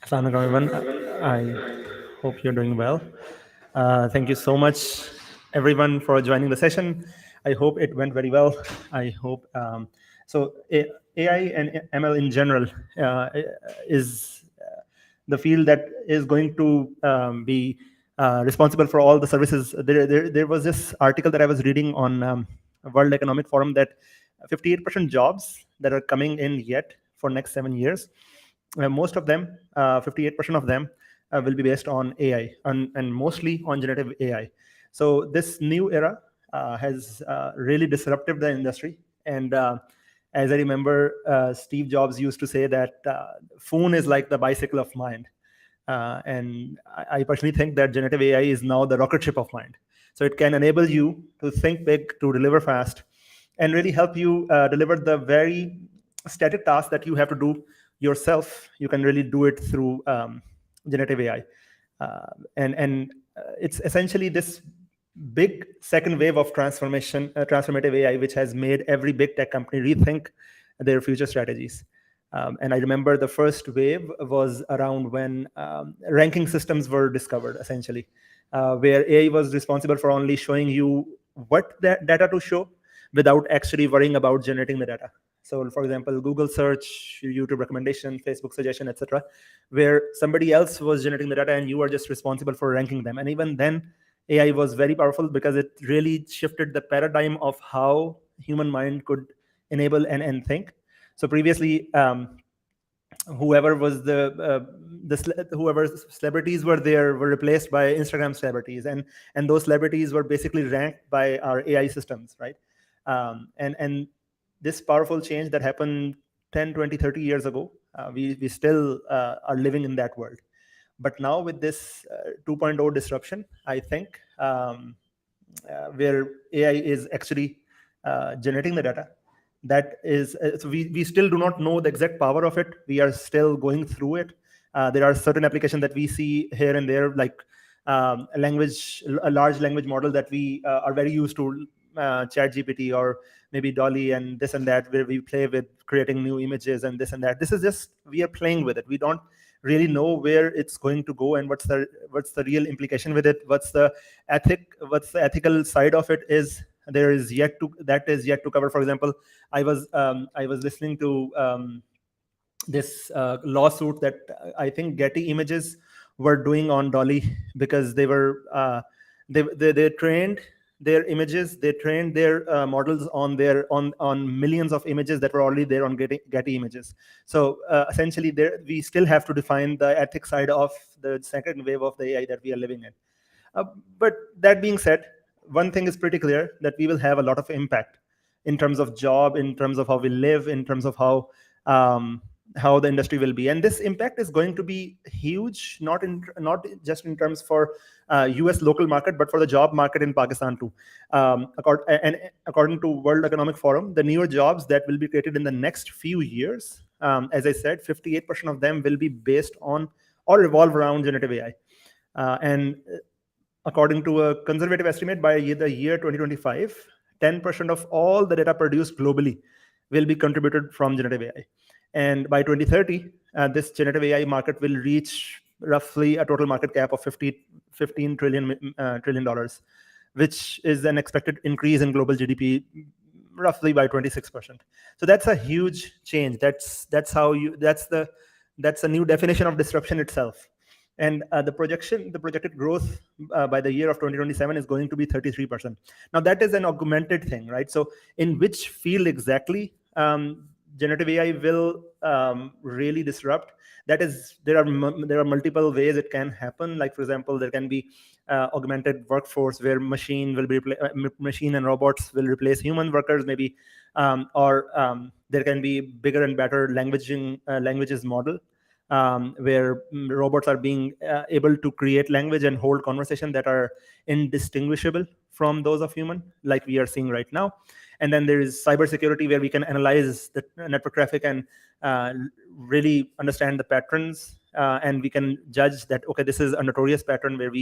Assalamu alaikum, everyone. I hope you're doing well. Thank you so much, everyone, for joining the session. I hope it went very well. I hope AI and ML in general is the field that is going to be responsible for all the services. There was this article that I was reading on World Economic Forum that 58% jobs that are coming in yet for next 7 years, most of them, 58% of them, will be based on AI and mostly on generative AI. So this new era has really disrupted the industry. And as I remember, Steve Jobs used to say that phone is like the bicycle of mind. And I personally think that generative AI is now the rocket ship of mind. So it can enable you to think big, to deliver fast, and really help you deliver the very static task that you have to do yourself. You can really do it through generative AI. And it's essentially this big second wave of transformative AI, which has made every big tech company rethink their future strategies. And I remember the first wave was around when ranking systems were discovered, essentially, where AI was responsible for only showing you what data to show without actually worrying about generating the data. So, for example, Google search, YouTube recommendation, Facebook suggestion, etc., where somebody else was generating the data and you are just responsible for ranking them. And even then, AI was very powerful because it really shifted the paradigm of how human mind could enable and think. So previously, whoever was whoever celebrities were there were replaced by Instagram celebrities, and those celebrities were basically ranked by our AI systems, right? And this powerful change that happened 10, 20, 30 years ago, we still are living in that world. But now with this 2.0 disruption, I think, where AI is actually generating the data, that is, so we still do not know the exact power of it. We are still going through it. There are certain applications that we see here and there, like a large language model that we are very used to, ChatGPT or maybe Dolly and this and that, where we play with creating new images and this and that. This is just, we are playing with it. We don't really know where it's going to go and what's the real implication with it. What's the ethical side of it is yet to cover. For example, I was listening to this lawsuit that I think Getty Images were doing on Dolly, because they trained their images, they trained their models on millions of images that were already there on Getty Images. So essentially, we still have to define the ethics side of the second wave of the AI that we are living in. But that being said, one thing is pretty clear, that we will have a lot of impact in terms of job, in terms of how we live, in terms of how the industry will be. And this impact is going to be huge, not just in terms for US local market, but for the job market in Pakistan too. According to World Economic Forum, the newer jobs that will be created in the next few years, as I said, 58% of them will be based on or revolve around generative AI. And according to a conservative estimate, by the year 2025, 10% of all the data produced globally will be contributed from generative AI. And by 2030, this generative AI market will reach roughly a total market cap of $15 trillion, which is an expected increase in global GDP roughly by 26%. So that's a huge change. That's a new definition of disruption itself. And the projected growth by the year of 2027 is going to be 33%. Now that is an augmented thing, right? So in which field exactly generative AI will really disrupt? That is, there are multiple ways it can happen. Like, for example, there can be augmented workforce where machine and robots will replace human workers, maybe, or there can be bigger and better languages model, where robots are being able to create language and hold conversation that are indistinguishable from those of human, like we are seeing right now. And then there is cybersecurity, where we can analyze the network traffic and really understand the patterns, and we can judge that, okay, this is a notorious pattern where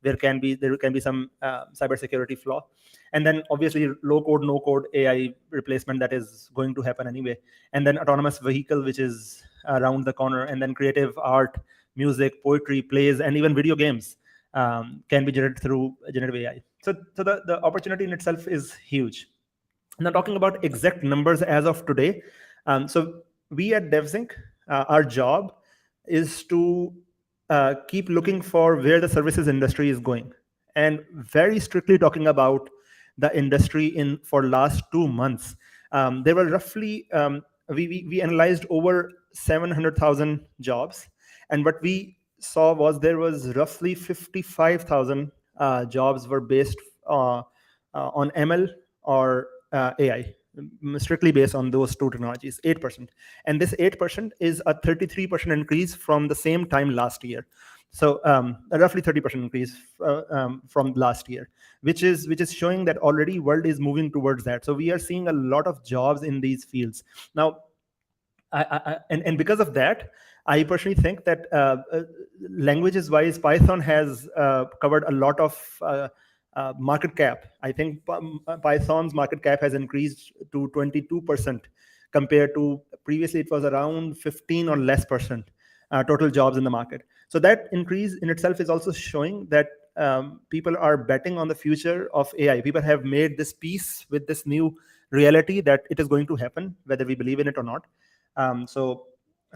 there can be some cybersecurity flaw. And then obviously low code, no code AI replacement that is going to happen anyway. And then autonomous vehicle, which is around the corner. And then creative art, music, poetry, plays, and even video games can be generated through generative AI. So the opportunity in itself is huge. Now, talking about exact numbers as of today, so we at Devsinc, our job is to keep looking for where the services industry is going, and very strictly talking about the industry in for last 2 months. There were roughly we analyzed over 700,000 jobs, and what we saw was there was roughly 55,000 jobs were based on ML or AI, strictly based on those two technologies, 8%. And this 8% is a 33% increase from the same time last year. So a roughly 30% increase from last year, which is showing that already world is moving towards that. So we are seeing a lot of jobs in these fields now. And because of that, I personally think that languages wise, Python has covered a lot of market cap. I think Python's market cap has increased to 22% compared to previously it was around 15 or less percent total jobs in the market. So that increase in itself is also showing that people are betting on the future of AI. People have made this peace with this new reality that it is going to happen, whether we believe in it or not. So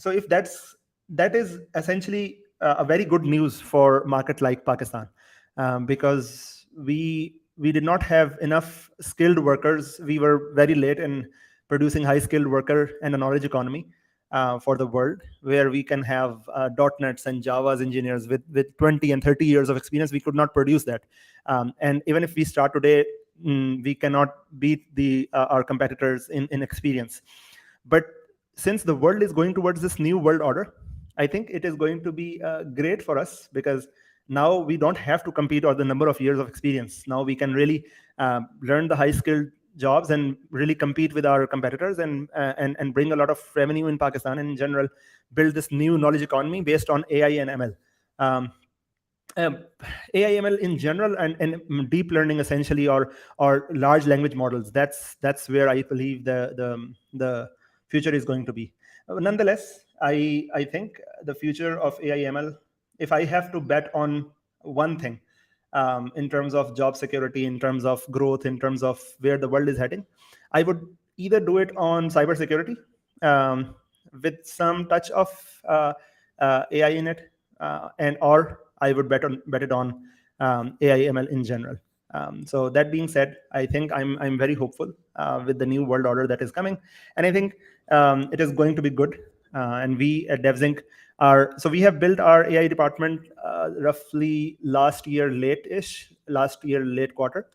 if that is essentially a very good news for market like Pakistan, because we did not have enough skilled workers. We were very late in producing high skilled worker and a knowledge economy for the world, where we can have .NETs and Java's engineers with 20 and 30 years of experience. We could not produce that, and even if we start today, we cannot beat our competitors in experience. But since the world is going towards this new world order, I think it is going to be great for us, because now we don't have to compete on the number of years of experience. Now we can really learn the high skilled jobs and really compete with our competitors, and bring a lot of revenue in Pakistan, and in general build this new knowledge economy based on AI and ML. AI ML in general, and deep learning essentially, or large language models. That's where I believe the future is going to be. Nonetheless, I think the future of AI ML, if I have to bet on one thing, in terms of job security, in terms of growth, in terms of where the world is heading, I would either do it on cybersecurity, with some touch of AI in it, or I would bet it on AI ML in general. So that being said, I think I'm very hopeful with the new world order that is coming, and I think it is going to be good. And we at Devsinc so we have built our AI department roughly last year late quarter,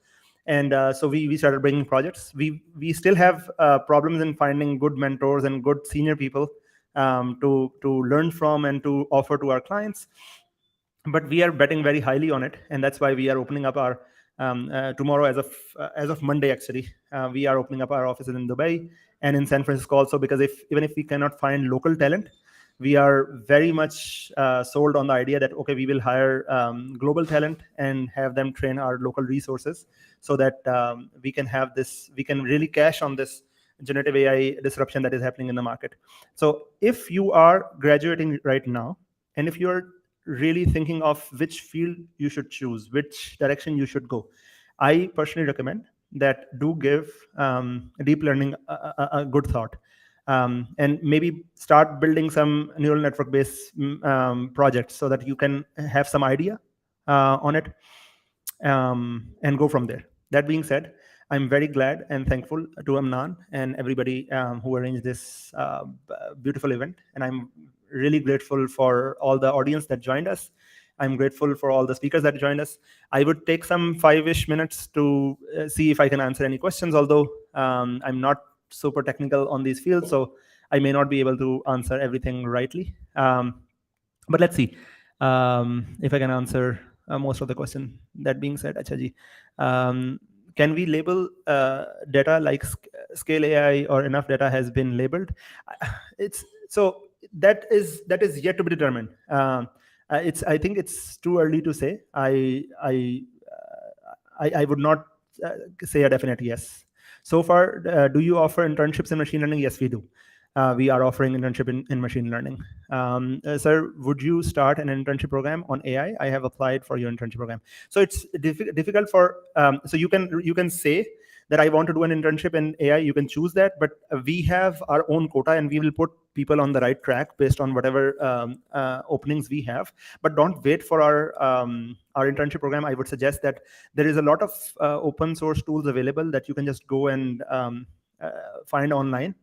and so we started bringing projects. We still have problems in finding good mentors and good senior people to learn from and to offer to our clients. But we are betting very highly on it, and that's why we are opening up our tomorrow, as of Monday actually, we are opening up our offices in Dubai and in San Francisco also, because even if we cannot find local talent, we are very much sold on the idea that okay, we will hire global talent and have them train our local resources, so that we can really cash on this generative AI disruption that is happening in the market. So if you are graduating right now, and if you're really thinking of which field you should choose, which direction you should go, I personally recommend that do give deep learning a good thought, and maybe start building some neural network based projects, so that you can have some idea on it, and go from there. That being said, I'm very glad and thankful to Amnan and everybody who arranged this beautiful event, and I'm really grateful for all the audience that joined us. I'm grateful for all the speakers that joined us. I would take some 5-ish minutes to see if I can answer any questions, although I'm not super technical on these fields, so I may not be able to answer everything rightly. But let's see if I can answer most of the question. That being said, Achaji, can we label data like scale AI, or enough data has been labeled? It's so that is yet to be determined. I think it's too early to say. I would not say a definite yes. So far, do you offer internships in machine learning? Yes, we do. we are offering internship in machine learning. Sir, would you start an internship program on AI? I have applied for your internship program. So it's difficult for, so you can say that I want to do an internship in AI, you can choose that, but we have our own quota and we will put people on the right track based on whatever openings we have. But don't wait for our internship program. I would suggest that there is a lot of open source tools available that you can just go and find online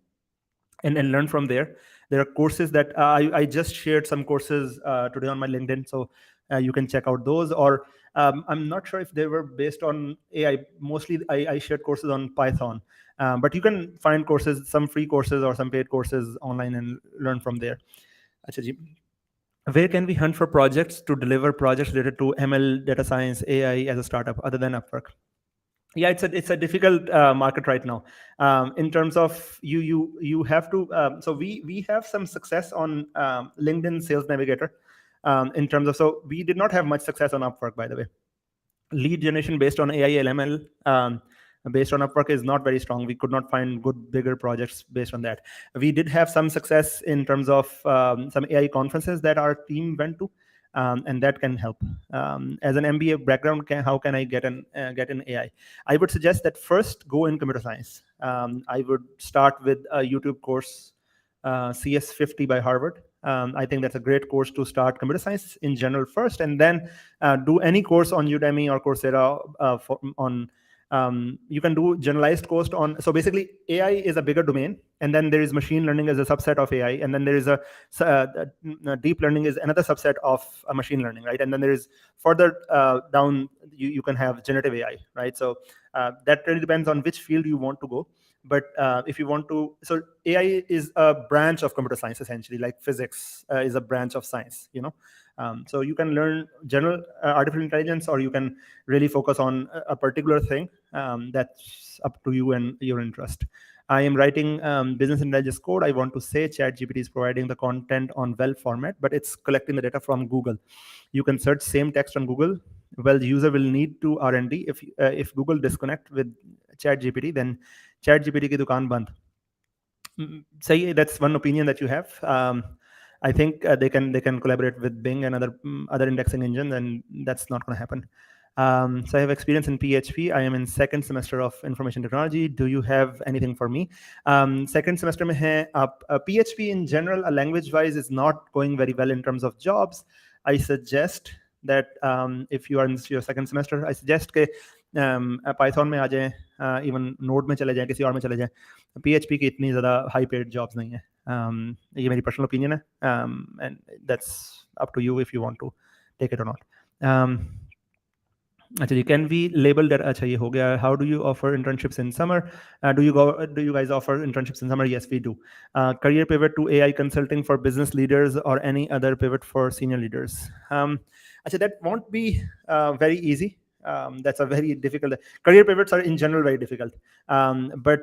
and learn from there. There are courses that I just shared some courses today on my LinkedIn, so you can check out those. Or I'm not sure if they were based on AI. Mostly, I shared courses on Python, but you can find courses, some free courses or some paid courses online, and learn from there. Acha ji. Where can we hunt for projects to deliver projects related to ML, data science, AI as a startup, other than Upwork? Yeah, it's a difficult market right now. In terms of you have to. So we have some success on LinkedIn Sales Navigator. In terms of, so we did not have much success on Upwork, by the way. Lead generation based on AI LML, based on Upwork, is not very strong. We could not find good bigger projects based on that. We did have some success in terms of some AI conferences that our team went to, and that can help. As an MBA background, how can I get an AI? I would suggest that first go in computer science. I would start with a YouTube course, CS50 by Harvard. I think that's a great course to start computer science in general first, and then do any course on Udemy or Coursera you can do generalized course on. So basically, AI is a bigger domain, and then there is machine learning as a subset of AI, and then there is a deep learning is another subset of machine learning, right? And then there is further down, you can have generative AI, right? So that really depends on which field you want to go. But if you want to, so AI is a branch of computer science, essentially, like physics is a branch of science, you know. So you can learn general artificial intelligence, or you can really focus on a particular thing. That's up to you and your interest. I am writing business intelligence code. I want to say ChatGPT is providing the content on well format, but it's collecting the data from Google. You can search same text on Google. Well, the user will need to R&D. If Google disconnect with ChatGPT, then ChatGPT ki dukaan band. Say that's one opinion that you have. I think they can collaborate with Bing and other indexing engines, and that's not going to happen. So I have experience in PHP. I am in second semester of information technology. Do you have anything for me? Second semester mein hai, PHP in general, language wise, is not going very well in terms of jobs. I suggest that if you are in your second semester, I suggest ke Python में आ जाए, even Node में चले जाएं, किसी और में चले जाएं. PHP की इतनी ज़्यादा high paid jobs नहीं है. ये मेरी personal opinion है, and that's up to you if you want to take it or not. अच्छा जी, can we label that? अच्छा ये हो गया. How do you offer internships in summer? Do you guys offer internships in summer? Yes, we do. Career pivot to AI consulting for business leaders or any other pivot for senior leaders. अच्छा, that won't be very easy. That's a very difficult. Career pivots are in general very difficult. But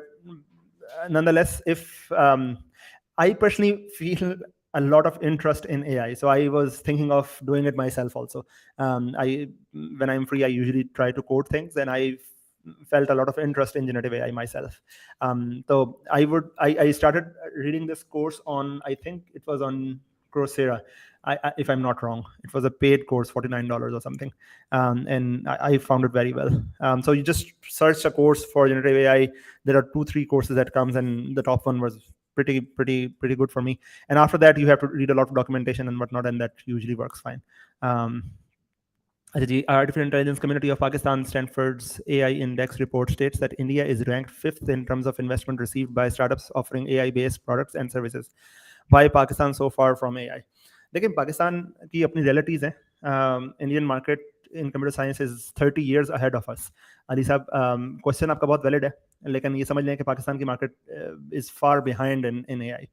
nonetheless, if I personally feel a lot of interest in AI, so I was thinking of doing it myself also. When I'm free, I usually try to code things, and I felt a lot of interest in generative AI myself. So I started reading this course on, I think it was on Coursera. If I'm not wrong, it was a paid course, $49 or something, and I found it very well. So you just search a course for generative AI. There are 2-3 courses that comes, and the top one was pretty good for me. And after that, you have to read a lot of documentation and whatnot, and that usually works fine. Artificial intelligence community of Pakistan, Stanford's AI index report states that India is ranked 5th in terms of investment received by startups offering AI-based products and services. Why Pakistan so far from AI? देखिए, पाकिस्तान की अपनी realities हैं. Indian market in computer science is 30 years ahead of us. Ali साहब, question आपका बहुत valid है, लेकिन ये समझ लें कि पाकिस्तान की market is far behind in AI.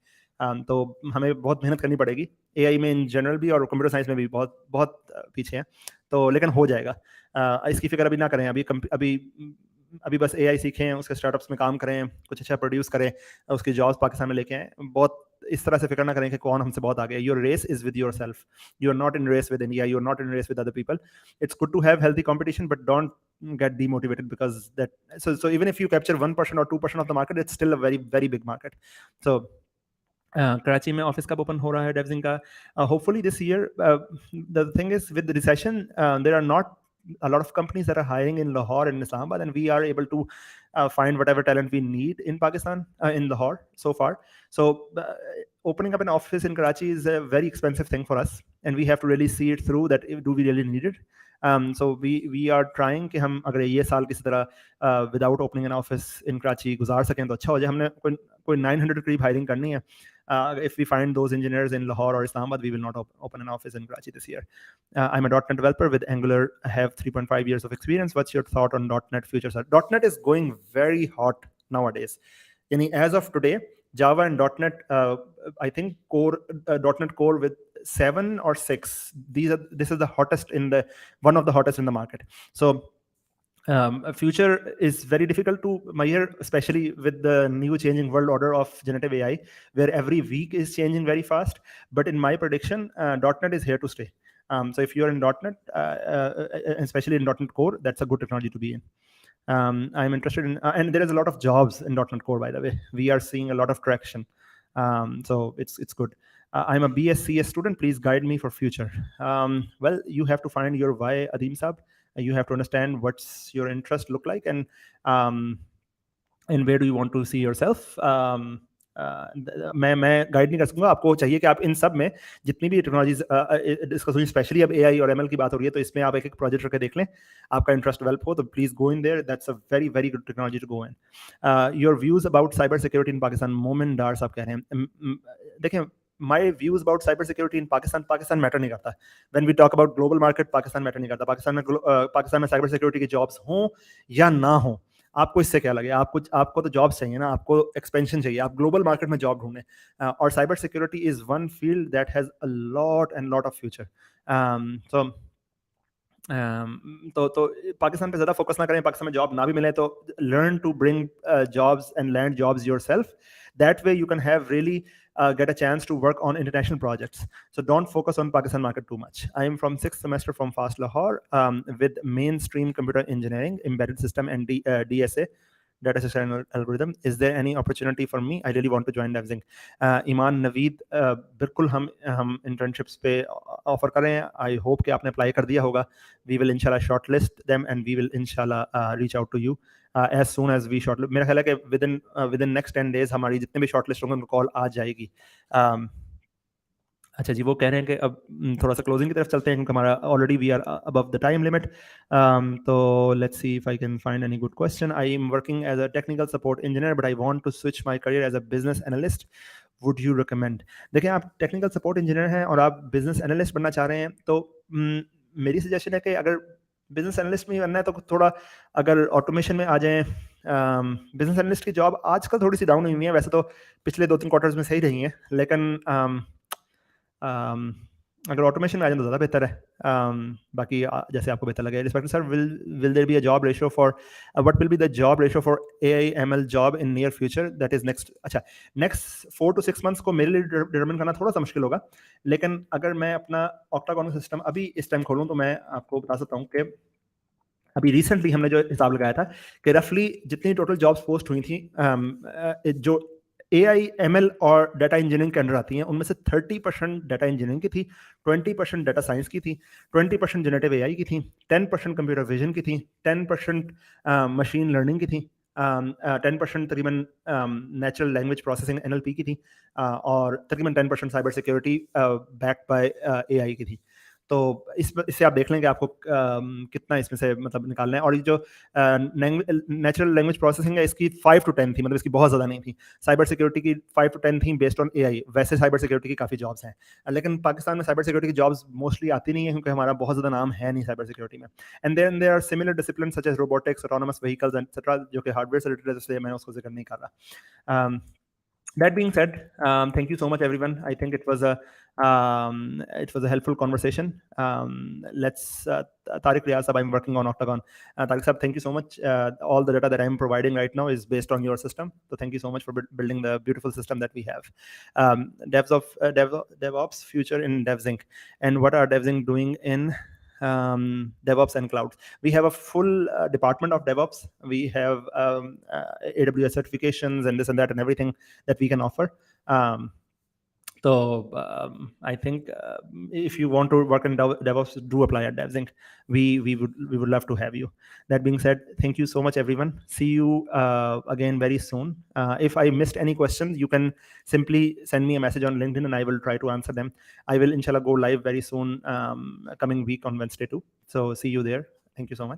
तो हमें बहुत मेहनत करनी पड़ेगी AI में इन जनरल भी, और कंप्यूटर साइंस में भी बहुत बहुत पीछे हैं. तो लेकिन हो जाएगा. इसकी फिक्र अभी ना करें. अभी बस AI सीखें, उसके स्टार्टअप्स में काम करें, कुछ अच्छा प्रोड्यूस करें, उसकी जॉब्स पाकिस्तान में लेके आएँ. बहुत इस तरह से फिक्र ना करें कि कौन हमसे बहुत आगे है. Your race is with yourself. You are not in race with India. You are not in race with other people. It's good to have healthy competition, but don't get demotivated because that. So even if you capture 1% or 2% of the market, it's still a very big market. So Karachi में office कब open हो रहा है डेवजिंग का? Hopefully this year. The thing is, with the recession, there are not a lot of companies that are hiring in Lahore and Islamabad, and we are able to find whatever talent we need in Pakistan, in Lahore so far. So opening up an office in Karachi is a very expensive thing for us, and we have to really see it through that do we really need it. So we are trying कि हम अगर ये साल किसी तरह without opening an office in Karachi गुजार सकें तो अच्छा हो जाए. हमने कोई 900 करीब हायरिंग करनी है. If we find those engineers in Lahore or Islamabad, we will not open an office in Karachi this year. I'm a .NET developer with Angular. I have 3.5 years of experience. What's your thought on .NET future, sir? .NET is going very hot nowadays. As of today, Java and .NET, I think .NET Core with 7 or 6. This is the hottest one of the hottest in the market. So future is very difficult to measure, especially with the new changing world order of generative AI, where every week is changing very fast. But in my prediction, .NET is here to stay. So if you're in .NET, especially in .NET Core, that's a good technology to be in. I'm interested in, and there is a lot of jobs in .NET Core, by the way. We are seeing a lot of traction. So it's good. I'm a BScs student. Please guide me for future. Well, you have to find your why, Adim Saab. You have to understand what's your interest look like, and where do you want to see yourself. मैं guide नहीं कर सकूंगा. आपको चाहिए कि आप इन सब में जितनी भी टेक्नोलॉजीज डिस्कस हुई, स्पेशली अब AI और ML की बात हो रही है, तो इसमें आप एक प्रोजेक्ट करके देख लें. आपका इंटरेस्ट डेवलप हो तो please go in there. That's a very very good technology to go in. Your views about cyber security in Pakistan. Momin Dar साहब कह रहे हैं. देखें, my views about cyber security in Pakistan matter नहीं करता. When we talk about global market, Pakistan matter नहीं करता. पाकिस्तान में साइबर सिक्योरिटी की जॉब्स हों या ना हो, आपको इससे क्या लगे? आपको तो जॉब्स चाहिए ना, आपको एक्सपेंशन चाहिए. आप ग्लोबल मार्केट में जॉब ढूंढें. और cyber security is one field that has a lot of future. So तो पाकिस्तान पे ज़्यादा फोकस ना करें. पाकिस्तान में जॉब ना भी मिले तो learn to bring jobs and land jobs yourself. That way you can have really get a chance to work on international projects. So don't focus on Pakistan market too much. I am from 6th semester from FAST Lahore with mainstream computer engineering, embedded system and DSA, data system algorithm. Is there any opportunity for me? I really want to join Devsinc. Iman Naveed, बिल्कुल हम internships पे offer कर रहे हैं. I hope कि आपने apply कर दिया होगा. We will inshallah shortlist them and we will inshallah reach out to you as soon as we shortlist. मेरा ख्याल है कि within next 10 days हमारी जितने भी shortlist होंगे उनको call आ जाएगी. अच्छा जी, वो कह रहे हैं कि अब थोड़ा सा क्लोजिंग की तरफ चलते हैं क्योंकि हमारा already we are above the time limit. तो let's see if I can find any good question. I am working as a technical support engineer but I want to switch my career as a business analyst. Would you recommend? देखिए, आप technical support engineer हैं और आप business analyst बनना चाह रहे हैं, तो मेरी सजेशन है कि अगर बिजनेस एनालिस्ट में ही बनना है तो थोड़ा अगर ऑटोमेशन में आ जाएं. बिजनेस एनालिस्ट की जॉब आजकल थोड़ी सी डाउन हुई है. वैसे तो पिछले 2-3 क्वार्टर्स में सही रही हैं, लेकिन अगर ऑटोमेशन में आ जाए तो ज़्यादा बेहतर है. बाकी जैसे आपको बेहतर लगे. Respect sir, will there be a job ratio for what will be the job ratio for AI ML job in near future? That is next. अच्छा, नेक्स्ट 4 to 6 months को मेरे लिए डिटरमिन करना थोड़ा सा मुश्किल होगा, लेकिन अगर मैं अपना ऑक्टागोन सिस्टम अभी इस टाइम खोलूँ तो मैं आपको बता सकता हूँ कि अभी रिसेंटली हमने जो हिसाब लगाया था कि रफली जितनी टोटल जॉब्स पोस्ट हुई थी जो AI ML और डाटा इंजीनियरिंग के अंडर आती हैं, उनमें से 30% डाटा इंजीनियरिंग की थी, 20% डाटा साइंस की थी, 20% जनरेटिव AI की थी, 10% कंप्यूटर विजन की थी, 10% मशीन लर्निंग की थी, 10% तकरीबन नेचुरल लैंग्वेज प्रोसेसिंग NLP की थी, और तकरीबन 10% cyber security backed by AI की थी. तो इससे आप देख लें कि आपको कितना इसमें से मतलब निकालना है. और ये जो नेचुरल लैंग्वेज प्रोसेसिंग है, इसकी 5 to 10 थी, मतलब इसकी बहुत ज़्यादा नहीं थी. साइबर सिक्योरिटी की 5 to 10 थी बेस्ड ऑन AI. वैसे साइबर सिक्योरिटी की काफ़ी जॉब्स हैं, लेकिन पाकिस्तान में साइबर सिक्योरिटी की जॉब्स मोस्टली आती नहीं है क्योंकि हमारा बहुत ज़्यादा नाम है नहीं साइबर सिक्योरिटी में. And then there are similar discipline such as robotics, autonomous vehicles etcetera, जो कि हार्डवेयर से रिलेटेड है, इसलिए मैं उसको जिक्र नहीं कर रहा. That being said, thank you so much, everyone. I think it was a helpful conversation. Let's Tariq Riyaz Sahab, I'm working on Octagon. Tariq Sahab, thank you so much. All the data that I'm providing right now is based on your system. So thank you so much for building the beautiful system that we have. DevOps future in Devsinc, and what are Devsinc doing in DevOps and cloud? We have a full department of DevOps. We have AWS certifications and this and that and everything that we can offer. So I think if you want to work in DevOps, do apply at Devsinc. We would love to have you. That being said, thank you so much, everyone. See you again very soon. If I missed any questions, you can simply send me a message on LinkedIn, and I will try to answer them. I will inshallah go live very soon, coming week on Wednesday too. So see you there. Thank you so much.